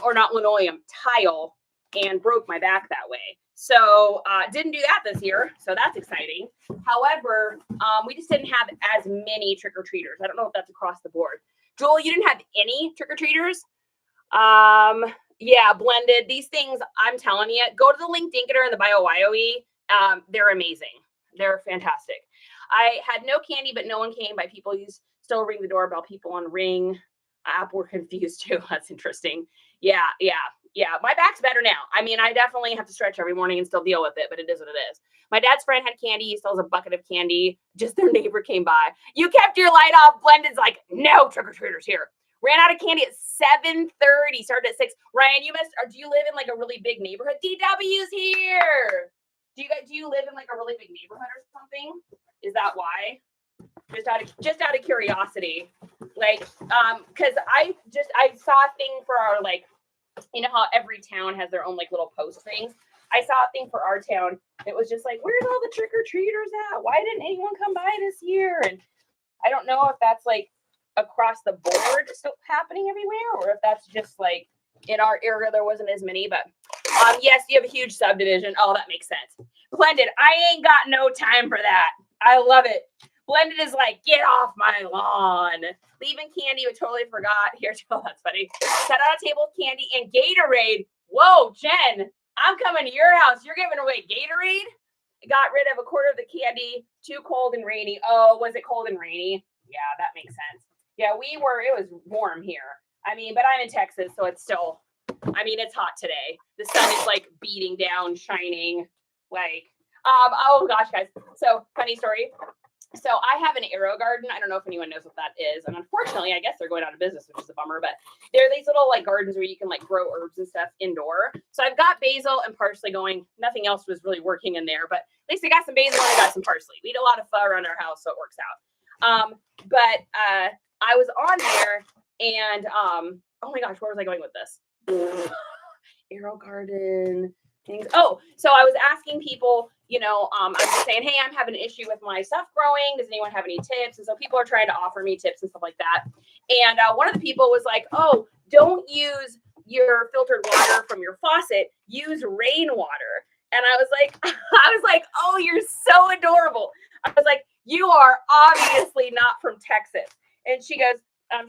or not linoleum, tile, and broke my back that way. So didn't do that this year. So that's exciting. However, we just didn't have as many trick-or-treaters. I don't know if that's across the board. Joel, you didn't have any trick-or-treaters? Yeah, blended. These things, I'm telling you, go to the link Dinketer and the BioWyoE. They're amazing. They're fantastic. I had no candy, but no one came by. People still ring the doorbell. People on Ring app were confused too. That's interesting. Yeah. My back's better now. I mean, I definitely have to stretch every morning and still deal with it, but it is what it is. My dad's friend had candy. He still has a bucket of candy. Just their neighbor came by. You kept your light off. Blended's like, no trick-or-treaters here. Ran out of candy at 7:30. Started at 6. Ryan, do you live in like a really big neighborhood? DW's here. Do you live in like a really big neighborhood or something? Is that why? Just out of curiosity, like, because I saw a thing for our, like, you know how every town has their own like little post things. I saw a thing for our town. It was just like, where's all the trick-or-treaters at? Why didn't anyone come by this year? And I don't know if that's like across the board still happening everywhere, or if that's just like in our area there wasn't as many. But yes, you have a huge subdivision. Oh, that makes sense. Blended, I ain't got no time for that. I love it. Blended is like, get off my lawn. Leaving candy, we totally forgot. Here, oh, that's funny. Set out a table of candy and Gatorade. Whoa, Jen, I'm coming to your house. You're giving away Gatorade? Got rid of a quarter of the candy. Too cold and rainy. Oh, was it cold and rainy? Yeah, that makes sense. Yeah, it was warm here. I mean, but I'm in Texas, so it's still I mean, it's hot today. The sun is like beating down, shining. Like, oh gosh, guys. So funny story. So I have an arrow garden. I don't know if anyone knows what that is. And unfortunately, I guess they're going out of business, which is a bummer, but there are these little like gardens where you can like grow herbs and stuff indoor. So I've got basil and parsley going. Nothing else was really working in there, but at least I got some basil and I got some parsley. We eat a lot of pho around our house, so it works out. But I was on there and oh my gosh, where was I going with this? Arrow garden things. Oh, so I was asking people, you know, I was just saying, hey, I'm having an issue with my stuff growing. Does anyone have any tips? And so people are trying to offer me tips and stuff like that. And one of the people was like, oh, don't use your filtered water from your faucet. Use rainwater. And I was like, oh, you're so adorable. I was like, you are obviously not from Texas. And she goes,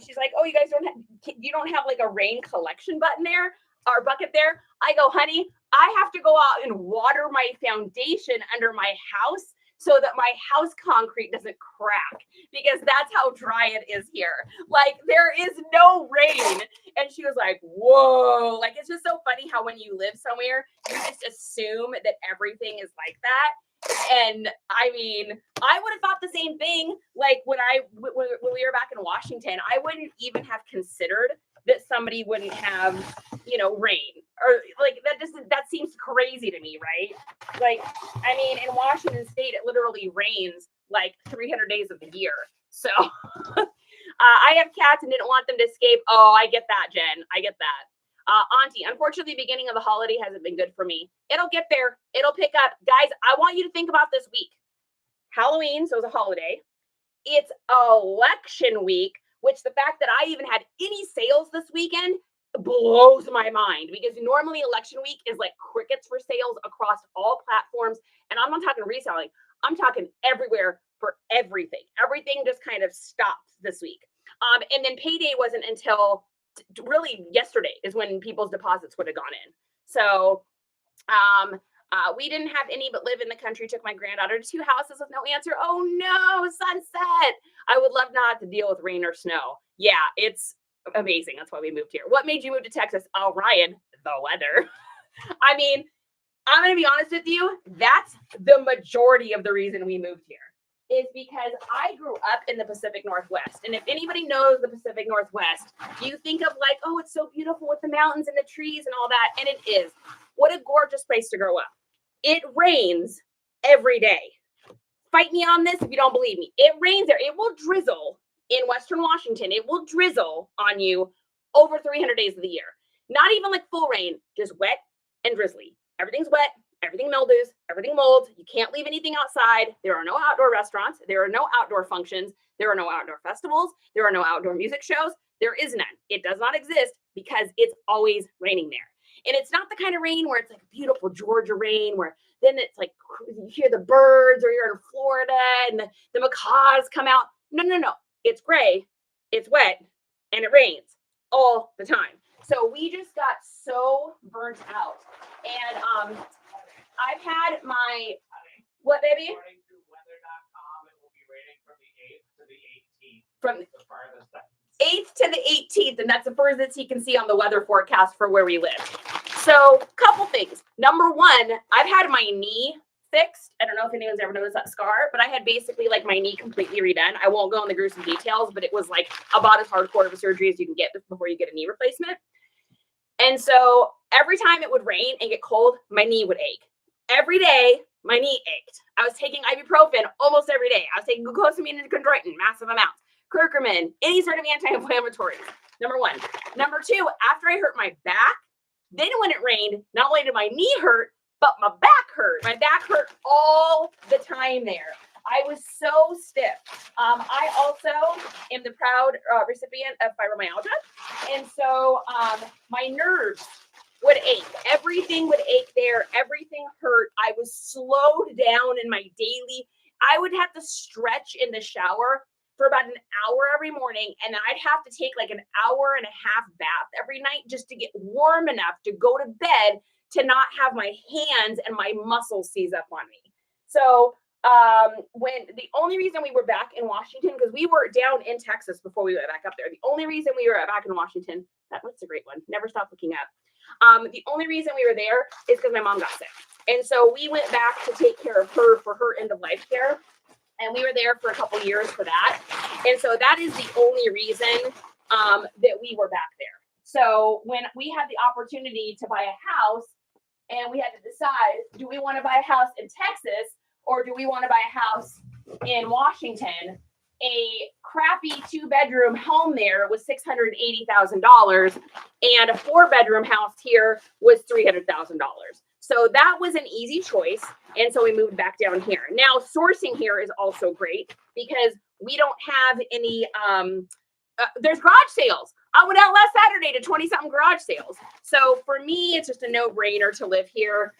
she's like, oh, you guys don't have like a rain collection button there or bucket there? I go, honey, I have to go out and water my foundation under my house so that my house concrete doesn't crack, because that's how dry it is here. Like, there is no rain. And she was like, whoa, like, it's just so funny how when you live somewhere, you just assume that everything is like that. And I mean, I would have thought the same thing. Like when we were back in Washington, I wouldn't even have considered that somebody wouldn't have, you know, rain, or like that seems crazy to me, right? Like, I mean, in Washington State, it literally rains like 300 days of the year. So I have cats and didn't want them to escape. Oh, I get that, Jen. I get that. Auntie, unfortunately, the beginning of the holiday hasn't been good for me. It'll get there. It'll pick up. Guys, I want you to think about this week. Halloween, so it's a holiday. It's election week, which the fact that I even had any sales this weekend blows my mind, because normally election week is like crickets for sales across all platforms. And I'm not talking reselling. I'm talking everywhere for everything. Everything just kind of stopped this week. And then payday wasn't until really yesterday is when people's deposits would have gone in. So we didn't have any but live in the country. Took my granddaughter to 2 houses with no answer. Oh no, sunset. I would love not to deal with rain or snow. Yeah, it's amazing. That's why we moved here. What made you move to Texas? Oh, Ryan, the weather. I mean, I'm going to be honest with you. That's the majority of the reason we moved here, is because I grew up in the Pacific Northwest. And if anybody knows the Pacific Northwest, you think of like, oh, it's so beautiful with the mountains and the trees and all that. And it is. What a gorgeous place to grow up. It rains every day. Fight me on this if you don't believe me. It rains there. It will drizzle in Western Washington. It will drizzle on you over 300 days of the year. Not even like full rain, just wet and drizzly. Everything's wet. Everything mildews, everything molds. You can't leave anything outside. There are no outdoor restaurants. There are no outdoor functions. There are no outdoor festivals. There are no outdoor music shows. There is none. It does not exist because it's always raining there. And it's not the kind of rain where it's like beautiful Georgia rain, where then it's like you hear the birds, or you're in Florida and the macaws come out. No. It's gray, it's wet, and it rains all the time. So we just got so burnt out. And I've had my, what, baby? According to weather.com, it will be raining from the 8th to the 18th. From the farthest 8th to the 18th, and that's the furthest you can see on the weather forecast for where we live. So, couple things. Number one, I've had my knee fixed. I don't know if anyone's ever noticed that scar, but I had basically like my knee completely redone. I won't go into gruesome details, but it was like about as hardcore of a surgery as you can get before you get a knee replacement. And so every time it would rain and get cold, my knee would ache. Every day, my knee ached. I was taking ibuprofen almost every day. I was taking glucosamine and chondroitin, massive amounts. Curcumin, any sort of anti-inflammatory. Number one. Number two, after I hurt my back, then when it rained, not only did my knee hurt, but my back hurt. My back hurt all the time there. I was so stiff. I also am the proud recipient of fibromyalgia. And so my nerves would ache. Everything would ache there. Everything hurt. I was slowed down in my daily. I would have to stretch in the shower for about an hour every morning. And then I'd have to take like an hour and a half bath every night just to get warm enough to go to bed, to not have my hands and my muscles seize up on me. So when the only reason we were back in Washington, because we were down in Texas before we went back up there. The only reason we were back in Washington, what's a great one? Never stop looking up. The only reason we were there is because my mom got sick. And so we went back to take care of her for her end of life care. And we were there for a couple years for that. And so that is the only reason that we were back there. So when we had the opportunity to buy a house and we had to decide, do we want to buy a house in Texas or do we want to buy a house in Washington? A crappy 2-bedroom home there was $680,000 and a 4-bedroom house here was $300,000. So that was an easy choice. And so we moved back down here. Now sourcing here is also great because we don't have any, there's garage sales. I went out last Saturday to 20-something garage sales. So for me, it's just a no-brainer to live here.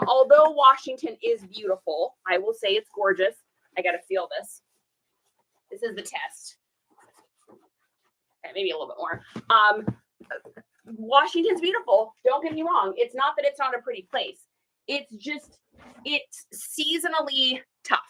Although Washington is beautiful, I will say it's gorgeous. I got to feel this. This is the test. Okay, maybe a little bit more. Washington's beautiful. Don't get me wrong. It's not that it's not a pretty place. It's just, it's seasonally tough.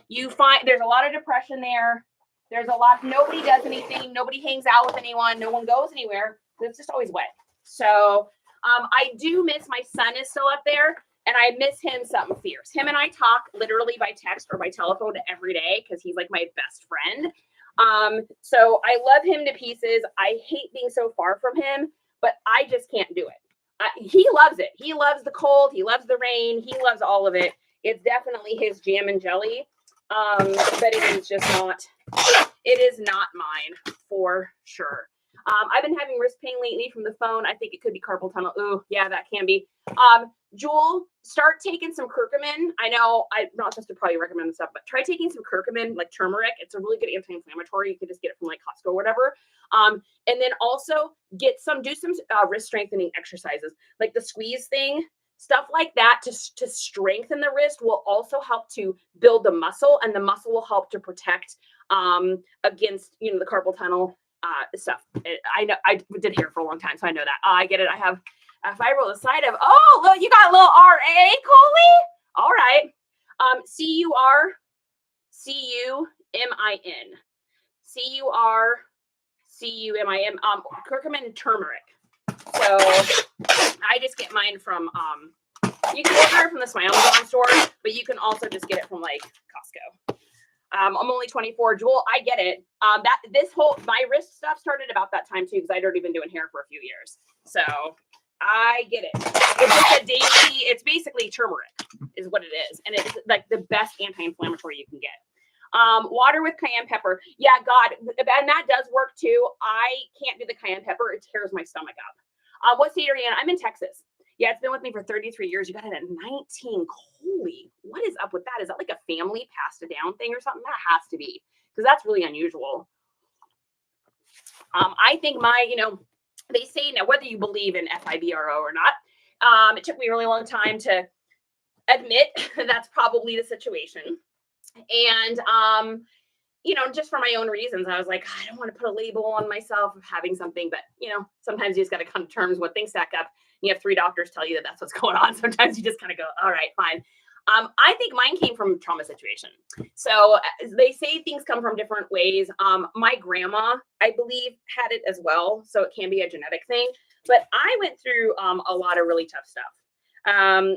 You find there's a lot of depression there. There's a lot, nobody does anything. Nobody hangs out with anyone. No one goes anywhere. It's just always wet. So I do miss, my son is still up there and I miss him something fierce. Him and I talk literally by text or by telephone every day because he's like my best friend. So I love him to pieces. I hate being so far from him, but I just can't do it. He loves it. He loves the cold. He loves the rain. He loves all of it. It's definitely his jam and jelly. But it is just not, it is not mine for sure. I've been having wrist pain lately from the phone. I think it could be carpal tunnel. Ooh, yeah, that can be. Jewel, start taking some curcumin. I know I'm not supposed to probably recommend this stuff, but try taking some curcumin, like turmeric. It's a really good anti-inflammatory. You can just get it from like Costco or whatever. And then also do some wrist strengthening exercises, like the squeeze thing. Stuff like that to strengthen the wrist will also help to build the muscle, and the muscle will help to protect against, you know, the carpal tunnel stuff. I know I did hair for a long time, so I know that. I get it. I have a fibrosis of. Oh, look, you got a little RA, Coley. All right. CURCUMIN. CURCUMIN. Curcumin and turmeric. So I just get mine from, you can order it from the Amazon store, but you can also just get it from like Costco. I'm only 24. Jewel, I get it. My wrist stuff started about that time too, because I'd already been doing hair for a few years. So I get it. It's just a daily, it's basically turmeric is what it is. And it's like the best anti-inflammatory you can get. Water with cayenne pepper. Yeah, God, and that does work too. I can't do the cayenne pepper. It tears my stomach up. What state are you in? I'm in Texas. Yeah, it's been with me for 33 years. You got it at 19. Holy, what is up with that? Is that like a family passed it down thing or something? That has to be, because that's really unusual. I think they say now, whether you believe in FIBRO or not, it took me a really long time to admit that's probably the situation. And, just for my own reasons, I was like, I don't want to put a label on myself of having something, but, sometimes you just got to come to terms when things stack up. You have 3 doctors tell you that that's what's going on. Sometimes you just kind of go, all right, fine. I think mine came from a trauma situation. So they say things come from different ways. My grandma, I believe, had it as well. So it can be a genetic thing. But I went through a lot of really tough stuff.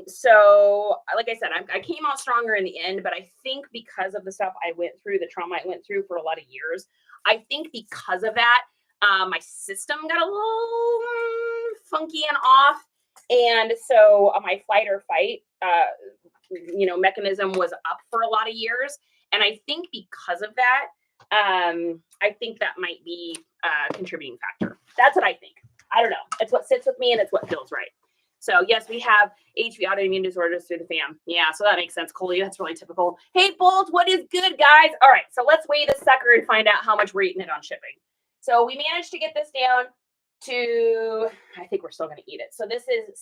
So like I said, I came out stronger in the end, but I think because of the stuff I went through, the trauma I went through for a lot of years, I think because of that, my system got a little funky and off. And so my fight or fight, mechanism was up for a lot of years. And I think because of that, I think that might be a contributing factor. That's what I think. I don't know. It's what sits with me and it's what feels right. So yes, we have HV autoimmune disorders through the fam. Yeah, so that makes sense, Coley. That's really typical. Hey, Bolt, what is good, guys? All right, so let's weigh this sucker and find out how much we're eating it on shipping. So we managed to get this down to, I think we're still going to eat it. So this is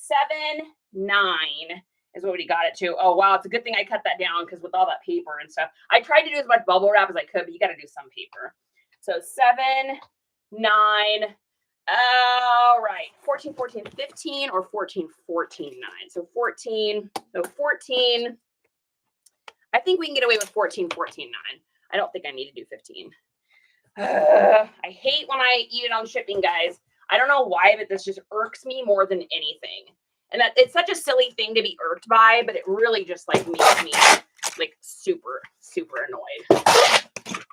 7.9 is what we got it to. Oh, wow, it's a good thing I cut that down because with all that paper and stuff, I tried to do as much bubble wrap as I could, but you got to do some paper. So 7.9. All right, 14, 14, 15 or 14, 14, 9. So 14, so 14. I think we can get away with 14, 14, 9. I don't think I need to do 15. I hate when I eat it on shipping, guys. I don't know why, but this just irks me more than anything. And that it's such a silly thing to be irked by, but it really just like makes me like super, super annoyed.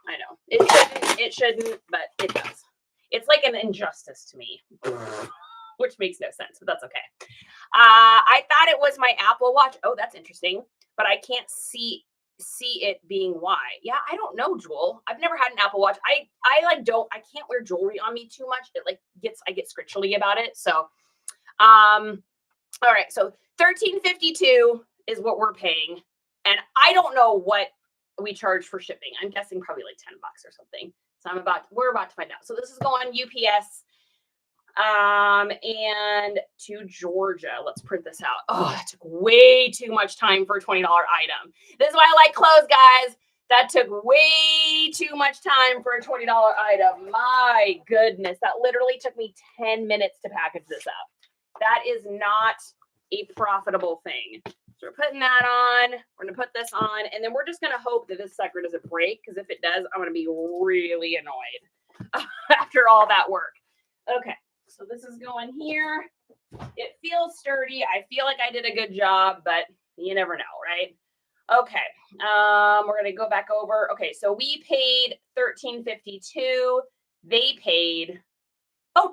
I know it shouldn't, but it does. It's like an injustice to me, which makes no sense, but that's okay. I thought it was my Apple Watch. Oh, that's interesting, but I can't see it being why. Yeah, I don't know, Jewel. I've never had an Apple Watch. I can't wear jewelry on me too much. I get scritchly about it. So, all right, so $13.52 is what we're paying, and I don't know what we charge for shipping. I'm guessing probably like $10 or something. So we're about to find out. So this is going UPS, and to Georgia. Let's print this out. Oh, that took way too much time for a $20 item. This is why I like clothes, guys. That took way too much time for a $20 item. My goodness, that literally took me 10 minutes to package this up. That is not a profitable thing. So we're putting that on. We're going to put this on. And then we're just going to hope that this sucker doesn't break. Because if it does, I'm going to be really annoyed after all that work. Okay. So this is going here. It feels sturdy. I feel like I did a good job. But you never know, right? Okay. We're going to go back over. Okay. So we paid $13.52. They paid, $12.90.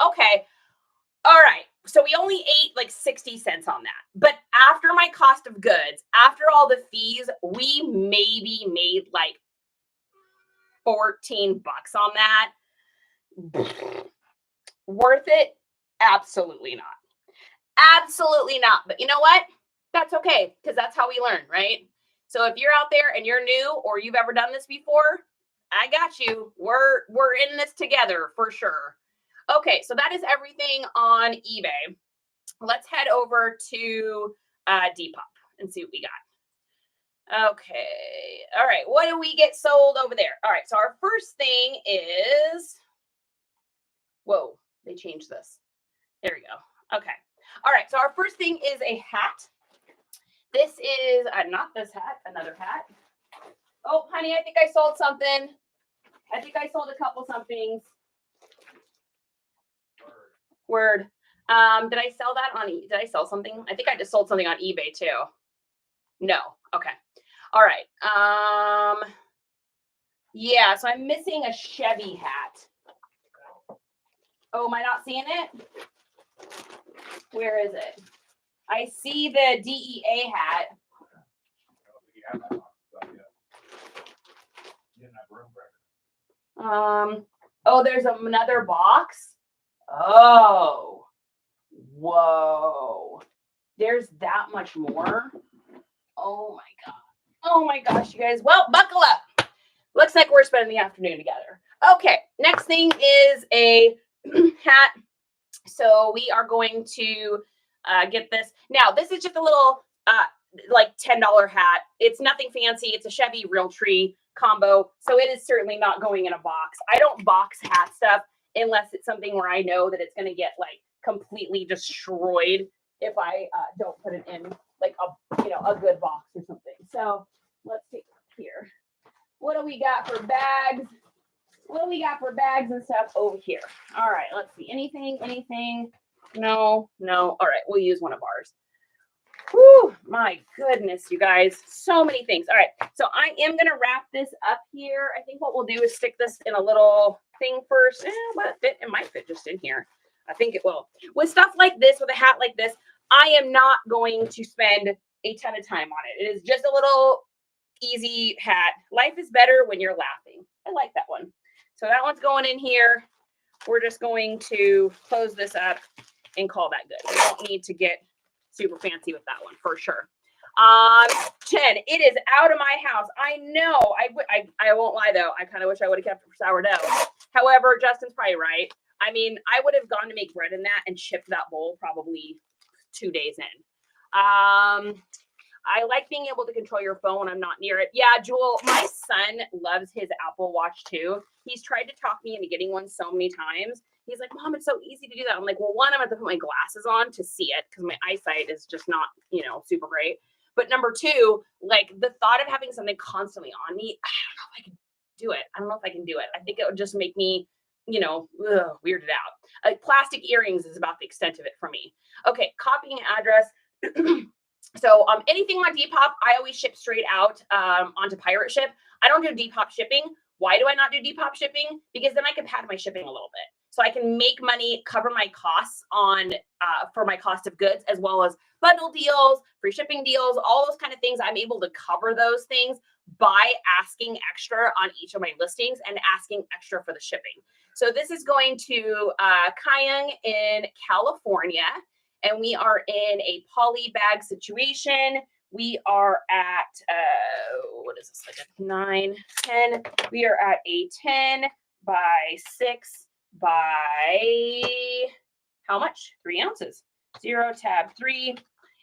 Okay. All right. So we only ate like 60 cents on that. But after my cost of goods, after all the fees, we maybe made like $14 on that. Worth it? Absolutely not. Absolutely not. But you know what? That's okay, because that's how we learn, right? So if you're out there and you're new or you've ever done this before, I got you. We're in this together for sure. Okay, so that is everything on eBay. Let's head over to Depop and see what we got. Okay, all right, what do we get sold over there? All right, so our first thing is, whoa, they changed this. There we go. Okay, all right, so our first thing is a hat. This is, not this hat, another hat. Oh, honey, I think I sold something. I think I sold a couple somethings. Word. Did I sell that on, did I sell something? I think I just sold something on eBay too. No. Okay. All right. Yeah, so I'm missing a Chevy hat. Oh, am I not seeing it? Where is it? I see the DEA hat. Oh, there's another box. Oh, whoa. There's that much more. Oh my God. Oh my gosh, you guys. Well, buckle up. Looks like we're spending the afternoon together. Okay, next thing is a hat. So we are going to get this. Now, this is just a little like $10 hat. It's nothing fancy. It's a Chevy Realtree combo. So it is certainly not going in a box. I don't box hat stuff unless it's something where I know that it's going to get like completely destroyed if I don't put it in like a good box or something. So let's take a look here. What do we got for bags? What do we got for bags and stuff over here? All right, let's see. Anything? No. All right, we'll use one of ours. Whew, my goodness, you guys. So many things. All right, so I am going to wrap this up here. I think what we'll do is stick this in a little thing first. It might fit just in here. I think it will. With stuff like this, with a hat like this, I am not going to spend a ton of time on it. It is just a little easy hat. Life is better when you're laughing. I like that one. So that one's going in here. We're just going to close this up and call that good. We don't need to get super fancy with that one for sure. Jen, it is out of my house. I know. I won't lie though. I kind of wish I would have kept it for sourdough. However, Justin's probably right. I mean, I would have gone to make bread in that and shipped that bowl probably 2 days in. I like being able to control your phone when I'm not near it. Yeah, Jewel, my son loves his Apple Watch too. He's tried to talk me into getting one so many times. He's like, Mom, it's so easy to do that. I'm like, well, one, I'm going to put my glasses on to see it because my eyesight is just not, super great. But number two, like the thought of having something constantly on me, I don't know if I can do it. I think it would just make me, weirded out. Like plastic earrings is about the extent of it for me. Okay, copying address. So anything on Depop, I always ship straight out onto Pirate Ship. I don't do Depop shipping. Why do I not do Depop shipping? Because then I can pad my shipping a little bit. So I can make money, cover my costs on for my cost of goods, as well as bundle deals, free shipping deals, all those kind of things. I'm able to cover those things by asking extra on each of my listings and asking extra for the shipping. So this is going to Kayang in California. And we are in a poly bag situation. We are at, what is this, like a 9, 10. We are at a 10 by 6 by, how much? 3 ounces. 0, tab 3.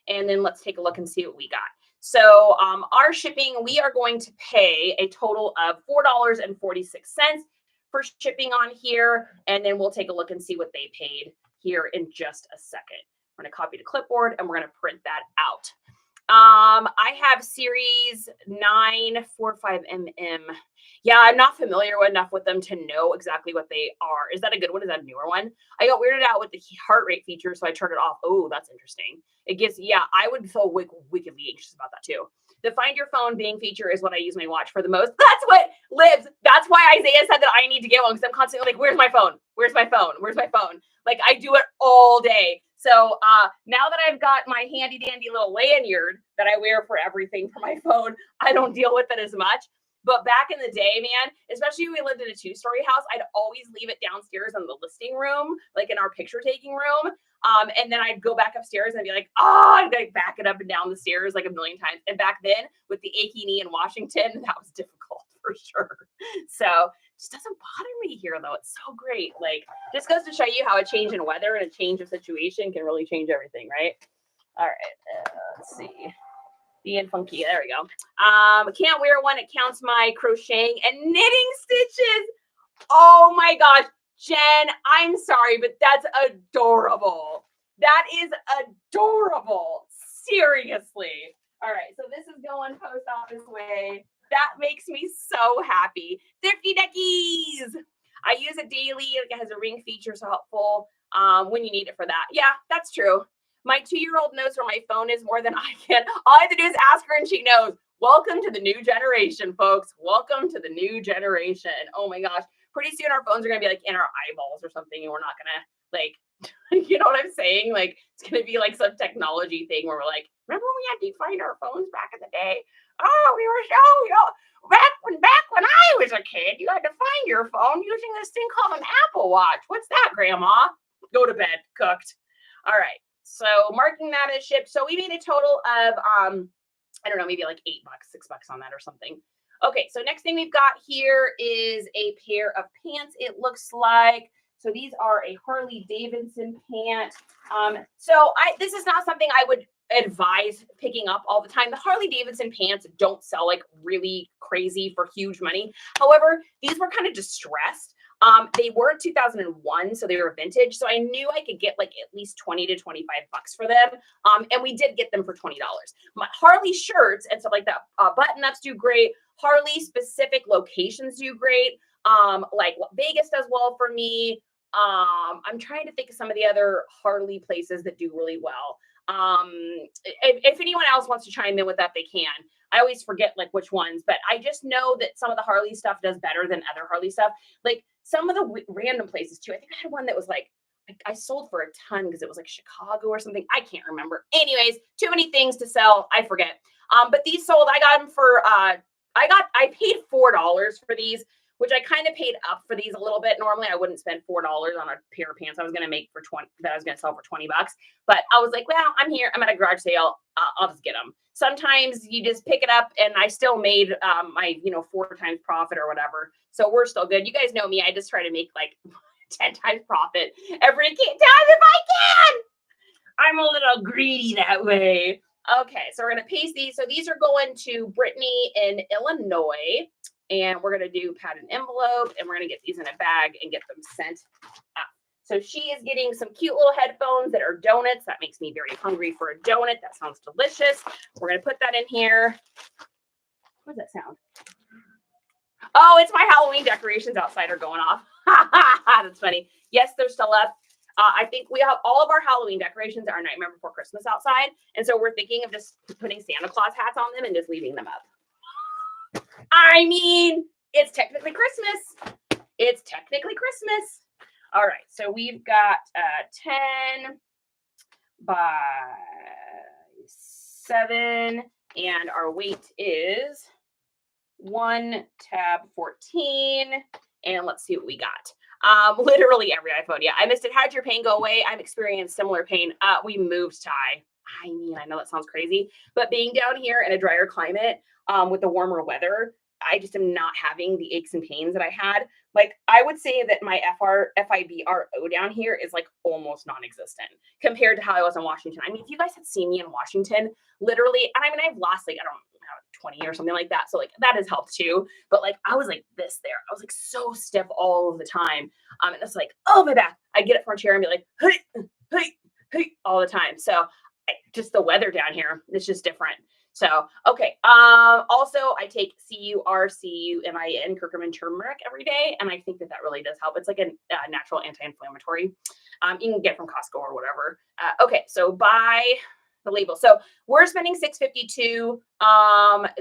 And then let's take a look and see what we got. So our shipping, we are going to pay a total of $4.46 for shipping on here. And then we'll take a look and see what they paid here in just a second. We're going to copy to clipboard and we're going to print that out. I have series 945mm. Yeah, I'm not familiar enough with them to know exactly what they are. Is that a good one? Is that a newer one? I got weirded out with the heart rate feature, so I turned it off. Oh, that's interesting. It gives, yeah, I would feel wickedly anxious about that too. The find your phone being feature is what I use my watch for the most. That's what lives. That's why Isaiah said that I need to get one, because I'm constantly like, where's my phone? Where's my phone? Where's my phone? Like I do it all day. So now that I've got my handy dandy little lanyard that I wear for everything for my phone, I don't deal with it as much. But back in the day, man, especially when we lived in a 2-story house, I'd always leave it downstairs in the listing room, like in our picture taking room. And then I'd go back upstairs and I'd be like, oh, I'd like back it up and down the stairs like a million times. And back then with the achy knee in Washington, that was difficult for sure. So it just doesn't bother me here though. It's so great. Like just goes to show you how a change in weather and a change of situation can really change everything, right? All right, let's see. Being funky, there we go. Can't wear one, it counts my crocheting and knitting stitches. Oh my gosh, Jen, I'm sorry, but that's adorable. That is adorable. Seriously. All right, so this is going post office way. That makes me so happy. Thrifty Duckies. I use it daily. It has a ring feature, so helpful when you need it for that. Yeah, that's true. My 2-year-old knows where my phone is more than I can. All I have to do is ask her and she knows. Welcome to the new generation, folks. Welcome to the new generation. Oh my gosh. Pretty soon our phones are going to be like in our eyeballs or something, and we're not going to like, you know what I'm saying? Like it's going to be like some technology thing where we're like, remember when we had to find our phones back in the day? Oh, we were so, back when I was a kid, you had to find your phone using this thing called an Apple Watch. What's that, Grandma? Go to bed, cooked. All right. So marking that as shipped. So we made a total of, I don't know, maybe like $8, $6 on that or something. Okay, so next thing we've got here is a pair of pants, it looks like. So these are a Harley Davidson pant. This is not something I would advise picking up all the time. The Harley Davidson pants don't sell like really crazy for huge money. However, these were kind of distressed. They were 2001, so they were vintage. So I knew I could get like at least 20 to 25 bucks for them. And we did get them for $20. My Harley shirts and stuff like that, button-ups do great. Harley specific locations do great. Like Vegas does well for me. I'm trying to think of some of the other Harley places that do really well. If anyone else wants to chime in with that, they can. I always forget like which ones, but I just know that some of the Harley stuff does better than other Harley stuff. Like some of the random places too. I think I had one that was like, I sold for a ton because it was like Chicago or something. I can't remember. Anyways, too many things to sell. I forget. But these sold, I got them for, I paid $4 for these, which I kind of paid up for these a little bit. Normally I wouldn't spend $4 on a pair of pants I was going to make for 20, that I was going to sell for $20. But I was like, well, I'm here. I'm at a garage sale. I'll just get them. Sometimes you just pick it up and I still made my, 4 times profit or whatever. So we're still good. You guys know me. I just try to make like 10 times profit every time if I can. I'm a little greedy that way. Okay, so we're going to paste these. So these are going to Brittany in Illinois. And we're going to do padded envelope. And we're going to get these in a bag and get them sent out. So she is getting some cute little headphones that are donuts. That makes me very hungry for a donut. That sounds delicious. We're going to put that in here. What does that sound? Oh, it's my Halloween decorations outside are going off. That's funny. Yes, they're still up. I think we have all of our Halloween decorations are Nightmare Before Christmas outside. And so we're thinking of just putting Santa Claus hats on them and just leaving them up. I mean, it's technically Christmas. It's technically Christmas. All right. So we've got 10 by 7. And our weight is 1 tab 14. And let's see what we got. Literally every iPhone. Yeah, I missed it. How did your pain go away? I've experienced similar pain. We moved, Ty. I mean, I know that sounds crazy, but being down here in a drier climate with the warmer weather, I just am not having the aches and pains that I had. Like, I would say that my FIBRO down here is like almost non-existent compared to how I was in Washington. I mean, if you guys had seen me in Washington, literally, and I mean, I've lost like, I don't know, 20 or something like that. So like that has helped too. But like, I was like this there. I was like so stiff all of the time. And it's like, oh, my back. I get it from a chair and be like, hey, hey, hey, all the time. So just the weather down here, it's just different. So, okay. Also, I take CURCUMIN, curcumin turmeric every day. And I think that that really does help. It's like a natural anti-inflammatory. You can get from Costco or whatever. Okay. So buy the label. So we're spending $6.52.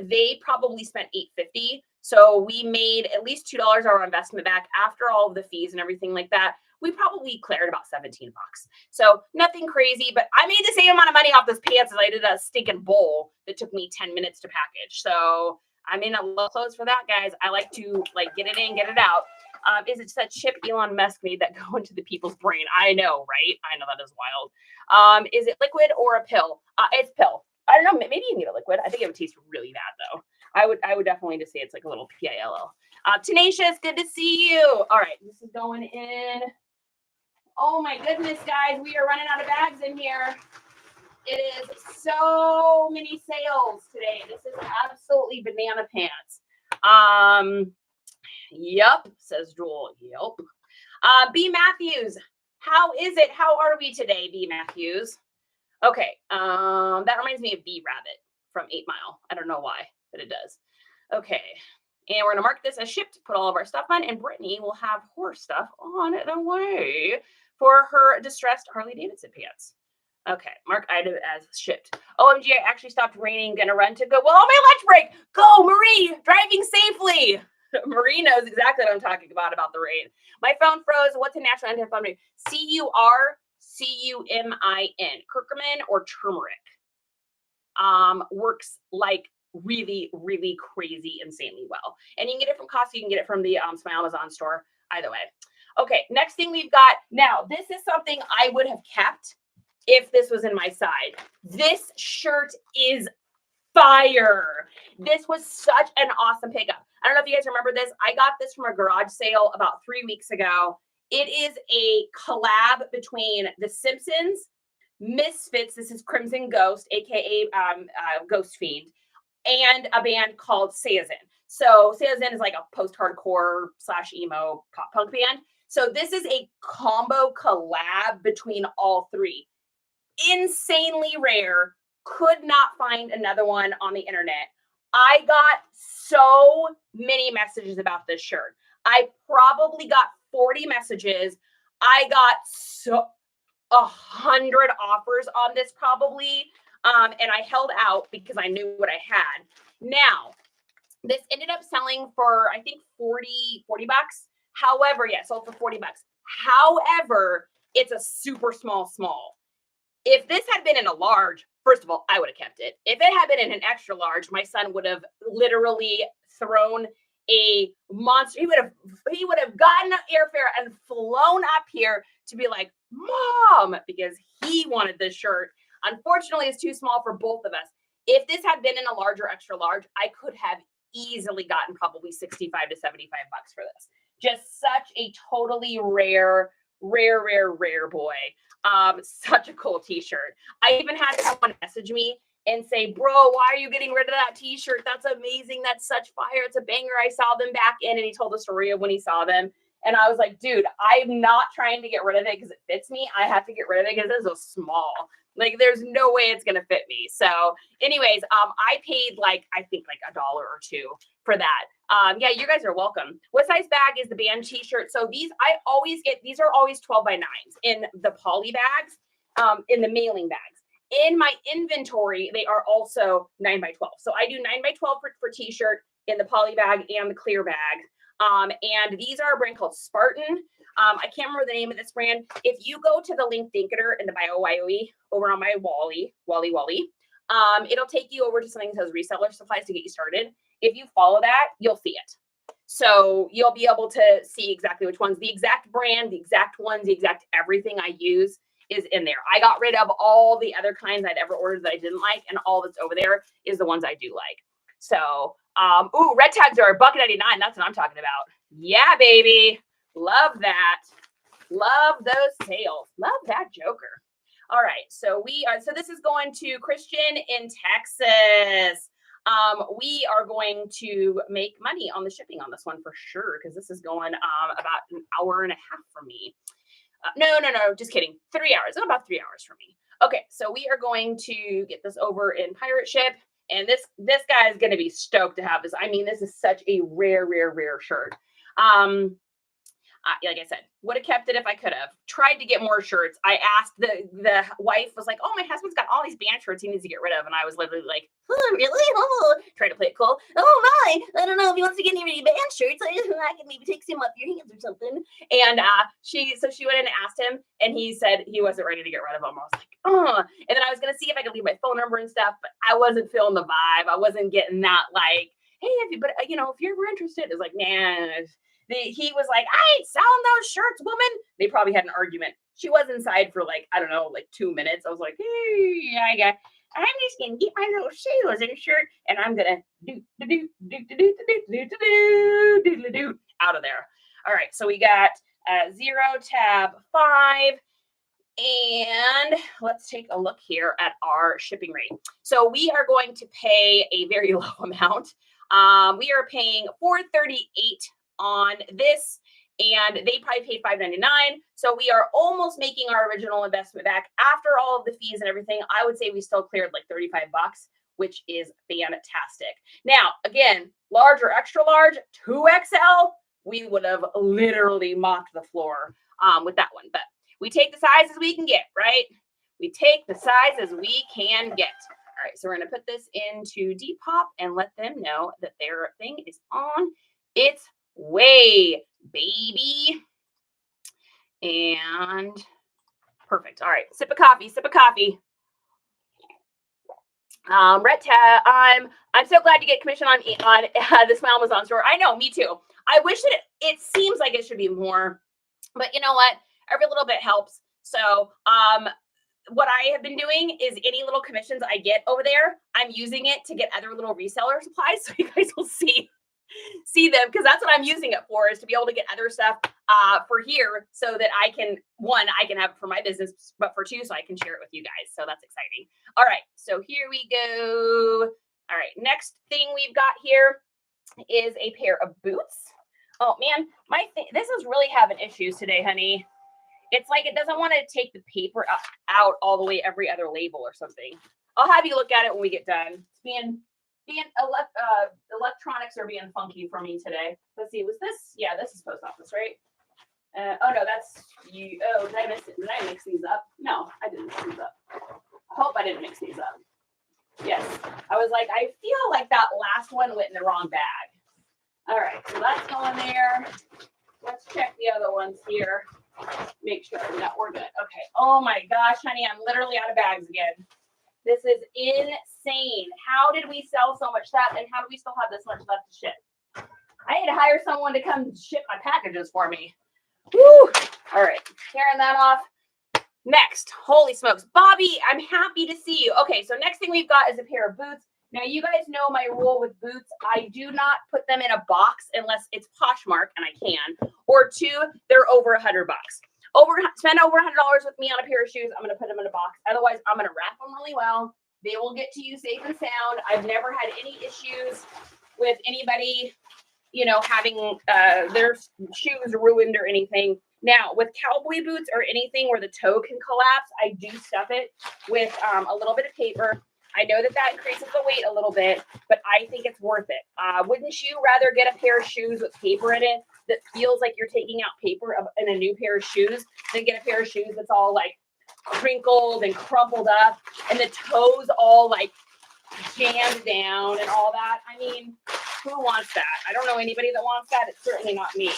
They probably spent $8.50. So we made at least $2 our investment back after all of the fees and everything like that. We probably cleared about 17 bucks. So nothing crazy, but I made the same amount of money off those pants as I did a stinking bowl that took me 10 minutes to package. So I may not love clothes for that, guys. I like to like get it in, get it out. Is it that chip Elon Musk made that go into the people's brain? I know, right? I know that is wild. Is it liquid or a pill? It's pill. I don't know. Maybe you need a liquid. I think it would taste really bad though. I would definitely just say it's like a little PILL. Tenacious, good to see you. All right, this is going in. Oh my goodness, guys, we are running out of bags in here. It is so many sales today. This is absolutely banana pants. Yep, says Joel. Yep. B. Matthews, how is it? How are we today, B. Matthews? Okay, that reminds me of B. Rabbit from 8 Mile. I don't know why, but it does. Okay, and we're gonna mark this as shipped, put all of our stuff on, and Brittany will have her stuff on the way for her distressed Harley Davidson pants. Okay, mark item as shipped. OMG, I actually stopped raining, gonna run to go. Well, on my lunch break, go, Marie, driving safely. Marie knows exactly what I'm talking about the rain. My phone froze. What's a natural anti-inflammatory? CURCUMIN, curcumin or turmeric. Works like really, really crazy, insanely well. And you can get it from Costco. You can get it from the my Amazon store. Either way. Okay, next thing we've got. Now, this is something I would have kept if this was in my side. This shirt is fire. This was such an awesome pickup. I don't know if you guys remember this. I got this from a garage sale about 3 weeks ago. It is a collab between The Simpsons, Misfits. This is Crimson Ghost, aka Ghost Fiend, and a band called Sayazin. So Sayazin is like a post-hardcore / emo pop punk band. So this is a combo collab between all three. Insanely rare. Could not find another one on the internet. I got so many messages about this shirt. I probably got 40 messages. I got 100 offers on this probably. And I held out because I knew what I had. Now, this ended up selling for, I think, 40 bucks. However, yeah, sold for 40 bucks. However, it's a super small. If this had been in a large, first of all, I would have kept it. If it had been in an extra large, my son would have literally thrown a monster. He would have gotten airfare and flown up here to be like, Mom, because he wanted this shirt. Unfortunately, it's too small for both of us. If this had been in a large or extra large, I could have easily gotten probably 65 to 75 bucks for this. Just such a totally rare boy. Such a cool t-shirt. I even had someone message me and say, bro, why are you getting rid of that t-shirt? That's amazing. That's such fire. It's a banger. I saw them back in, and he told the story of when he saw them. And I was like, dude, I'm not trying to get rid of it because it fits me. I have to get rid of it because it's so small. Like, there's no way it's going to fit me. So anyways, I paid I think $1 or $2 for that. Yeah, you guys are welcome. What size bag is the band t-shirt? So these are always 12 by 9s in the poly bags, in the mailing bags. In my inventory, they are also 9 by 12. So I do 9 by 12 for t-shirt in the poly bag and the clear bag. And these are a brand called Spartan. I can't remember the name of this brand. If you go to the link Dinketer in the bio over on my Wally, it'll take you over to something that says reseller supplies to get you started. If you follow that, you'll see it. So you'll be able to see exactly which ones, the exact brand, the exact ones, the exact everything I use is in there. I got rid of all the other kinds I'd ever ordered that I didn't like, and all that's over there is the ones I do like. So, ooh, red tags are $1.99. That's what I'm talking about. Yeah, baby. Love that. Love those sales. Love that joker. All right. So this is going to Christian in Texas. We are going to make money on the shipping on this one for sure, because this is going about an hour and a half for me. No, just kidding. 3 hours. It's about 3 hours for me. Okay, so we are going to get this over in pirate ship, and this guy is going to be stoked to have this. I mean, this is such a rare shirt. Like I said, would have kept it if I could have. Tried to get more shirts. I asked the wife, was like, oh, my husband's got all these band shirts he needs to get rid of. And I was literally like, oh, really? Oh, trying to play it cool. Oh, my. I don't know if he wants to get any band shirts. I can maybe take some off your hands or something. And she went in and asked him, and he said he wasn't ready to get rid of them. I was like, oh. And then I was going to see if I could leave my phone number and stuff, but I wasn't feeling the vibe. I wasn't getting that, like, hey, if you're ever interested, it's like, nah. He was like, I ain't selling those shirts, woman. They probably had an argument. She was inside for like, I don't know, like 2 minutes. I was like, hey, I'm just going to get my little shoes and shirt, and I'm going to do out of there. All right. So we got 0 tab 5. And let's take a look here at our shipping rate. So we are going to pay a very low amount. We are paying $4.38 on this, and they probably paid $5.99. So we are almost making our original investment back after all of the fees and everything. I would say we still cleared like $35, which is fantastic. Now, again, large or extra large, 2XL, we would have literally mopped the floor with that one. But we take the sizes we can get, right? We take the sizes we can get. All right, so we're going to put this into Depop and let them know that their thing is on its way, baby. And perfect. All right, sip of coffee. Red tab. I'm so glad to get commission on the Smile Amazon store. I know, me too. I wish that it seems like it should be more, but you know what? Every little bit helps. So, what I have been doing is any little commissions I get over there, I'm using it to get other little reseller supplies. So you guys will see them, because that's what I'm using it for, is to be able to get other stuff for here, so that I can have it for my business, but for 2, so I can share it with you guys. So that's exciting. All right, so here we go. All right, next thing we've got here is a pair of boots. Oh man, this is really having issues today, honey. It's like it doesn't want to take the paper out all the way every other label or something. I'll have you look at it when we get done. It's electronics are being funky for me today. Let's see, was this? Yeah, this is post office, right? Oh no, that's you. Oh, did I miss it? Did I mix these up? No, I didn't mix these up. I hope I didn't mix these up. Yes, I was like, I feel like that last one went in the wrong bag. All right, so that's going there. Let's check the other ones here. Make sure that we're good. Okay. Oh my gosh, honey, I'm literally out of bags again. This is insane. How did we sell so much stuff, and how do we still have this much left to ship? I need to hire someone to come ship my packages for me. Woo! All right, tearing that off. Next, holy smokes, Bobby, I'm happy to see you. Okay, so next thing we've got is a pair of boots. Now, you guys know my rule with boots. I do not put them in a box unless it's Poshmark, and I can. Or 2, they're over $100. Spend over $100 with me on a pair of shoes. I'm going to put them in a box. Otherwise, I'm going to wrap them really well. They will get to you safe and sound. I've never had any issues with anybody, having their shoes ruined or anything. Now, with cowboy boots or anything where the toe can collapse, I do stuff it with a little bit of paper. I know that that increases the weight a little bit, but I think it's worth it. Wouldn't you rather get a pair of shoes with paper in it that feels like you're taking out paper in a new pair of shoes than get a pair of shoes that's all like crinkled and crumpled up and the toes all like jammed down and all that? I mean, who wants that? I don't know anybody that wants that. It's certainly not me.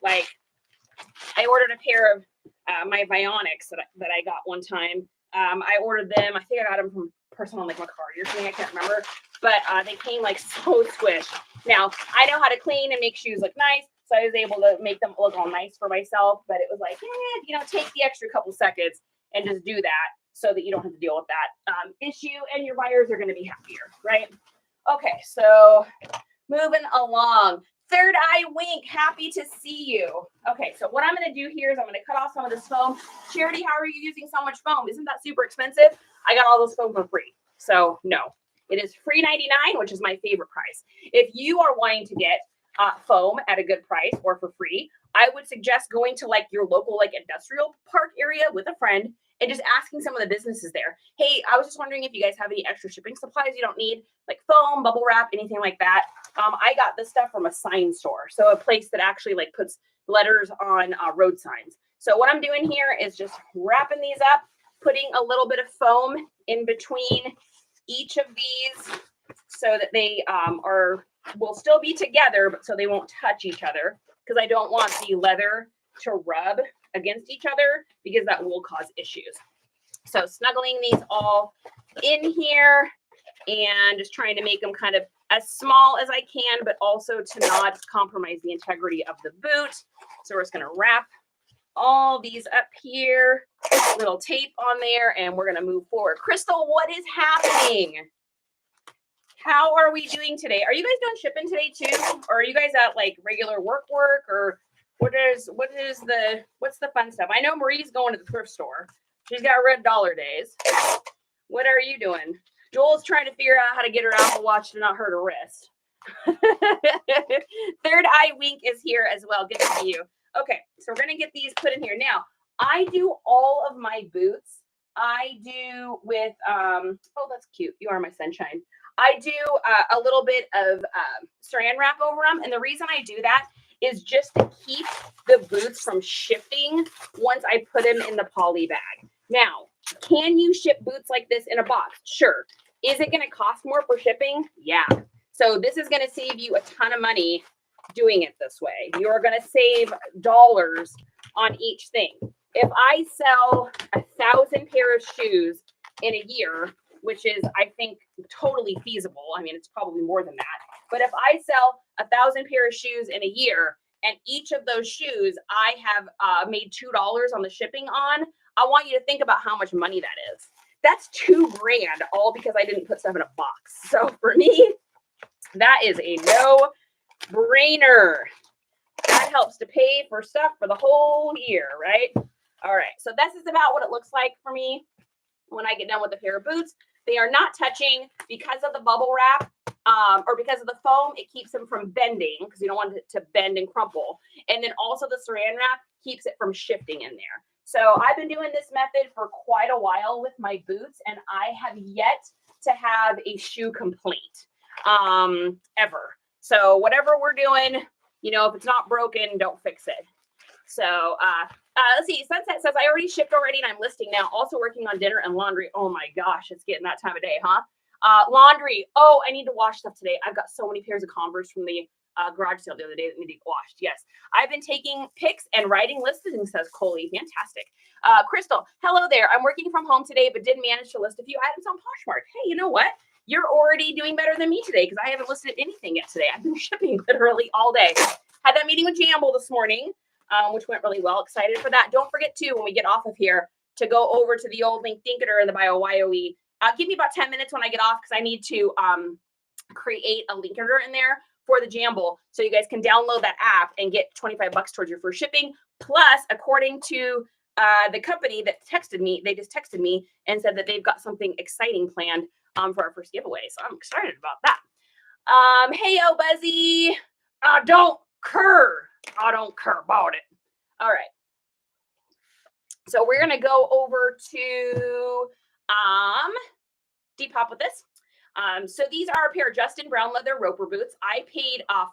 Like, I ordered a pair of my Vionics that I got one time. I ordered them. I think I got them from a person on like Mercari or something. I can't remember. But they came like so squished. Now, I know how to clean and make shoes look nice. So I was able to make them look all nice for myself. But it was like, take the extra couple seconds and just do that so that you don't have to deal with that issue. And your buyers are going to be happier, right? Okay, so moving along. Third Eye Wink, happy to see you. Okay, so what I'm going to do here is I'm going to cut off some of this foam. Charity, how are you using so much foam? Isn't that super expensive? I got all this foam for free. So no, it is free $99, which is my favorite price. If you are wanting to get foam at a good price or for free, I would suggest going to like your local like industrial park area with a friend and just asking some of the businesses there. Hey, I was just wondering if you guys have any extra shipping supplies you don't need, like foam, bubble wrap, anything like that. I got this stuff from a sign store. So a place that actually like puts letters on road signs. So what I'm doing here is just wrapping these up, putting a little bit of foam in between each of these so that they will still be together, but so they won't touch each other, because I don't want the leather to rub against each other because that will cause issues. So snuggling these all in here and just trying to make them kind of as small as I can, but also to not compromise the integrity of the boot. So we're just going to wrap all these up here, little tape on there, and we're going to move forward. Crystal, what is happening? How are we doing today? Are you guys doing shipping today too? Or are you guys at like regular work? Or what's the fun stuff? I know Marie's going to the thrift store. She's got Red Dollar Days. What are you doing? Joel's trying to figure out how to get her Apple Watch to not hurt her wrist. Third Eye Wink is here as well. Good to see you. Okay, so we're going to get these put in here. Now, I do all of my boots. I do with, oh, that's cute. You are my sunshine. I do a little bit of saran wrap over them. And the reason I do that is just to keep the boots from shifting once I put them in the poly bag. Now, can you ship boots like this in a box? Sure. Is it going to cost more for shipping? Yeah. So this is going to save you a ton of money doing it this way. You're going to save dollars on each thing. If I sell 1,000 pairs of shoes in a year, which is, I think, totally feasible. I mean, it's probably more than that. But if I sell 1,000 pairs of shoes in a year, and each of those shoes I have made $2 on the shipping on, I want you to think about how much money that is. That's $2,000, all because I didn't put stuff in a box. So for me, that is a no-brainer. That helps to pay for stuff for the whole year, right? All right, so this is about what it looks like for me when I get done with a pair of boots. They are not touching because of the bubble wrap or because of the foam. It keeps them from bending because you don't want it to bend and crumple. And then also the saran wrap keeps it from shifting in there. So I've been doing this method for quite a while with my boots, and I have yet to have a shoe complaint ever. So whatever we're doing, if it's not broken, don't fix it. So let's see. Sunset says, I already shipped already and I'm listing now. Also working on dinner and laundry. Oh my gosh, it's getting that time of day, huh? Laundry. Oh, I need to wash stuff today. I've got so many pairs of Converse from the garage sale the other day that need to be washed. Yes. I've been taking pics and writing listings, says Coley. Fantastic. Crystal, hello there. I'm working from home today, but did manage to list a few items on Poshmark. Hey, you know what? You're already doing better than me today because I haven't listed anything yet today. I've been shipping literally all day. Had that meeting with Jamble this morning, which went really well. Excited for that. Don't forget too, when we get off of here, to go over to the old LinkedInketer in the bio YOE. Give me about 10 minutes when I get off because I need to create a linketer in there for the Jamble, so you guys can download that app and get $25 towards your first shipping. Plus, according to the company that texted me, they just texted me and said that they've got something exciting planned for our first giveaway. So I'm excited about that. Hey, oh, Buzzy, don't cur. I don't care about it. All right. So we're going to go over to depop with this. So these are a pair of Justin Brown leather roper boots. I paid $4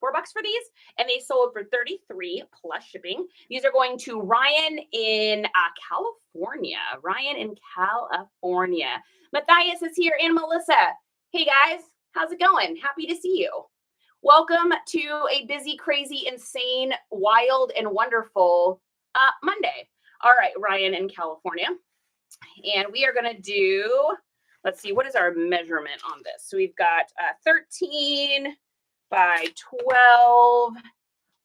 for these, and they sold for $33 plus shipping. These are going to Ryan in California. Ryan in California. Matthias is here and Melissa. Hey guys, how's it going? Happy to see you. Welcome to a busy, crazy, insane, wild, and wonderful Monday. All right, Ryan in California. And we are going to do, let's see, what is our measurement on this? So we've got 13 by 12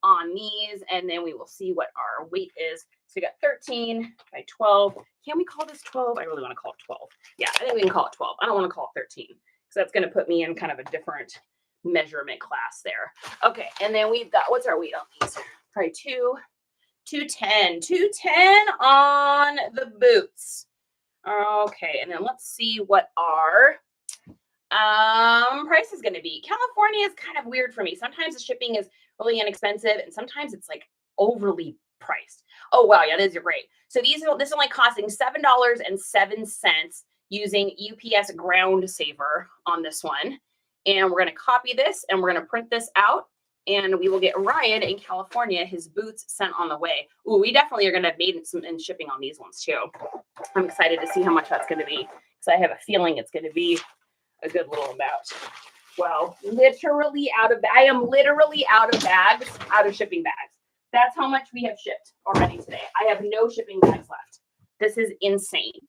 on these, and then we will see what our weight is. So we got 13 by 12. Can we call this 12? I really want to call it 12. Yeah, I think we can call it 12. I don't want to call it 13 because that's going to put me in kind of a different measurement class there. Okay, and then we've got, what's our weight on these? Probably 210. 210 on the boots. Okay, and then let's see what our price is going to be. California is kind of weird for me. Sometimes the shipping is really inexpensive, and sometimes it's like overly priced. Oh wow, yeah, this is great. So this is only costing $7.07 using UPS Ground Saver on this one. And we're going to copy this and we're going to print this out, and we will get Ryan in California his boots sent on the way. Ooh, we definitely are going to have made some in shipping on these ones too. I'm excited to see how much that's going to be because I have a feeling it's going to be a good little amount. Well, I am literally out of bags, out of shipping bags. That's how much we have shipped already today. I have no shipping bags left. This is insane.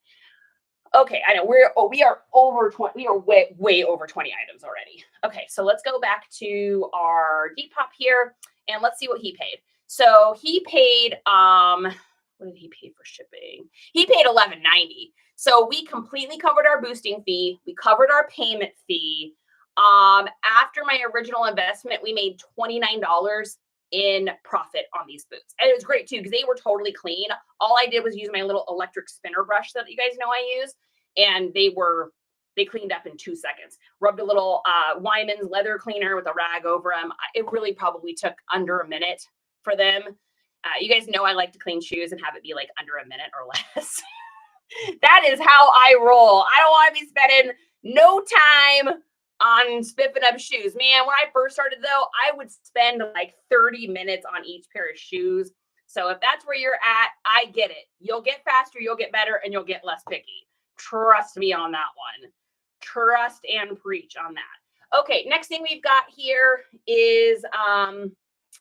Okay, I know we are over 20. We are way over 20 items already. Okay, so let's go back to our Depop here and let's see what he paid. So he paid what did he pay for shipping? He paid $11.90. So we completely covered our boosting fee. We covered our payment fee. After my original investment, we made $29 in profit on these boots. And it was great too, because they were totally clean. All I did was use my little electric spinner brush that you guys know I use. And they cleaned up in 2 seconds. Rubbed a little Wyman's leather cleaner with a rag over them. It really probably took under a minute for them. You guys know I like to clean shoes and have it be like under a minute or less. That is how I roll. I don't want to be spending no time on spiffing up shoes. Man, when I first started though, I would spend like 30 minutes on each pair of shoes. So if that's where you're at, I get it. You'll get faster, you'll get better, and you'll get less picky. Trust me on that one. Trust and preach on that. Okay, next thing we've got here is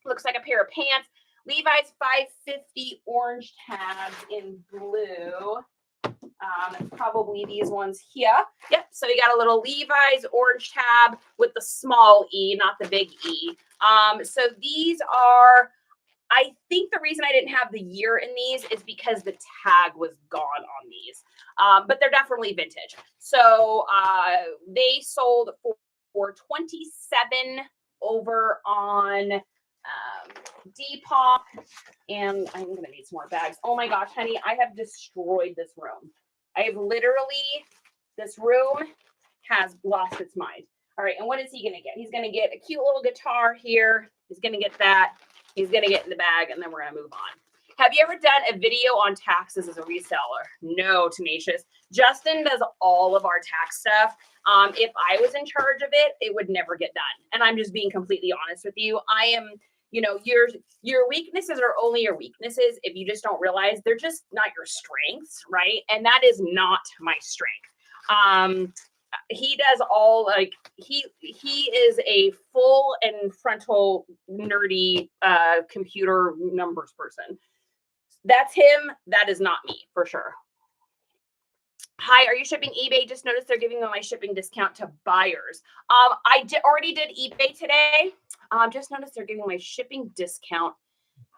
looks like a pair of pants. Levi's 550 orange tabs in blue. Probably these ones here. Yep. So we got a little Levi's orange tab with the small E, not the big E. So these are, I think the reason I didn't have the year in these is because the tag was gone on these. But they're definitely vintage. So they sold for $27 over on Depop, and I'm gonna need some more bags. Oh my gosh, honey, I have destroyed this room. I have literally, this room has lost its mind. All right, and what is he gonna get? He's gonna get a cute little guitar here. He's gonna get that. He's gonna get in the bag, and then we're gonna move on. Have you ever done a video on taxes as a reseller? No, Tenacious. Justin does all of our tax stuff. If I was in charge of it, it would never get done. And I'm just being completely honest with you. I am, you know, your weaknesses are only your weaknesses if you just don't realize they're just not your strengths, right? And that is not my strength. He does all, like, he is a full and frontal nerdy computer numbers person. That's him. That is not me, for sure. Hi, are you shipping eBay? Just noticed they're giving me my shipping discount to buyers. I already did eBay today. Just noticed they're giving my shipping discount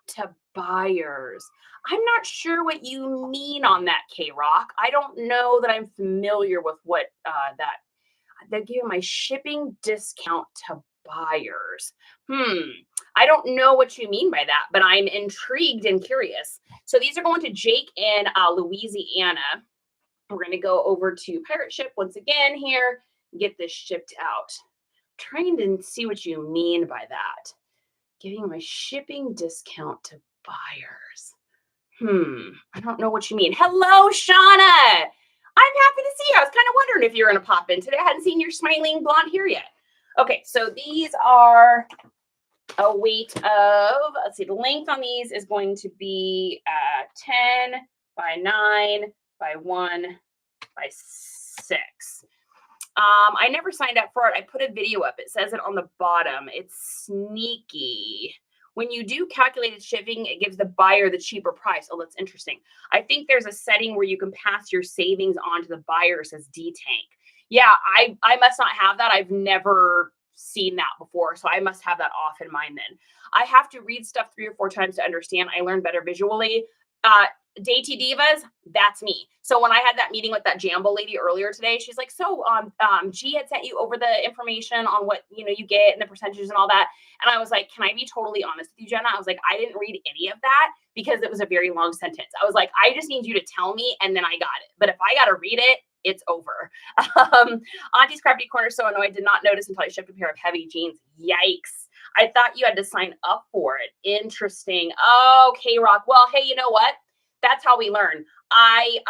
to buyers. I'm not sure what you mean on that, K-Rock. I don't know that I'm familiar with what they're giving my shipping discount to buyers. I don't know what you mean by that, but I'm intrigued and curious. So these are going to Jake in Louisiana. We're going to go over to Pirate Ship once again here, get this shipped out. Trying to see what you mean by that. Giving my shipping discount to buyers. I don't know what you mean. Hello, Shauna. I'm happy to see you. I was kind of wondering if you're going to pop in today. I hadn't seen your smiling blonde hair yet. Okay, so these are a weight of, let's see, the length on these is going to be 10 by 9 by 1 by 6. I never signed up for it. I put a video up. It says it on the bottom. It's sneaky. When you do calculated shipping, it gives the buyer the cheaper price. Oh, that's interesting. I think there's a setting where you can pass your savings on to the buyer. It says D-Tank. Yeah, I must not have that. I've never seen that before, so I must have that off in mind then. I have to read stuff 3 or 4 times to understand. I learn better visually. Dainty Divas, that's me. So when I had that meeting with that Jambo lady earlier today, she's like, so G had sent you over the information on what you get and the percentages and all that. And I was like, can I be totally honest with you, Jenna? I was like, I didn't read any of that because it was a very long sentence. I was like, I just need you to tell me and then I got it. But if I got to read it, it's over. Auntie's Crafty Corner so annoyed, did not notice until I shipped a pair of heavy jeans. Yikes. I thought you had to sign up for it. Interesting. Okay, Rock. Well, hey, you know what? That's how we learn. I've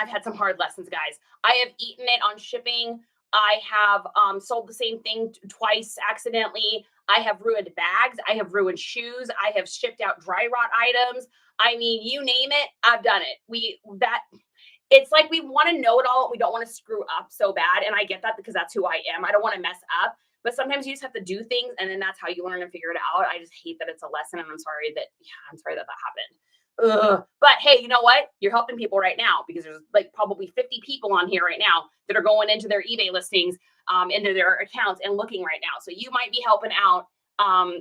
had some hard lessons, guys. I have eaten it on shipping. I have sold the same thing twice accidentally. I have ruined bags. I have ruined shoes. I have shipped out dry rot items. I mean, you name it, I've done it. It's like we want to know it all. We don't want to screw up so bad. And I get that because that's who I am. I don't want to mess up. But sometimes you just have to do things and then that's how you learn and figure it out. I just hate that it's a lesson and I'm sorry that happened. Ugh. But hey, you know what? You're helping people right now because there's like probably 50 people on here right now that are going into their eBay listings, into their accounts and looking right now. So you might be helping out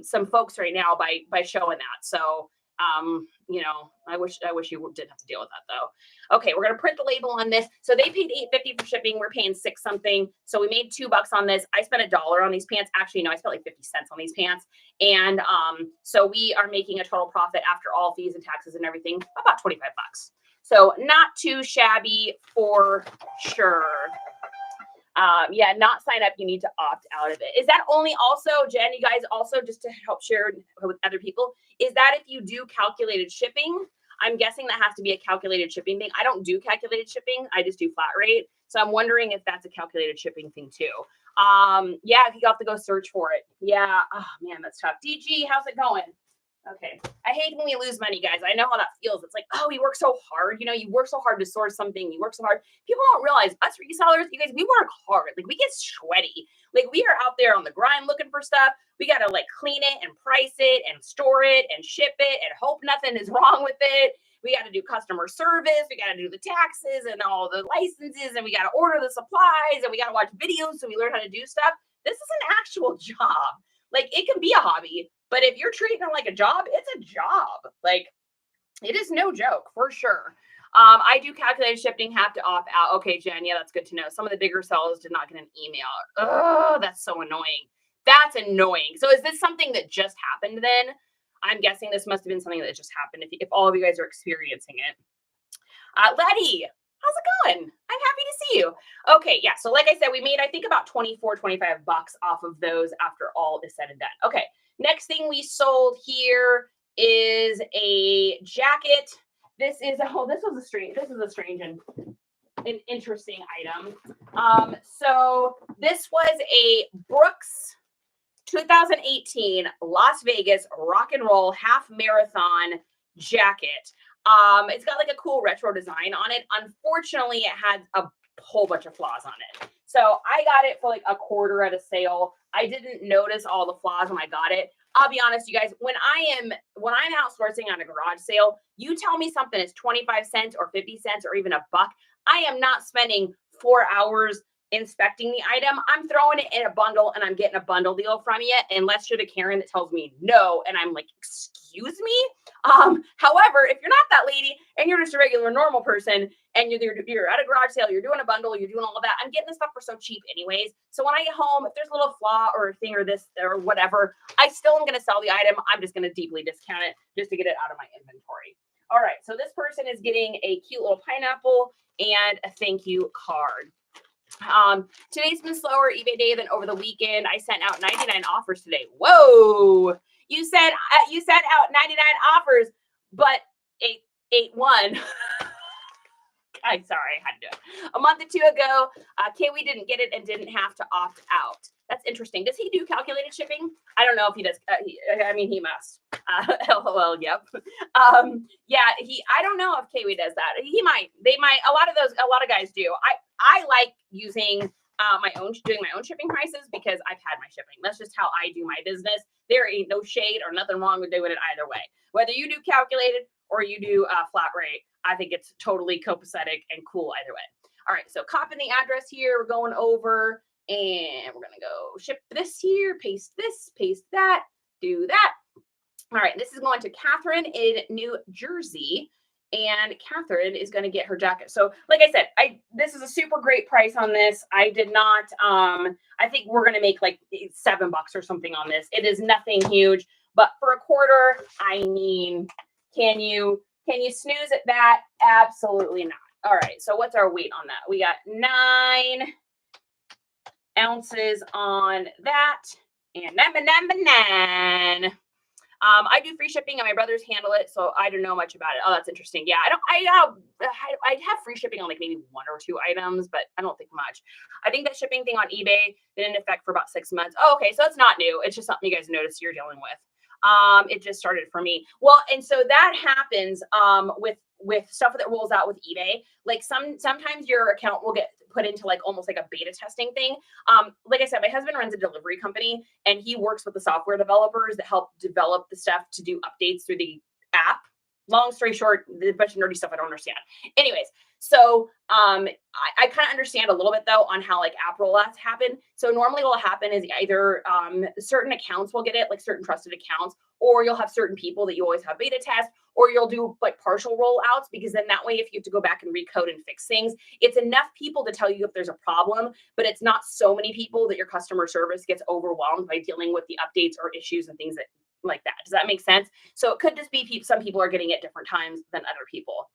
some folks right now by showing that. So I wish you didn't have to deal with that though. Okay, we're gonna print the label on this. So they paid $8.50 for shipping. We're paying $6 something. So we made $2 on this. I spent $1 on these pants. Actually, no, I spent like 50 cents on these pants. And so we are making a total profit after all fees and taxes and everything, about 25 bucks. So not too shabby for sure. Not sign up. You need to opt out of it. Is that only also, Jen, you guys also just to help share with other people, is that if you do calculated shipping? I'm guessing that has to be a calculated shipping thing. I don't do calculated shipping. I just do flat rate. So I'm wondering if that's a calculated shipping thing too. If you have to go search for it. Yeah. Oh man, that's tough. DG, how's it going? Okay. I hate when we lose money, guys. I know how that feels. It's like, oh, we work so hard. You work so hard to source something. You work so hard. People don't realize us resellers, you guys, we work hard. Like we get sweaty. Like we are out there on the grind looking for stuff. We got to like clean it and price it and store it and ship it and hope nothing is wrong with it. We got to do customer service. We got to do the taxes and all the licenses and we got to order the supplies and we got to watch videos so we learn how to do stuff. This is an actual job. Like it can be a hobby. But if you're treating it like a job, it's a job. Like it is no joke for sure. I do calculated shipping, have to opt out. Okay, Jen, yeah, that's good to know. Some of the bigger sellers did not get an email. Oh, that's so annoying. That's annoying. So is this something that just happened then? I'm guessing this must have been something that just happened if all of you guys are experiencing it. Letty, how's it going? I'm happy to see you. Okay, yeah. So like I said, we made, I think about 24, 25 bucks off of those after all is said and done. Okay. Next thing we sold here is a jacket. This is a strange and interesting item. So this was a Brooks 2018 Las Vegas rock and roll half marathon jacket. It's got like a cool retro design on it. Unfortunately, it had a whole bunch of flaws on it. So I got it for like a quarter at a sale. I didn't notice all the flaws when I got it. I'll be honest, you guys, when I'm outsourcing on a garage sale, you tell me something is 25 cents or 50 cents or even $1. I am not spending 4 hours inspecting the item. I'm throwing it in a bundle and I'm getting a bundle deal from you, unless you're the Karen that tells me no. And I'm like, excuse me? However, if you're not that lady and you're just a regular normal person and you're at a garage sale, you're doing a bundle, you're doing all of that, I'm getting this stuff for so cheap anyways. So when I get home, if there's a little flaw or a thing or this or whatever, I still am going to sell the item. I'm just going to deeply discount it just to get it out of my inventory. All right. So this person is getting a cute little pineapple and a thank you card. Today's been slower eBay day than over the weekend. I sent out 99 offers today. Whoa. You sent out 99 offers, but 8 won. I'm sorry, I had to do it. A month or two ago, Kiwi didn't get it and didn't have to opt out. That's interesting. Does he do calculated shipping? I don't know if he does. He must. LOL. Yep. Yeah. I don't know if Kiwi does that. He might. They might. A lot of guys do. I like using doing my own shipping prices because I've had my shipping. That's just how I do my business. There ain't no shade or nothing wrong with doing it either way. Whether you do calculated or you do flat rate, I think it's totally copacetic and cool either way. All right, so copying the address here, we're going over and we're gonna go ship this here, paste this, paste that, do that. All right, this is going to Catherine in New Jersey. And Catherine is going to get her jacket. So like I said, this is a super great price on this. I did not, I think we're going to make like $7 or something on this. It is nothing huge, but for a quarter, I mean, can you snooze at that? Absolutely not. All right. So what's our weight on that? We got 9 ounces on that and 9. I do free shipping and my brothers handle it, so I don't know much about it. Oh, that's interesting. Yeah, I have free shipping on like maybe 1 or 2 items, but I don't think much. I think that shipping thing on eBay been in effect for about 6 months. Oh, okay, so it's not new. It's just something you guys notice you're dealing with. It just started for me. Well, and so that happens with stuff that rolls out with eBay. Like sometimes your account will get put into like almost like a beta testing thing. Like I said, my husband runs a delivery company and he works with the software developers that help develop the stuff to do updates through the app. Long story short, a bunch of nerdy stuff I don't understand. Anyways, so I kind of understand a little bit though on how like app rollouts happen. So normally what will happen is either certain accounts will get it, like certain trusted accounts, or you'll have certain people that you always have beta test, or you'll do like partial rollouts, because then that way, if you have to go back and recode and fix things, it's enough people to tell you if there's a problem, but it's not so many people that your customer service gets overwhelmed by dealing with the updates or issues and things like that. Does that make sense? So it could just be some people are getting it different times than other people.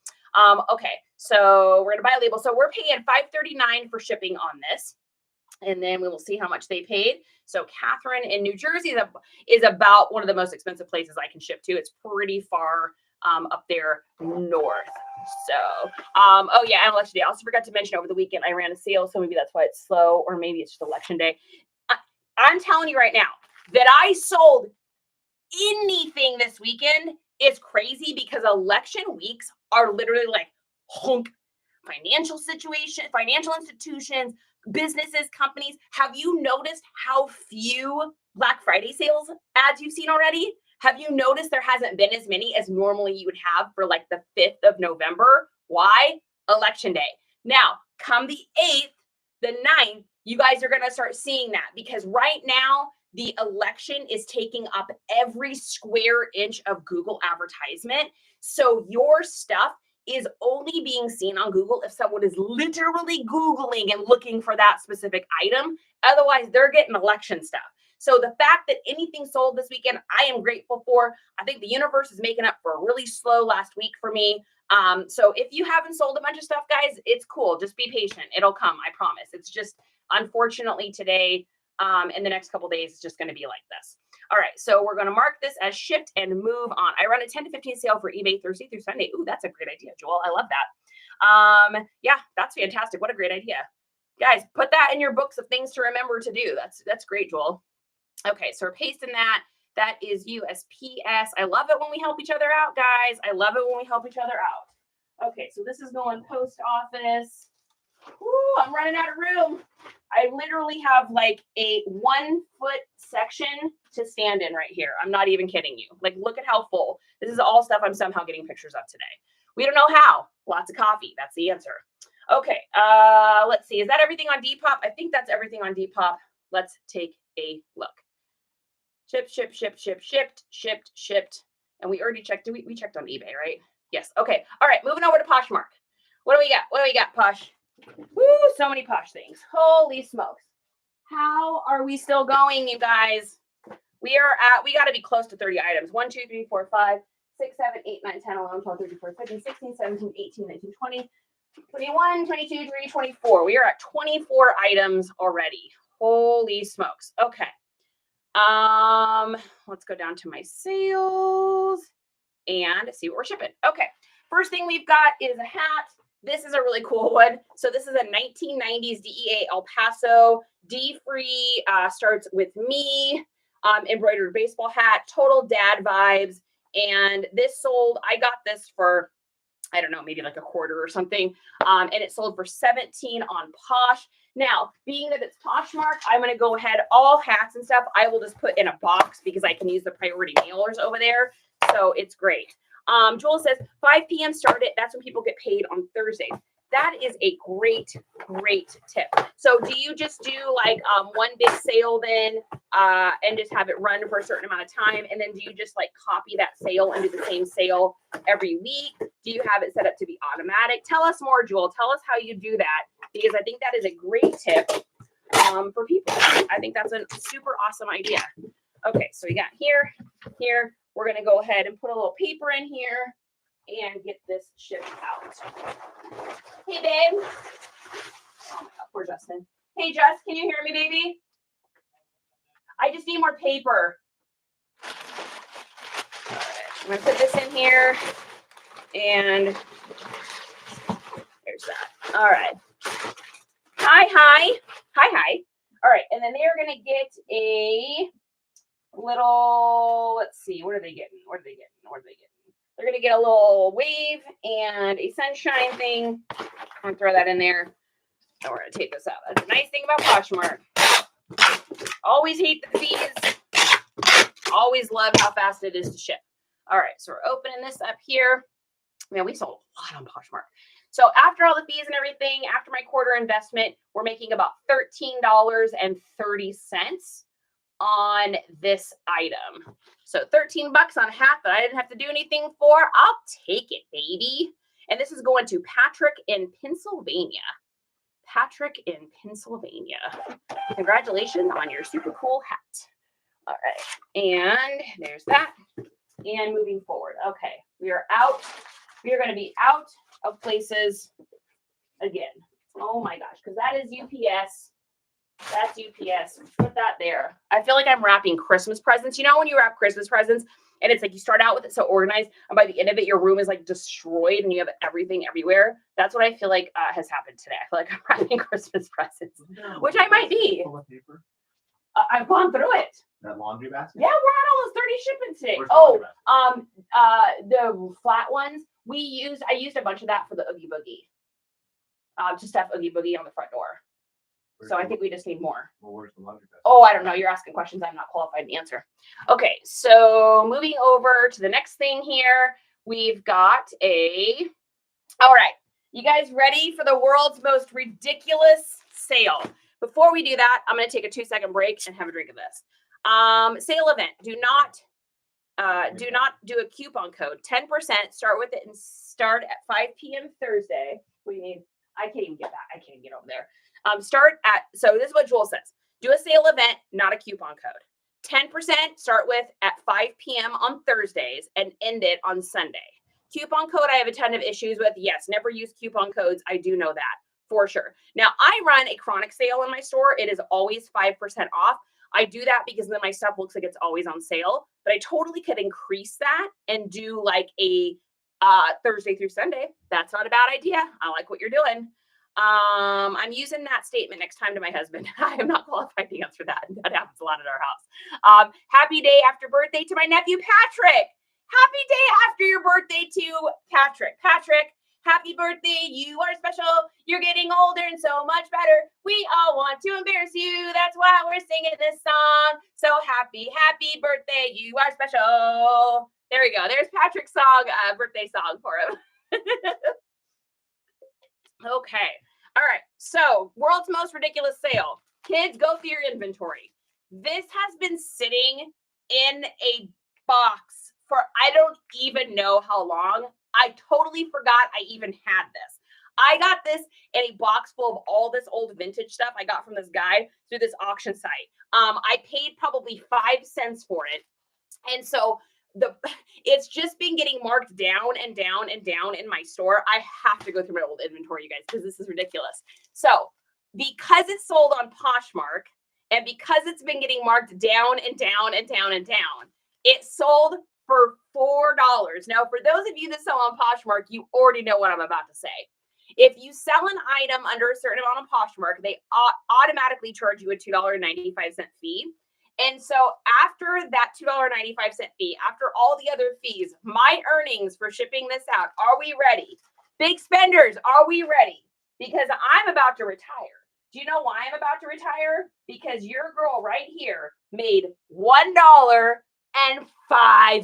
Okay, so we're gonna buy a label. So we're paying $5.39 for shipping on this. And then we will see how much they paid. So Catherine in New Jersey is about one of the most expensive places I can ship to. It's pretty far up there north. So, oh yeah, and election day. I also forgot to mention over the weekend I ran a sale, so maybe that's why it's slow, or maybe it's just election day. I'm telling you right now that I sold anything this weekend is crazy, because election weeks are literally like hunk. Financial institutions, businesses, companies. Have you noticed how few Black Friday sales ads you've seen already? Have you noticed there hasn't been as many as normally you would have for like the 5th of November? Why? Election day. Now, come the 8th, the 9th, you guys are going to start seeing that, because right now the election is taking up every square inch of Google advertisement. So your stuff is only being seen on Google if someone is literally Googling and looking for that specific item. Otherwise, they're getting election stuff. So the fact that anything sold this weekend, I am grateful for. I think the universe is making up for a really slow last week for me. So if you haven't sold a bunch of stuff, guys, it's cool. Just be patient. It'll come. I promise. It's just, unfortunately, today, in the next couple of days, it's just going to be like this. All right, so we're going to mark this as shipped and move on. I run a 10 to 15 sale for eBay Thursday through Sunday. Ooh, that's a great idea, Joel. I love that. Yeah, that's fantastic. What a great idea. Guys, put that in your books of things to remember to do. That's great, Joel. Okay, so we're pasting that. That is USPS. I love it when we help each other out, guys. I love it when we help each other out. Okay, so this is going post office. Ooh, I'm running out of room. I literally have like a 1-foot section to stand in right here. I'm not even kidding you. Like, look at how full. This is all stuff I'm somehow getting pictures of today. We don't know how. Lots of coffee. That's the answer. Okay, let's see. Is that everything on Depop? I think that's everything on Depop. Let's take a look. Shipped. And we already checked. We checked on eBay, right? Yes. Okay. All right. Moving over to Poshmark. What do we got? What do we got, Posh? Woo, so many Posh things. Holy smokes. How are we still going, you guys? We got to be close to 30 items. 1, 2, 3, 4, 5, 6, 7, 8, 9, 10, 11, 12, 13, 14, 15, 16, 17, 18, 19, 20, 21, 22, 23, 24. We are at 24 items already. Holy smokes. Okay. Let's go down to my sales and see what we're shipping. Okay. First thing we've got is a hat. This is a really cool one. So this is a 1990s DEA El Paso D-free, starts with me, embroidered baseball hat, total dad vibes. And this sold, I got this for, I don't know, maybe like a quarter or something. And it sold for $17 on Posh. Now, being that it's Poshmark, I'm going to go ahead, all hats and stuff, I will just put in a box because I can use the priority mailers over there. So it's great. Joel says 5 p.m. started. That's when people get paid on Thursdays. That is a great, great tip. So do you just do like one big sale then and just have it run for a certain amount of time? And then do you just like copy that sale and do the same sale every week? Do you have it set up to be automatic? Tell us more, Joel. Tell us how you do that, because I think that is a great tip for people. I think that's a super awesome idea. Okay, so we got here. We're going to go ahead and put a little paper in here and get this shipped out. Hey, babe. Oh my God, poor Justin. Hey, Jess, can you hear me, baby? I just need more paper. All right, I'm going to put this in here. And there's that. All right. Hi. All right, and then they're going to get a little, let's see, what are they getting? They're going to get a little wave and a sunshine thing. I'm going to throw that in there. And we're going to take this out. That's a nice thing about Poshmark. Always hate the fees. Always love how fast it is to ship. All right, so we're opening this up here. Man, we sold a lot on Poshmark. So after all the fees and everything, after my quarter investment, we're making about $13.30 on this item. So $13 on a hat that I didn't have to do anything for. I'll take it, baby. And this is going to Patrick in Pennsylvania. Congratulations on your super cool hat. All right. And there's that. And moving forward. Okay. We are out. We are going to be out of places again. Oh my gosh. Because that is UPS. That's UPS. Put that there. I feel like I'm wrapping Christmas presents. You know when you wrap Christmas presents and it's like you start out with it so organized and by the end of it your room is like destroyed and you have everything everywhere? That's what I feel like has happened today. I feel like I'm wrapping Christmas presents, which I might be. I've gone through it. That laundry basket? Yeah, we're at almost 30 shipments today. The flat ones. I used a bunch of that for the Oogie Boogie. To stuff Oogie Boogie on the front door. So I think we just need more. Well, where's the laundry basket? Oh, I don't know. You're asking questions I'm not qualified to answer. Okay, so moving over to the next thing here, we've got all right, you guys ready for the world's most ridiculous sale? Before we do that, I'm going to take a 2-second break and have a drink of this. Sale event. Do not do a coupon code. 10%. Start with it and start at 5 p.m. Thursday. What do you need? I can't even get that. I can't get over there. So this is what Joel says. Do a sale event, not a coupon code. 10% start with at 5 p.m. on Thursdays and end it on Sunday. Coupon code, I have a ton of issues with. Yes, never use coupon codes. I do know that for sure. Now, I run a chronic sale in my store. It is always 5% off. I do that because then my stuff looks like it's always on sale, but I totally could increase that and do like a Thursday through Sunday. That's not a bad idea. I like what you're doing. I'm using that statement next time to my husband. I am not qualified to answer that. That happens a lot at our house. Happy day after birthday to my nephew, Patrick. Happy day after your birthday to Patrick. Patrick, happy birthday. You are special. You're getting older and so much better. We all want to embarrass you. That's why we're singing this song. So happy birthday. You are special. There we go. There's Patrick's song, birthday song for him. Okay. All right. So world's most ridiculous sale. Kids, go through your inventory. This has been sitting in a box for I don't even know how long. I totally forgot I even had this. I got this in a box full of all this old vintage stuff I got from this guy through this auction site. I paid probably 5 cents for it. And so it's just been getting marked down and down and down in my store. I have to go through my old inventory, you guys, because this is ridiculous. So because it's sold on Poshmark and because it's been getting marked down and down and down and down, it sold for $4. Now, for those of you that sell on Poshmark, you already know what I'm about to say. If you sell an item under a certain amount of Poshmark, they automatically charge you a $2.95 fee. And so after that $2.95 fee, after all the other fees, my earnings for shipping this out, are we ready? Big spenders, are we ready? Because I'm about to retire. Do you know why I'm about to retire? Because your girl right here made $1.05. I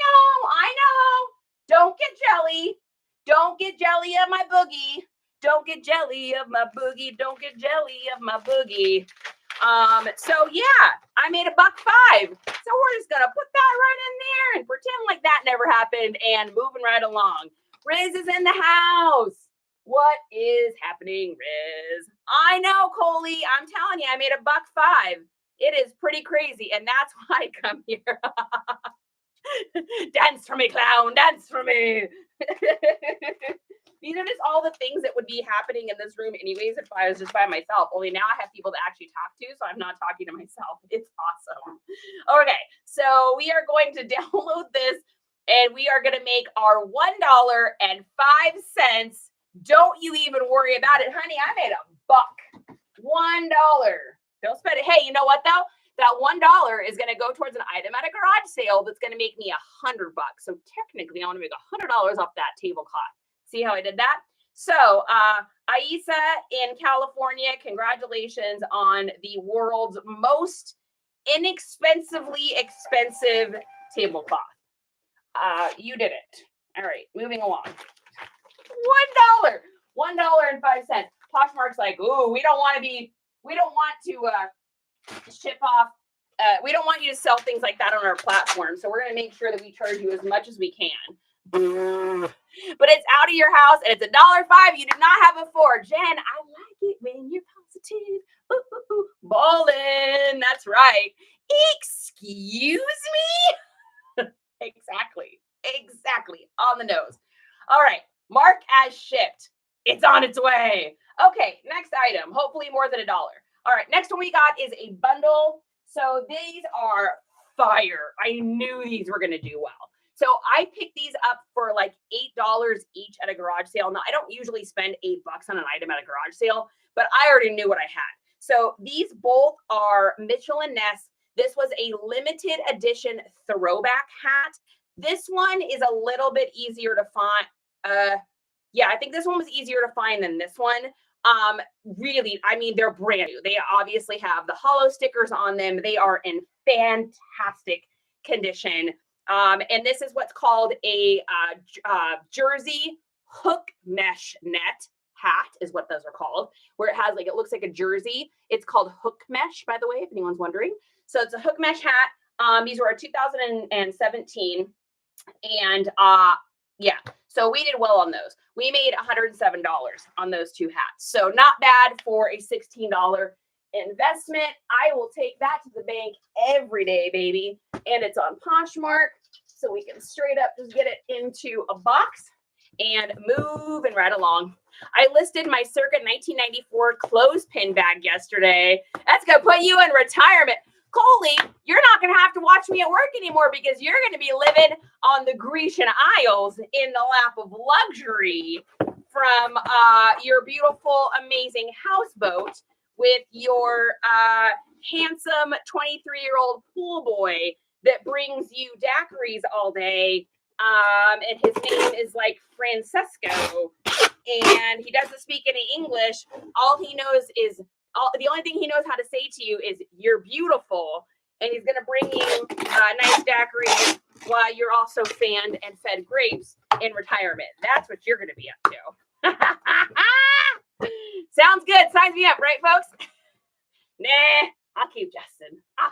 know. Don't get jelly. Don't get jelly of my boogie. Don't get jelly of my boogie. Don't get jelly of my boogie. So yeah, I made $1.05. So we're just gonna put that right in there and pretend like that never happened and moving right along. Riz is in the house. What is happening, Riz? I know, Coley. I'm telling you, I made $1.05. It is pretty crazy, and that's why I come here. Dance for me, clown. Dance for me. These are just all the things that would be happening in this room anyways if I was just by myself. Only now I have people to actually talk to, so I'm not talking to myself. It's awesome. Okay, so we are going to download this, and we are going to make our $1.05. Don't you even worry about it, honey. I made $1. $1. Don't spend it. Hey, you know what though? That $1 is going to go towards an item at a garage sale that's going to make me $100. So technically, I want to make $100 off that tablecloth. See how I did that? So, Aisa in California, congratulations on the world's most inexpensively expensive tablecloth. You did it. All right, moving along. $1. $1.05. Poshmark's like, ooh, we don't want to ship off. We don't want you to sell things like that on our platform. So we're going to make sure that we charge you as much as we can. But it's out of your house and it's $1.05 you did not have before. Jen, I like it when you're positive. Ooh, ooh, ooh. Ballin'. That's right. Excuse me? Exactly. On the nose. All right. Mark as shipped. It's on its way. Okay. Next item. Hopefully more than $1. All right. Next one we got is a bundle. So these are fire. I knew these were going to do well. So I picked these up for like $8 each at a garage sale. Now, I don't usually spend $8 on an item at a garage sale, but I already knew what I had. So these both are Mitchell & Ness. This was a limited edition throwback hat. This one is a little bit easier to find. Yeah, I think this one was easier to find than this one. Really, I mean, they're brand new. They obviously have the hollow stickers on them. They are in fantastic condition. And this is what's called a jersey hook mesh net hat is what those are called, where it has like, it looks like a jersey. It's called hook mesh, by the way, if anyone's wondering. So it's a hook mesh hat. These were a 2017. And yeah, so we did well on those. We made $107 on those two hats. So not bad for a $16 investment. I will take that to the bank every day, baby. And it's on Poshmark, so we can straight up just get it into a box and moving right along. I listed my circa 1994 clothespin bag yesterday. That's gonna put you in retirement. Coley, you're not gonna have to watch me at work anymore because you're gonna be living on the Grecian Isles in the lap of luxury from your beautiful, amazing houseboat with your handsome 23-year-old pool boy that brings you daiquiris all day. And his name is like Francesco. And he doesn't speak any English. All he knows is, the only thing he knows how to say to you is, you're beautiful. And he's going to bring you nice daiquiris while you're also fanned and fed grapes in retirement. That's what you're going to be up to. Sounds good. Signs me up, right, folks? Nah, I'll keep Justin. I'll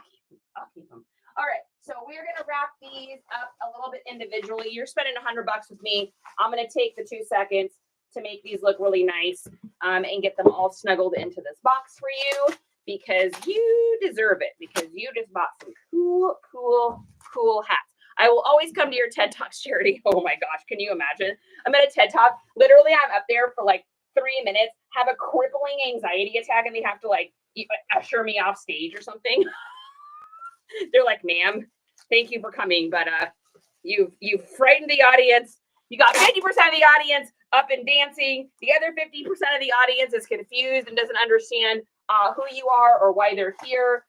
keep him. All right, so we're gonna wrap these up a little bit individually. You're spending $100 with me. I'm gonna take the 2 seconds to make these look really nice and get them all snuggled into this box for you because you deserve it, because you just bought some cool hats. I will always come to your TED Talks, Charity. Oh my gosh, can you imagine? I'm at a TED Talk. Literally, I'm up there for like 3 minutes, have a crippling anxiety attack, and they have to like usher me off stage or something. They're like, ma'am, thank you for coming, but you've frightened the audience. You got 50% of the audience up and dancing. The other 50% of the audience is confused and doesn't understand who you are or why they're here.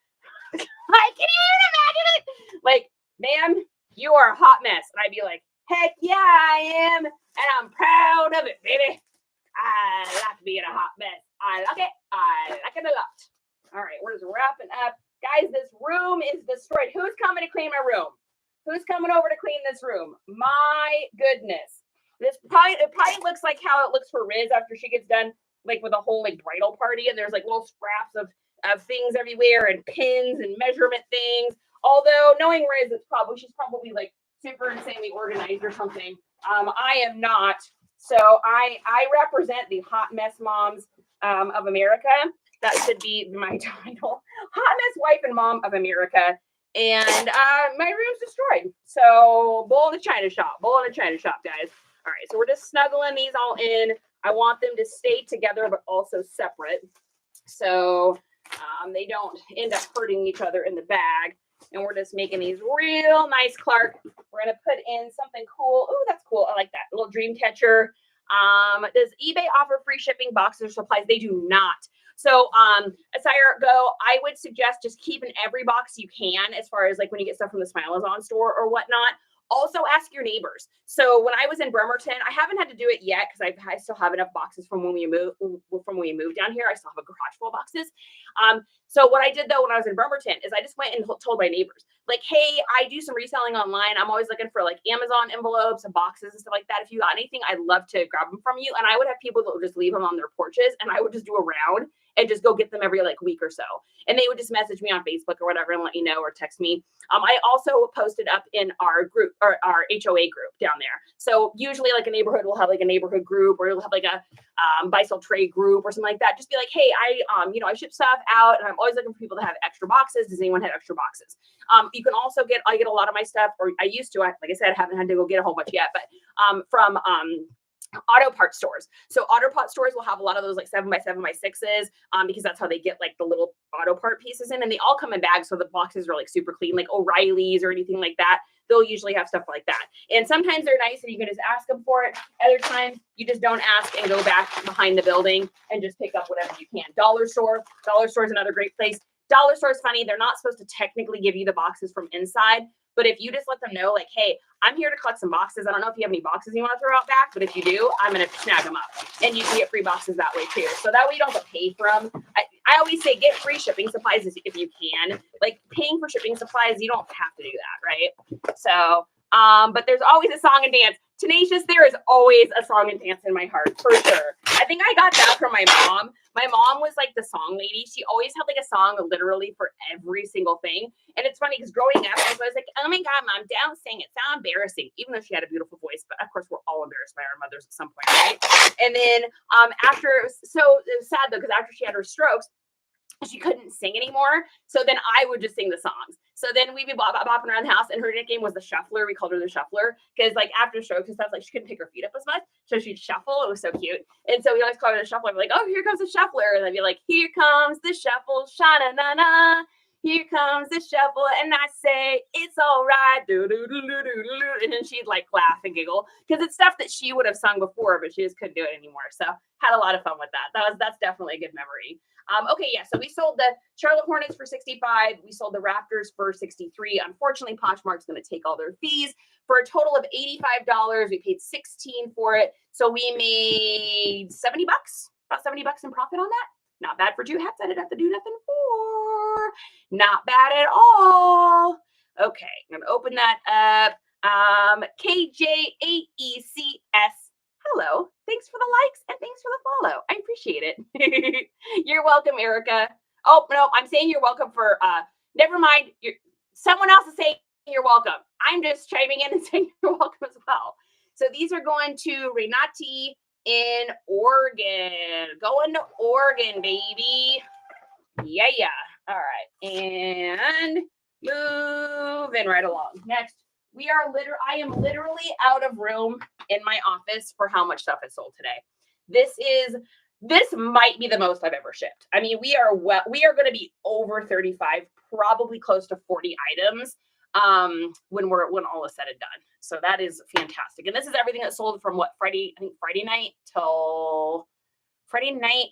I can't even imagine it. Like, ma'am, you are a hot mess. And I'd be like, heck yeah, I am. And I'm proud of it, baby. I like being a hot mess. I like it. I like it a lot. All right, we're just wrapping up. Guys, this room is destroyed. Who's coming to clean my room? Who's coming over to clean this room? My goodness. It probably looks like how it looks for Riz after she gets done, like with a whole like bridal party, and there's like little scraps of things everywhere and pins and measurement things. Although knowing Riz, she's probably like super insanely organized or something. I am not. So I represent the hot mess moms of America. That should be my title. Hot mess wife and mom of America. And my room's destroyed. So bull in the china shop. Bull in the china shop, guys. All right, so we're just snuggling these all in. I want them to stay together, but also separate. So they don't end up hurting each other in the bag. And we're just making these real nice, Clark. We're going to put in something cool. Oh, that's cool. I like that. A little dream catcher. Does eBay offer free shipping, boxes, or supplies? They do not. So, Asire Go, I would suggest just keeping every box you can as far as like when you get stuff from the Smile-a-Zon store or whatnot. Also ask your neighbors. So when I was in Bremerton, I haven't had to do it yet because I still have enough boxes from when we moved down here. I still have a garage full of boxes. So what I did though when I was in Bremerton is I just went and told my neighbors, like, hey, I do some reselling online. I'm always looking for like Amazon envelopes and boxes and stuff like that. If you got anything, I'd love to grab them from you. And I would have people that would just leave them on their porches, and I would just do a round and just go get them every like week or so. And they would just message me on Facebook or whatever and let you know, or text me. I also posted up in our group or our HOA group down there. So usually like a neighborhood will have like a neighborhood group, or you'll have like a buy-sell trade group or something like that. Just be like, hey, I ship stuff out and I'm always looking for people that have extra boxes. Does anyone have extra boxes? You can also I get a lot of my stuff, or I used to, like I said, I haven't had to go get a whole bunch yet, but from auto part stores. So auto part stores will have a lot of those like 7x7x6s because that's how they get like the little auto part pieces in, and they all come in bags. So the boxes are like super clean, like O'Reilly's or anything like that. They'll usually have stuff like that. And sometimes they're nice and you can just ask them for it. Other times you just don't ask and go back behind the building and just pick up whatever you can. Dollar store is another great place. Dollar store is funny. They're not supposed to technically give you the boxes from inside, but if you just let them know, like, hey, I'm here to collect some boxes. I don't know if you have any boxes you want to throw out back, but if you do, I'm going to snag them up. And you can get free boxes that way too. So that way you don't have to pay for them. I always say get free shipping supplies if you can. Like paying for shipping supplies, you don't have to do that, right? So, but there's always a song and dance. Tenacious, there is always a song and dance in my heart, for sure. I think I got that from my mom. My mom was like the song lady. She always had like a song literally for every single thing. And it's funny because growing up, I was like, oh my God, Mom, don't sing. It's so embarrassing. Even though she had a beautiful voice, but of course we're all embarrassed by our mothers at some point, right? And then after, so it was sad though, because after she had her strokes, she couldn't sing anymore. So then I would just sing the songs. So then we'd be bopping around the house, and her nickname was the Shuffler. We called her the Shuffler because like after strokes and stuff, like she couldn't pick her feet up as much. So she'd shuffle. It was so cute. And so we always called her the Shuffler. I'd be like, oh, here comes the Shuffler. And I'd be like, here comes the shuffle, sha-na-na-na. Here comes the shuffle. And I say, it's all right. Do-do-do-do-do-do. And then she'd like laugh and giggle because it's stuff that she would have sung before, but she just couldn't do it anymore. So had a lot of fun with that. That's definitely a good memory. Okay, yeah, so we sold the Charlotte Hornets for $65. We sold the Raptors for $63. Unfortunately, Poshmark's going to take all their fees for a total of $85. We paid $16 for it. So we made $70, about $70 in profit on that. Not bad for two hats I didn't have to do nothing for. Not bad at all. Okay, I'm going to open that up. KJ8ECS. Hello. Thanks for the likes and thanks for the follow. I appreciate it. You're welcome, Erica. Oh, no, I'm saying you're welcome for, never mind. Someone else is saying you're welcome. I'm just chiming in and saying you're welcome as well. So these are going to Renati in Oregon. Going to Oregon, baby. Yeah. All right. And moving right along. Next. I am literally out of room in my office for how much stuff is sold today. This might be the most I've ever shipped. I mean, we are going to be over 35, probably close to 40 items. when all is said and done. So that is fantastic. And this is everything that sold from Friday night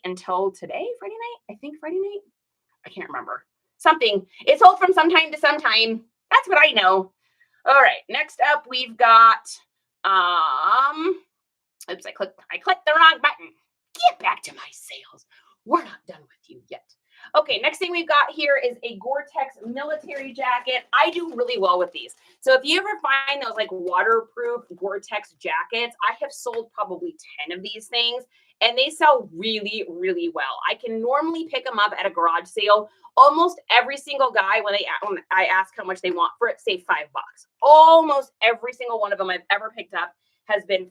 until today. Friday night. I can't remember. Something. It sold from sometime to sometime. That's what I know. All right. Next up, we've got oops, I clicked the wrong button. Get back to my sales. We're not done with you yet. Okay, next thing we've got here is a Gore-Tex military jacket. I do really well with these. So if you ever find those like waterproof Gore-Tex jackets, I have sold probably 10 of these things and they sell really, really well. I can normally pick them up at a garage sale. Almost every single guy, when I ask how much they want for it, say $5. Almost every single one of them I've ever picked up has been $5.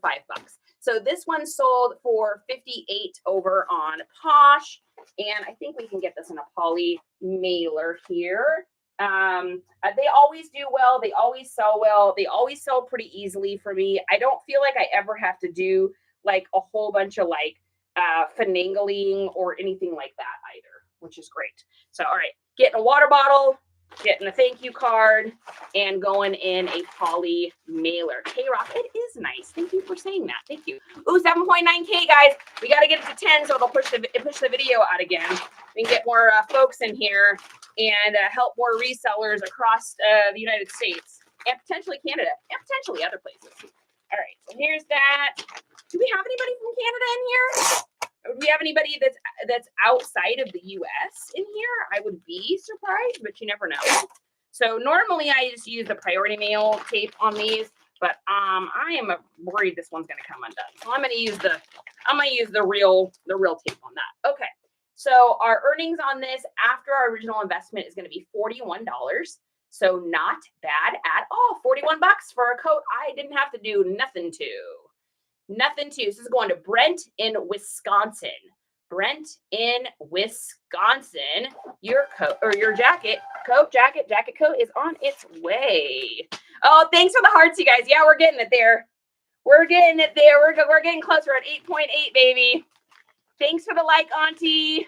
So this one sold for $58 over on Posh. And I think we can get this in a poly mailer here. They always do well. They always sell well. They always sell pretty easily for me. I don't feel like I ever have to do like a whole bunch of like finagling or anything like that either, which is great. So, all right, getting a water bottle, getting a thank you card, and going in a poly mailer. K-Rock, it is nice. Thank you for saying that. Thank you. Ooh, 7.9K, guys. We got to get it to 10 so it'll push the video out again. We can get more folks in here and help more resellers across the United States and potentially Canada and potentially other places. All right, so here's that. Do we have anybody from Canada in here? Do we have anybody that's outside of the U.S. in here? I would be surprised, but you never know. So normally I just use the priority mail tape on these, but I am worried this one's going to come undone. So I'm going to use the real tape on that. Okay. So our earnings on this after our original investment is going to be $41. So not bad at all. $41 for a coat I didn't have to do nothing to. This is going to Brent in Wisconsin. Brent in Wisconsin. Your coat or your jacket coat is on its way. Oh, thanks for the hearts, you guys. Yeah, we're getting it there. We're getting closer at 8.8, baby. Thanks for the like, Auntie.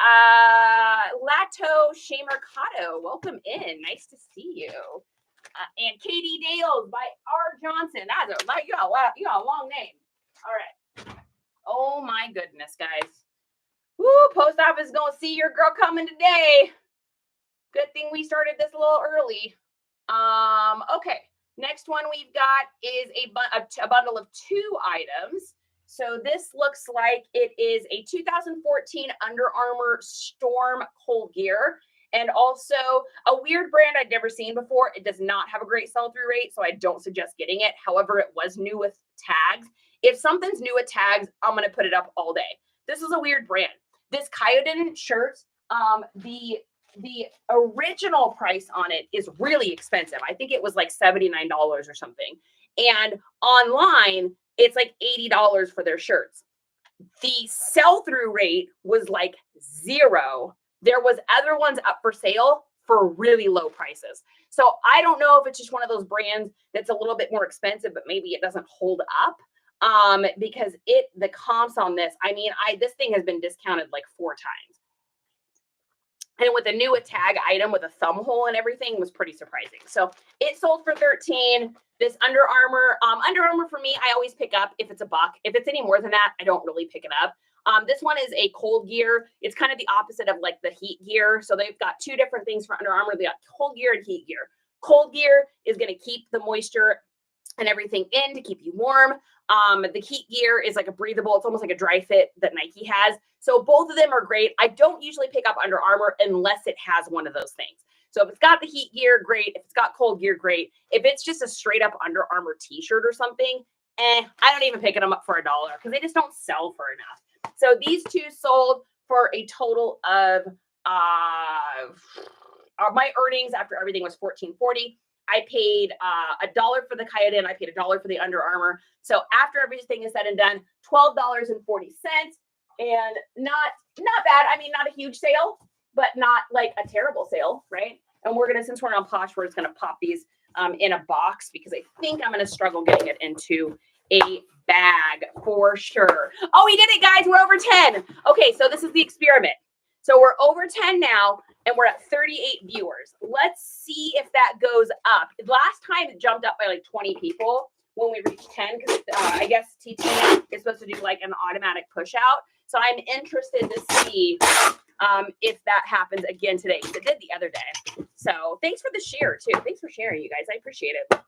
Lato Shamercado, welcome in. Nice to see you. And Katie Dales by R. Johnson. That's you got a long name. All right. Oh my goodness, guys. Woo, post office is gonna see your girl coming today. Good thing we started this a little early. Okay. Next one we've got is a bundle of 2 items. So this looks like it is a 2014 Under Armour Storm Cold Gear. And also a weird brand I'd never seen before. It does not have a great sell-through rate, so I don't suggest getting it. However, it was new with tags. If something's new with tags, I'm going to put it up all day. This is a weird brand. This Coyote shirt, the original price on it is really expensive. I think it was like $79 or something. And online, it's like $80 for their shirts. The sell-through rate was like 0. There was other ones up for sale for really low prices. So I don't know if it's just one of those brands that's a little bit more expensive, but maybe it doesn't hold up. Because the comps on this, I mean, this thing has been discounted like 4 times. And with a new tag item with a thumb hole and everything was pretty surprising. So it sold for $13. This Under Armour for me, I always pick up if it's $1. If it's any more than that, I don't really pick it up. This one is a cold gear. It's kind of the opposite of like the heat gear. So they've got 2 different things for Under Armour. They got cold gear and heat gear. Cold gear is going to keep the moisture and everything in to keep you warm. The heat gear is like a breathable. It's almost like a dry fit that Nike has. So both of them are great. I don't usually pick up Under Armour unless it has one of those things. So if it's got the heat gear, great. If it's got cold gear, great. If it's just a straight up Under Armour t-shirt or something, I don't even pick them up for $1 because they just don't sell for enough. So these 2 sold for a total of my earnings after everything was $14.40. I paid $1 for the Coyote and I paid $1 for the Under Armour. So after everything is said and done, $12.40, and not bad. I mean, not a huge sale, but not like a terrible sale, right? And since we're on Posh, we're just gonna pop these in a box because I think I'm gonna struggle getting it into a bag for sure. Oh, we did it, guys. We're over 10. Okay, so this is the experiment. So we're over 10 now. and we're at 38 viewers. Let's see if that goes up. Last time it jumped up by like 20 people when we reached 10, because I guess TT is supposed to do like an automatic push out. So I'm interested to see if that happens again today. It did the other day. So thanks for the share too. Thanks for sharing, you guys. I appreciate it.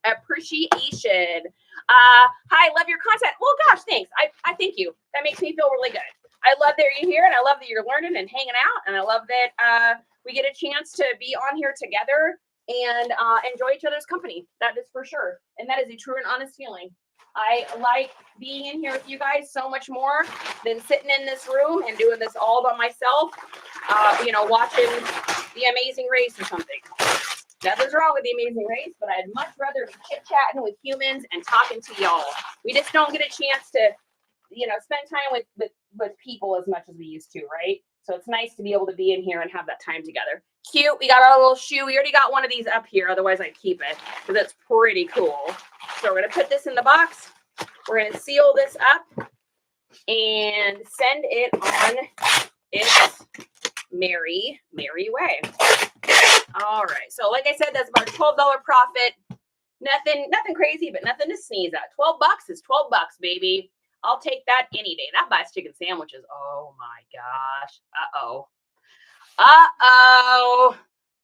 Appreciation. Hi, love your content. Well, gosh, thanks. I thank you. That makes me feel really good. I love that you're here, and I love that you're learning and hanging out, and I love that we get a chance to be on here together and enjoy each other's company. That is for sure, and that is a true and honest feeling. I like being in here with you guys so much more than sitting in this room and doing this all by myself, watching The Amazing Race or something. Nothing's wrong with The Amazing Race, but I'd much rather be chit-chatting with humans and talking to y'all. We just don't get a chance to, spend time with people as much as we used to, right? So it's nice to be able to be in here and have that time together. Cute. We got our little shoe. We already got one of these up here. Otherwise, I'd keep it because it's pretty cool. So we're going to put this in the box. We're going to seal this up and send it on its merry way. All right. So like I said, that's about a $12 profit. Nothing crazy, but nothing to sneeze at. $12 is $12, baby. I'll take that any day. That buys chicken sandwiches. Oh my gosh. Uh-oh.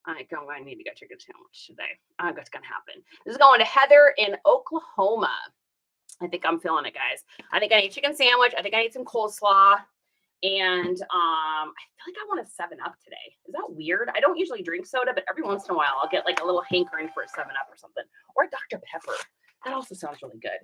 I need to get chicken sandwich today. That's going to happen. This is going to Heather in Oklahoma. I think I'm feeling it, guys. I think I need a chicken sandwich. I think I need some coleslaw. And I feel like I want a 7-Up today. Is that weird? I don't usually drink soda, but every once in a while I'll get like a little hankering for a 7-Up or something. Or a Dr. Pepper. That also sounds really good.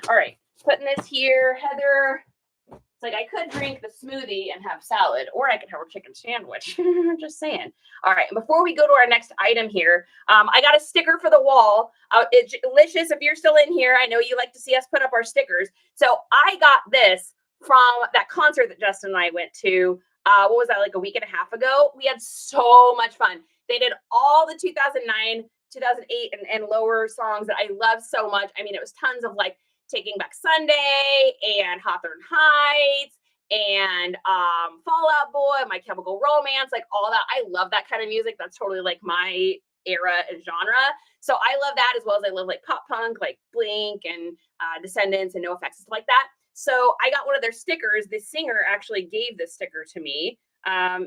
All right. Putting this here, Heather. It's like I could drink the smoothie and have salad, or I could have a chicken sandwich. Just saying. All right. And before we go to our next item here, I got a sticker for the wall. It's delicious. If you're still in here, I know you like to see us put up our stickers. So I got this from that concert that Justin and I went to. What was that, like a week and a half ago? We had so much fun. They did all the 2009, 2008 and lower songs that I love so much. I mean, it was tons of like Taking Back Sunday and Hawthorne Heights and Fall Out Boy, My Chemical Romance, like all that. I love that kind of music. That's totally like my era and genre. So I love that, as well as I love like pop punk, like Blink and Descendants and NoFX and stuff like that. So I got one of their stickers. The singer actually gave this sticker to me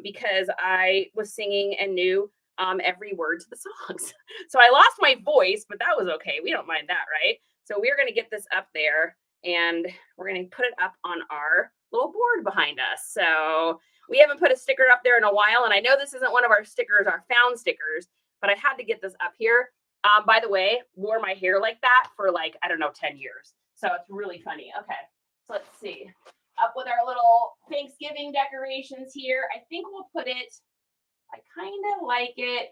because I was singing and knew every word to the songs. So I lost my voice, but that was okay. We don't mind that, right? So we're going to get this up there and we're going to put it up on our little board behind us. So we haven't put a sticker up there in a while. And I know this isn't one of our stickers, our found stickers, but I had to get this up here. By the way, wore my hair like that for like, I don't know, 10 years. So it's really funny. Okay. So let's see. Up with our little Thanksgiving decorations here. I think we'll put it, I kind of like it.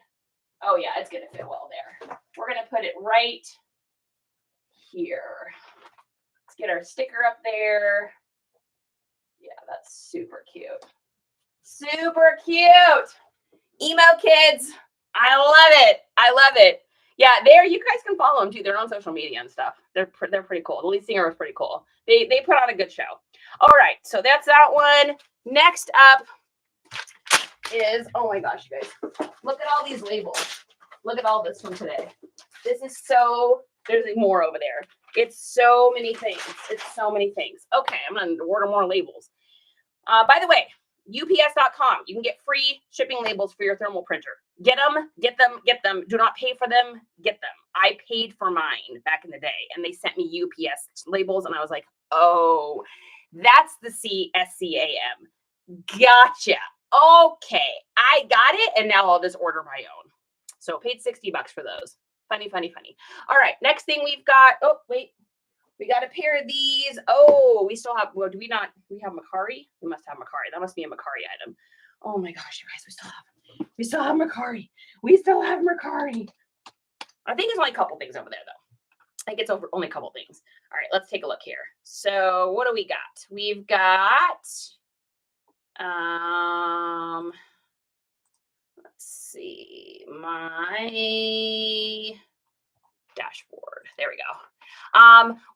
Oh yeah, it's going to fit well there. We're going to put it right here. Let's get our sticker up there. Yeah, that's super cute. Super cute. Emo kids. I love it. I love it. Yeah, you guys can follow them too. They're on social media and stuff. They're pretty cool. The lead singer was pretty cool. They put on a good show. All right, so that's that one. Next up is, oh my gosh, you guys. Look at all these labels. Look at all this from today. This is so, there's more over there. It's so many things. It's so many things. Okay, I'm going to order more labels. By the way, UPS.com. You can get free shipping labels for your thermal printer. Get them, get them, get them. Do not pay for them. Get them. I paid for mine back in the day, and they sent me UPS labels, and I was like, oh, that's the CSCAM. Gotcha. Okay, I got it, and now I'll just order my own. So paid $60 for those. Funny, funny, funny. All right, next thing we've got, oh, wait. We got a pair of these. Oh, we still have, well, do we not, we have Mercari? We must have Mercari. That must be a Mercari item. Oh my gosh, you guys, we still have Mercari. We still have Mercari. I think it's only a couple things over there though. I think it's only a couple things. All right, let's take a look here. So what do we got? We've got, let's see, my dashboard. There we go.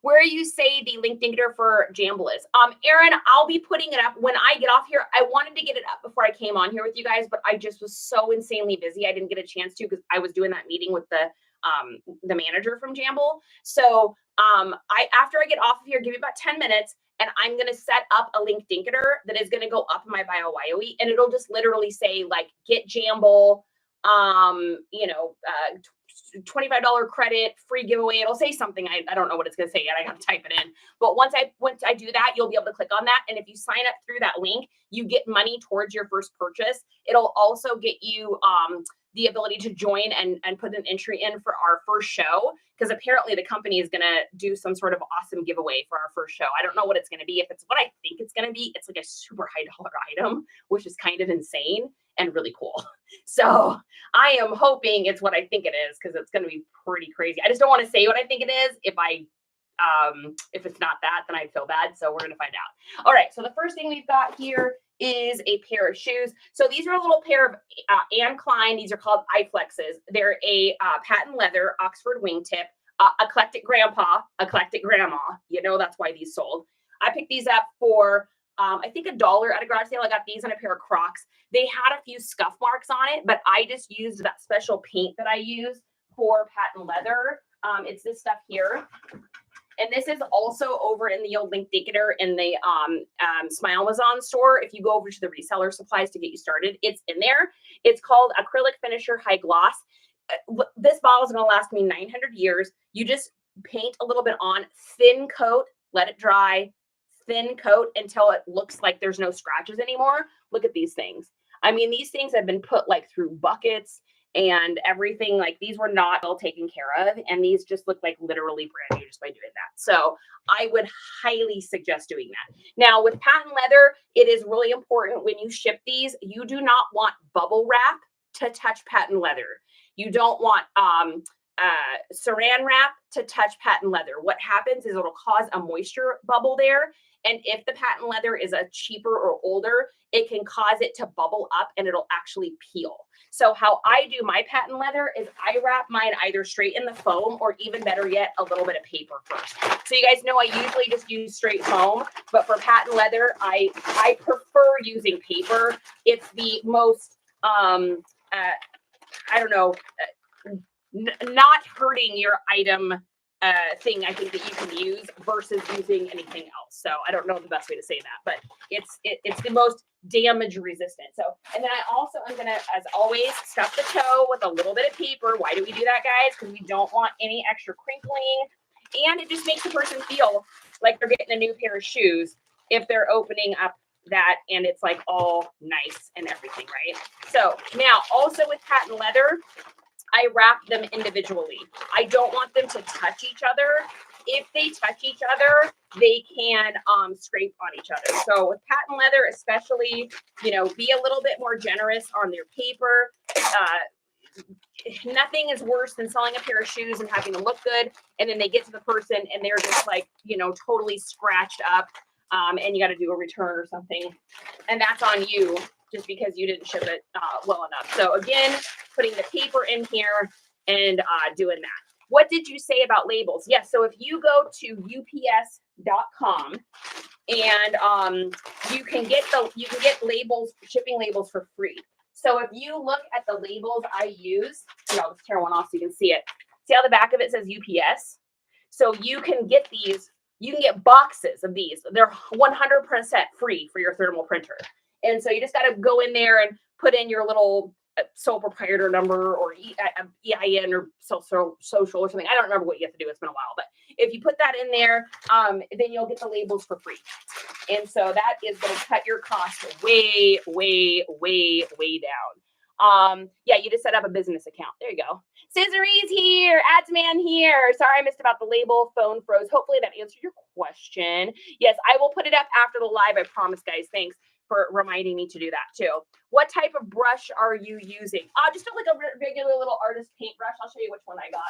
Where you say the link indicator for Jamble is. Aaron, I'll be putting it up when I get off here. I wanted to get it up before I came on here with you guys, but I just was so insanely busy. I didn't get a chance to because I was doing that meeting with the manager from Jamble. So after I get off of here, give me about 10 minutes and I'm going to set up a link indicator that is going to go up in my bio YOE, and it'll just literally say like, get Jamble, $25 credit, free giveaway. It'll say something. I don't know what it's going to say yet. I got to type it in. But once I do that, you'll be able to click on that. And if you sign up through that link, you get money towards your first purchase. It'll also get you the ability to join and put an entry in for our first show, because apparently the company is going to do some sort of awesome giveaway for our first show. I don't know what it's going to be. If it's what I think it's going to be, it's like a super high dollar item, which is kind of insane and really cool. So I am hoping it's what I think it is, because it's going to be pretty crazy. I just don't want to say what I think it is. If it's not that, then I'd feel bad. So we're going to find out. All right. So the first thing we've got here is a pair of shoes. So these are a little pair of Anne Klein. These are called iFlexes. They're a patent leather Oxford wingtip, eclectic grandpa, eclectic grandma. You know, that's why these sold. I picked these up for I think $1 at a garage sale. I got these on a pair of Crocs. They had a few scuff marks on it, but I just used that special paint that I use for patent leather. It's this stuff here. And this is also over in the old link indicator in the Smile Amazon store. If you go over to the reseller supplies to get you started, it's in there. It's called Acrylic Finisher High Gloss. This bottle is going to last me 900 years. You just paint a little bit on, thin coat, let it dry, thin coat until it looks like there's no scratches anymore. Look at these things. I mean, these things have been put like through buckets and everything. Like, these were not well taken care of, and these just look like literally brand new just by doing that. So I would highly suggest doing that. Now with patent leather, it is really important when you ship these, you do not want bubble wrap to touch patent leather. You don't want saran wrap to touch patent leather. What happens is it'll cause a moisture bubble there. And if the patent leather is a cheaper or older, it can cause it to bubble up and it'll actually peel. So how I do my patent leather is I wrap mine either straight in the foam or, even better yet, a little bit of paper first. So you guys know I usually just use straight foam, but for patent leather, I prefer using paper. It's the most, not hurting your item thing I think that you can use versus using anything else. So I don't know the best way to say that, but it's the most damage resistant. So, and then I also am going to, as always, stuff the toe with a little bit of paper. Why do we do that, guys? Because we don't want any extra crinkling, and it just makes the person feel like they're getting a new pair of shoes if they're opening up that and it's like all nice and everything, right? So now also with patent leather, I wrap them individually. I don't want them to touch each other. If they touch each other, they can scrape on each other. So with patent leather, especially, be a little bit more generous on their paper. Nothing is worse than selling a pair of shoes and having them look good, and then they get to the person and they're just like, totally scratched up, and you got to do a return or something, and that's on you, just because you didn't ship it well enough. So again, putting the paper in here and doing that. What did you say about labels? Yes. So if you go to ups.com and you can get labels, shipping labels for free. So if you look at the labels I use, I'll just tear one off so you can see it. See how the back of it says UPS? So you can get these. You can get boxes of these. They're 100% free for your thermal printer. And so you just got to go in there and put in your little sole proprietor number or EIN or social or something. I don't remember what you have to do. It's been a while. But if you put that in there, then you'll get the labels for free. And so that is going to cut your cost way, way, way, way down. Yeah, you just set up a business account. There you go. Scissory's here. Adsman here. Sorry I missed about the label. Phone froze. Hopefully that answered your question. Yes, I will put it up after the live. I promise, guys. Thanks for reminding me to do that too. What type of brush are you using? Just like a regular little artist paintbrush. I'll show you which one I got.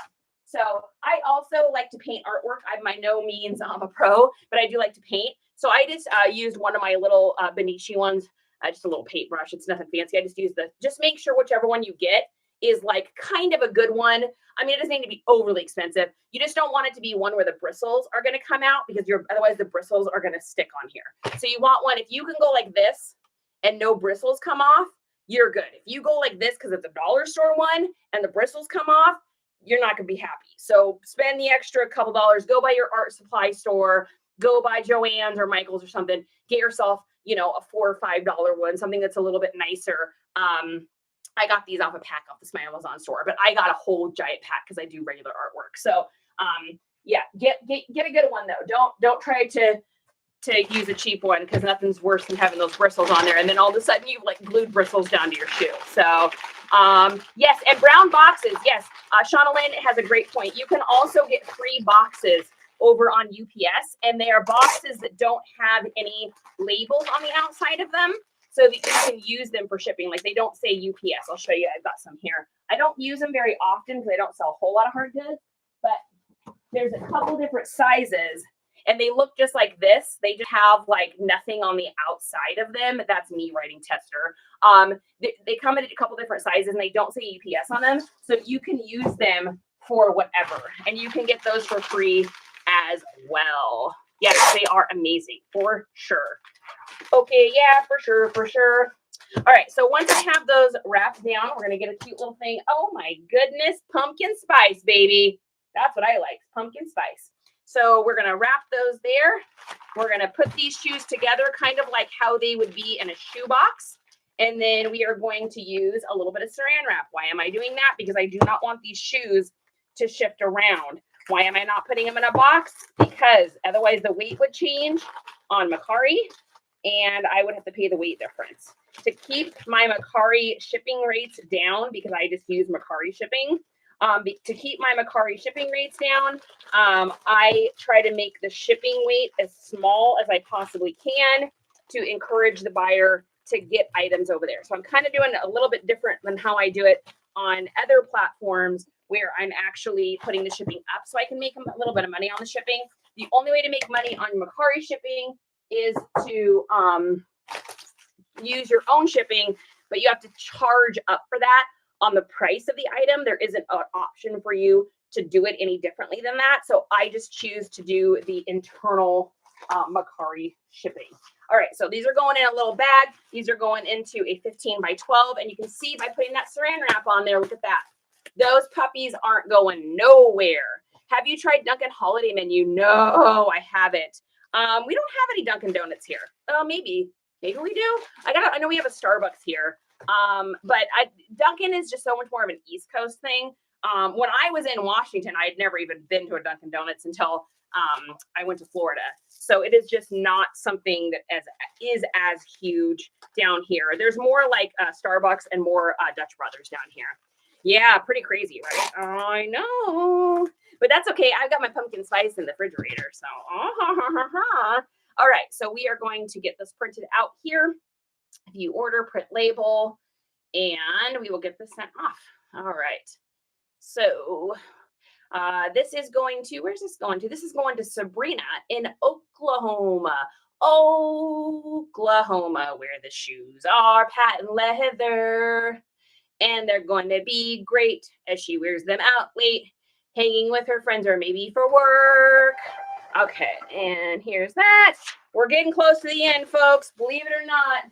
So I also like to paint artwork. I'm by no means a pro, but I do like to paint. So I just used one of my little Benici ones, just a little paintbrush. It's nothing fancy. I just use just make sure whichever one you get is like kind of a good one. I mean, it doesn't need to be overly expensive. You just don't want it to be one where the bristles are going to come out because otherwise the bristles are going to stick on here. So you want one, if you can go like this and no bristles come off, you're good. If you go like this because it's a dollar store one and the bristles come off, you're not going to be happy. So spend the extra couple dollars, go by your art supply store, go by Joann's or Michael's or something, get yourself, you know, a $4 or $5 one, something that's a little bit nicer. I got these off a pack off my Amazon store, but I got a whole giant pack because I do regular artwork. So yeah, get a good one though. Don't try to use a cheap one because nothing's worse than having those bristles on there. And then all of a sudden you've like glued bristles down to your shoe. So yes, and brown boxes. Yes, Shauna Lynn has a great point. You can also get free boxes over on UPS, and they are boxes that don't have any labels on the outside of them, so that you can use them for shipping. Like they don't say UPS. I'll show you. I've got some here. I don't use them very often because I don't sell a whole lot of hard goods, but there's a couple different sizes, and they look just like this. They just have like nothing on the outside of them. That's me writing tester. They come in a couple different sizes, and they don't say UPS on them, so you can use them for whatever, and you can get those for free as well. Yes, they are amazing for sure. Okay, yeah, for sure. All right, so once I have those wrapped down, we're gonna get a cute little thing. Oh my goodness, pumpkin spice, baby. That's what I like, pumpkin spice. So we're gonna wrap those there. We're gonna put these shoes together kind of like how they would be in a shoebox. And then we are going to use a little bit of saran wrap. Why am I doing that? Because I do not want these shoes to shift around. Why am I not putting them in a box? Because otherwise the weight would change on Mercari and I would have to pay the weight difference. To keep my Mercari shipping rates down, because I just use Mercari shipping, to keep my Mercari shipping rates down, I try to make the shipping weight as small as I possibly can to encourage the buyer to get items over there. So I'm kind of doing a little bit different than how I do it on other platforms where I'm actually putting the shipping up so I can make a little bit of money on the shipping. The only way to make money on Mercari shipping is to use your own shipping, but you have to charge up for that on the price of the item. There isn't an option for you to do it any differently than that. So I just choose to do the internal Mercari shipping. All right, so these are going in a little bag. These are going into a 15 by 12, and you can see by putting that saran wrap on there, look at that. Those puppies aren't going nowhere. Have you tried Dunkin' Holiday Menu? No, I haven't. We don't have any Dunkin' Donuts here. Oh, maybe we do. I know we have a Starbucks here. But Dunkin' is just so much more of an East Coast thing. When I was in Washington, I had never even been to a Dunkin' Donuts until I went to Florida. So it is just not something that is as huge down here. There's more like Starbucks and more Dutch Brothers down here. Yeah, pretty crazy, right? I know, but that's okay. I've got my pumpkin spice in the refrigerator. So, all right. So we are going to get this printed out here. If you order, print label, and we will get this sent off. All right. So this is going to, where's this going to? This is going to Sabrina in Oklahoma, where the shoes are patent leather. And they're going to be great as she wears them out late, hanging with her friends or maybe for work. Okay, and here's that. We're getting close to the end, folks. Believe it or not.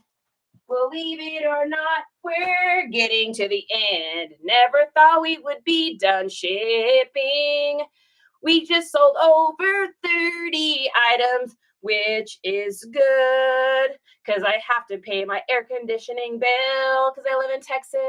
Believe it or not, we're getting to the end. Never thought we would be done shipping. We just sold over 30 items, which is good because I have to pay my air conditioning bill because I live in Texas.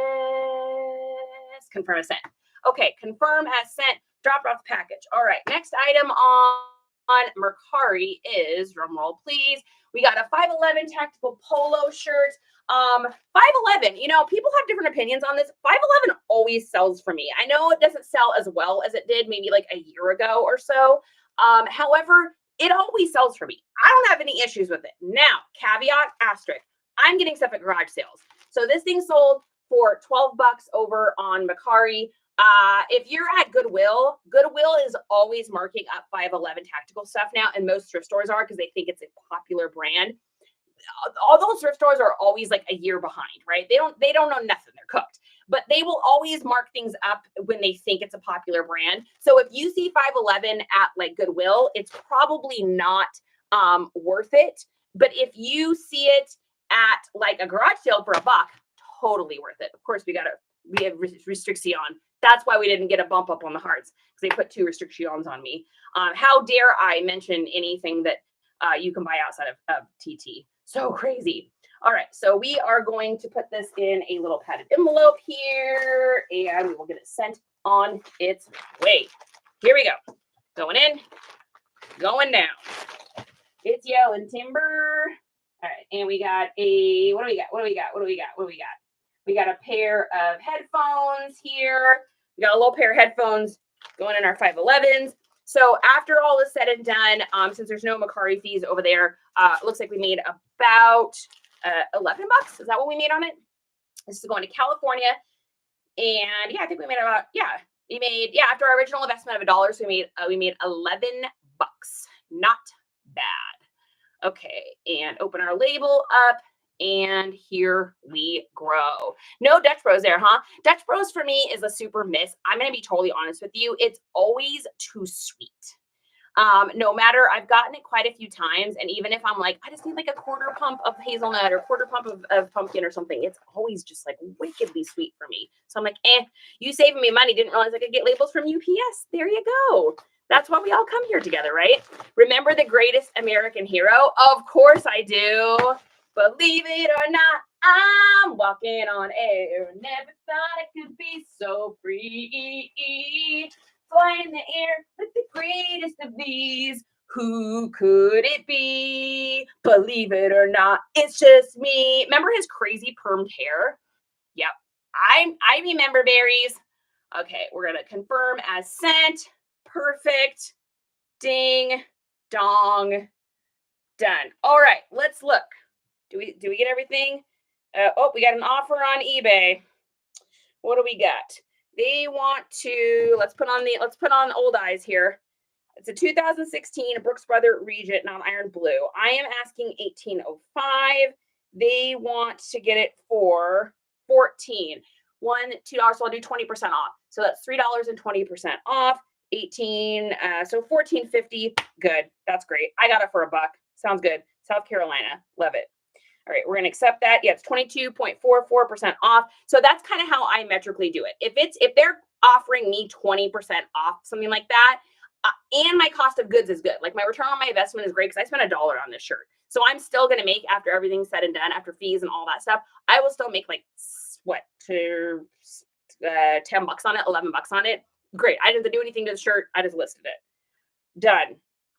Confirm as sent. Okay, confirm as sent. Drop off the package. All right, next item on Mercari is, drum roll please, we got a 511 tactical polo shirt. 511, you know, people have different opinions on this. 511 always sells for me. I know it doesn't sell as well as it did maybe like a year ago or so. However, it always sells for me. I don't have any issues with it. Now, caveat, asterisk, I'm getting stuff at garage sales. So this thing sold for $12 over on Mercari. If you're at Goodwill, Goodwill is always marking up 511 tactical stuff now, and most thrift stores are because they think it's a popular brand. All those thrift stores are always like a year behind, right? They don't know nothing. They're cooked. but they will always mark things up when they think it's a popular brand. So if you see 511 at like Goodwill, it's probably not worth it. But if you see it at like a garage sale for $1, totally worth it. Of course, we have restriction. That's why we didn't get a bump up on the hearts, because they put 2 restrictions on me. How dare I mention anything that you can buy outside of TT? So crazy. All right, so we are going to put this in a little padded envelope here, and we will get it sent on its way. Here we go. Going in, going down. It's yelling timber. All right, and we got a, what do we got? We got a pair of headphones here. We got a little pair of headphones going in our 511s. So after all is said and done, since there's no Mercari fees over there, it looks like we made about $11. Is that what we made on it? This is going to California. And yeah, I think we made about, after our original investment of $1, so we made $11. Not bad. Okay, and open our label up, and here we grow. No Dutch Bros there, huh? Dutch Bros for me is a super miss. I'm going to be totally honest with you. It's always too sweet. No matter, I've gotten it quite a few times, and even if I'm like, I just need like a quarter pump of hazelnut or quarter pump of pumpkin or something, it's always just like wickedly sweet for me. So I'm like, you saving me money. Didn't realize I could get labels from UPS. There you go. That's why we all come here together, right? Remember the greatest American hero? Of course I do. Believe it or not, I'm walking on air. Never thought it could be so free. Fly in the air with the greatest of these. Who could it be? Believe it or not, it's just me. Remember his crazy permed hair? Yep. I remember berries. Okay, we're gonna confirm as sent. Perfect. Ding. Dong. Done. All right, let's look. Do we get everything? We got an offer on eBay. What do we got? They want to, let's put on old eyes here. It's a 2016 Brooks Brothers Regent non-iron blue. I am asking $18.05. They want to get it for $14. $2, so I'll do 20% off. So that's $3 and 20% off. 18, so $14.50. Good. That's great. I got it for $1. Sounds good. South Carolina. Love it. All right, we're going to accept that. Yeah, it's 22.44% off. So that's kind of how I metrically do it. If they're offering me 20% off, something like that, and my cost of goods is good. Like my return on my investment is great because I spent $1 on this shirt. So I'm still going to make, after everything's said and done, after fees and all that stuff, I will still make like, $10 on it, $11 on it. Great. I didn't have to do anything to the shirt. I just listed it. Done.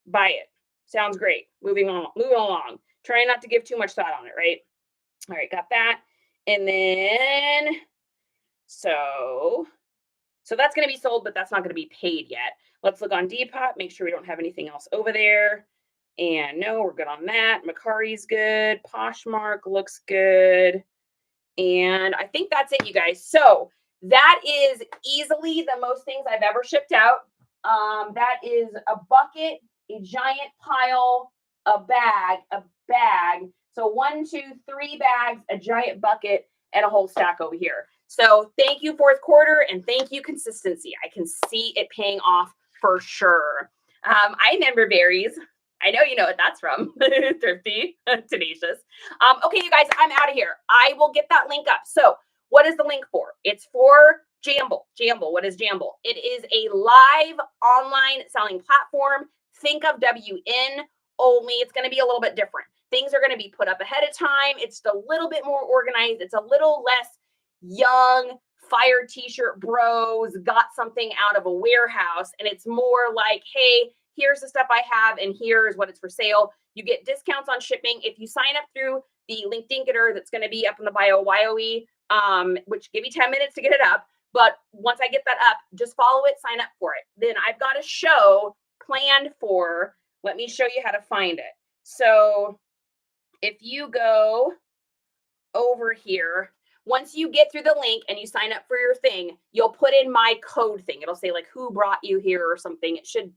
Buy it. Sounds great. Moving along. Trying not to give too much thought on it, right? All right, got that. And then, so that's going to be sold, but that's not going to be paid yet. Let's look on Depop, make sure we don't have anything else over there. And no, we're good on that. Mercari's good. Posh Mark looks good. And I think that's it, you guys. So that is easily the most things I've ever shipped out. That is a bucket, a giant pile, a bag. So 1, 2, 3 bags, a giant bucket, and a whole stack over here. So thank you, fourth quarter, and thank you, consistency. I can see it paying off for sure. I remember berries. I know you know what that's from. Thrifty, tenacious. Okay, you guys, I'm out of here. I will get that link up. So what is the link for? It's for Jamble. Jamble, what is Jamble? It is a live online selling platform. Think of WN, only it's going to be a little bit different. Things are going to be put up ahead of time. It's a little bit more organized. It's a little less young fire t-shirt bros got something out of a warehouse. And it's more like, hey, here's the stuff I have, and here's what it's for sale. You get discounts on shipping. If you sign up through the LinkedIn that's going to be up in the bio, YOE, which give you 10 minutes to get it up. But once I get that up, just follow it, sign up for it. Then I've got a show planned for, let me show you how to find it. So if you go over here, once you get through the link and you sign up for your thing, you'll put in my code thing. It'll say like who brought you here or something. It should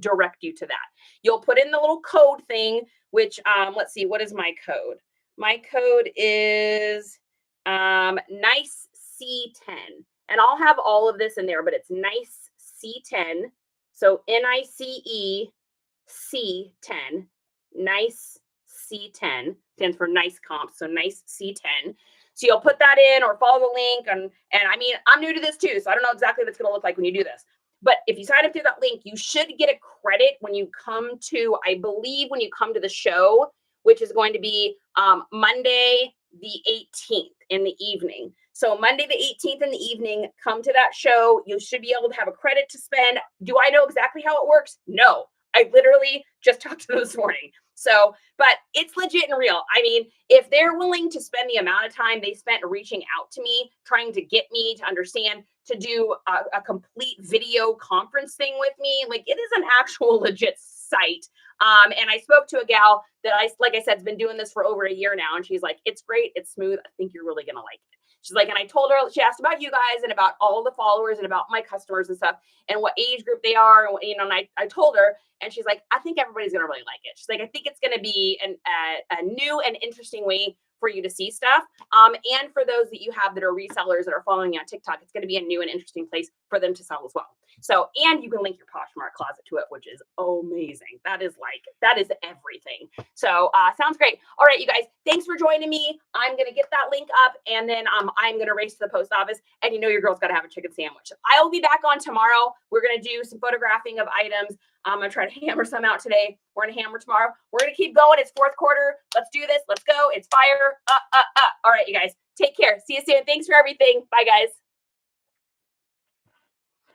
direct you to that. You'll put in the little code thing, which let's see, what is my code? My code is nice C10. And I'll have all of this in there, but it's nice C10. So NICE C10, nice C10 stands for nice comp. So nice C10. So you'll put that in or follow the link. And I mean, I'm new to this too, so I don't know exactly what it's going to look like when you do this. But if you sign up through that link, you should get a credit when you come to, I believe, when you come to the show, which is going to be Monday the 18th in the evening. So Monday the 18th in the evening, come to that show. You should be able to have a credit to spend. Do I know exactly how it works? No. I literally just talked to them this morning. So, but it's legit and real. I mean, if they're willing to spend the amount of time they spent reaching out to me, trying to get me to understand, to do a complete video conference thing with me, like it is an actual legit site. And I spoke to a gal that like I said, has been doing this for over a year now. And she's like, it's great. It's smooth. I think you're really going to like it. She's like, and I told her, she asked about you guys and about all the followers and about my customers and stuff and what age group they are. And, you know, and I told her, and she's like, I think everybody's going to really like it. She's like, I think it's going to be a new and interesting way for you to see stuff. And for those that you have that are resellers that are following you on TikTok, it's going to be a new and interesting place for them to sell as well. So, and you can link your Poshmark closet to it, which is amazing. That is everything. So, sounds great. All right, you guys, thanks for joining me. I'm going to get that link up and then I'm going to race to the post office, and you know your girl's got to have a chicken sandwich. I'll be back on tomorrow. We're going to do some photographing of items. I'm going to try to hammer some out today. We're going to hammer tomorrow. We're going to keep going. It's fourth quarter. Let's do this. Let's go. It's fire. All right, you guys, take care. See you soon. Thanks for everything. Bye, guys.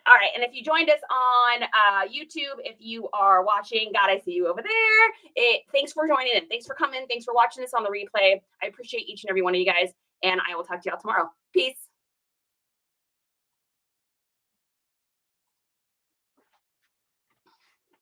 All right, and if you joined us on YouTube, if you are watching, God, I see you over there. Thanks for joining in. Thanks for coming. Thanks for watching this on the replay. I appreciate each and every one of you guys, and I will talk to y'all tomorrow. Peace.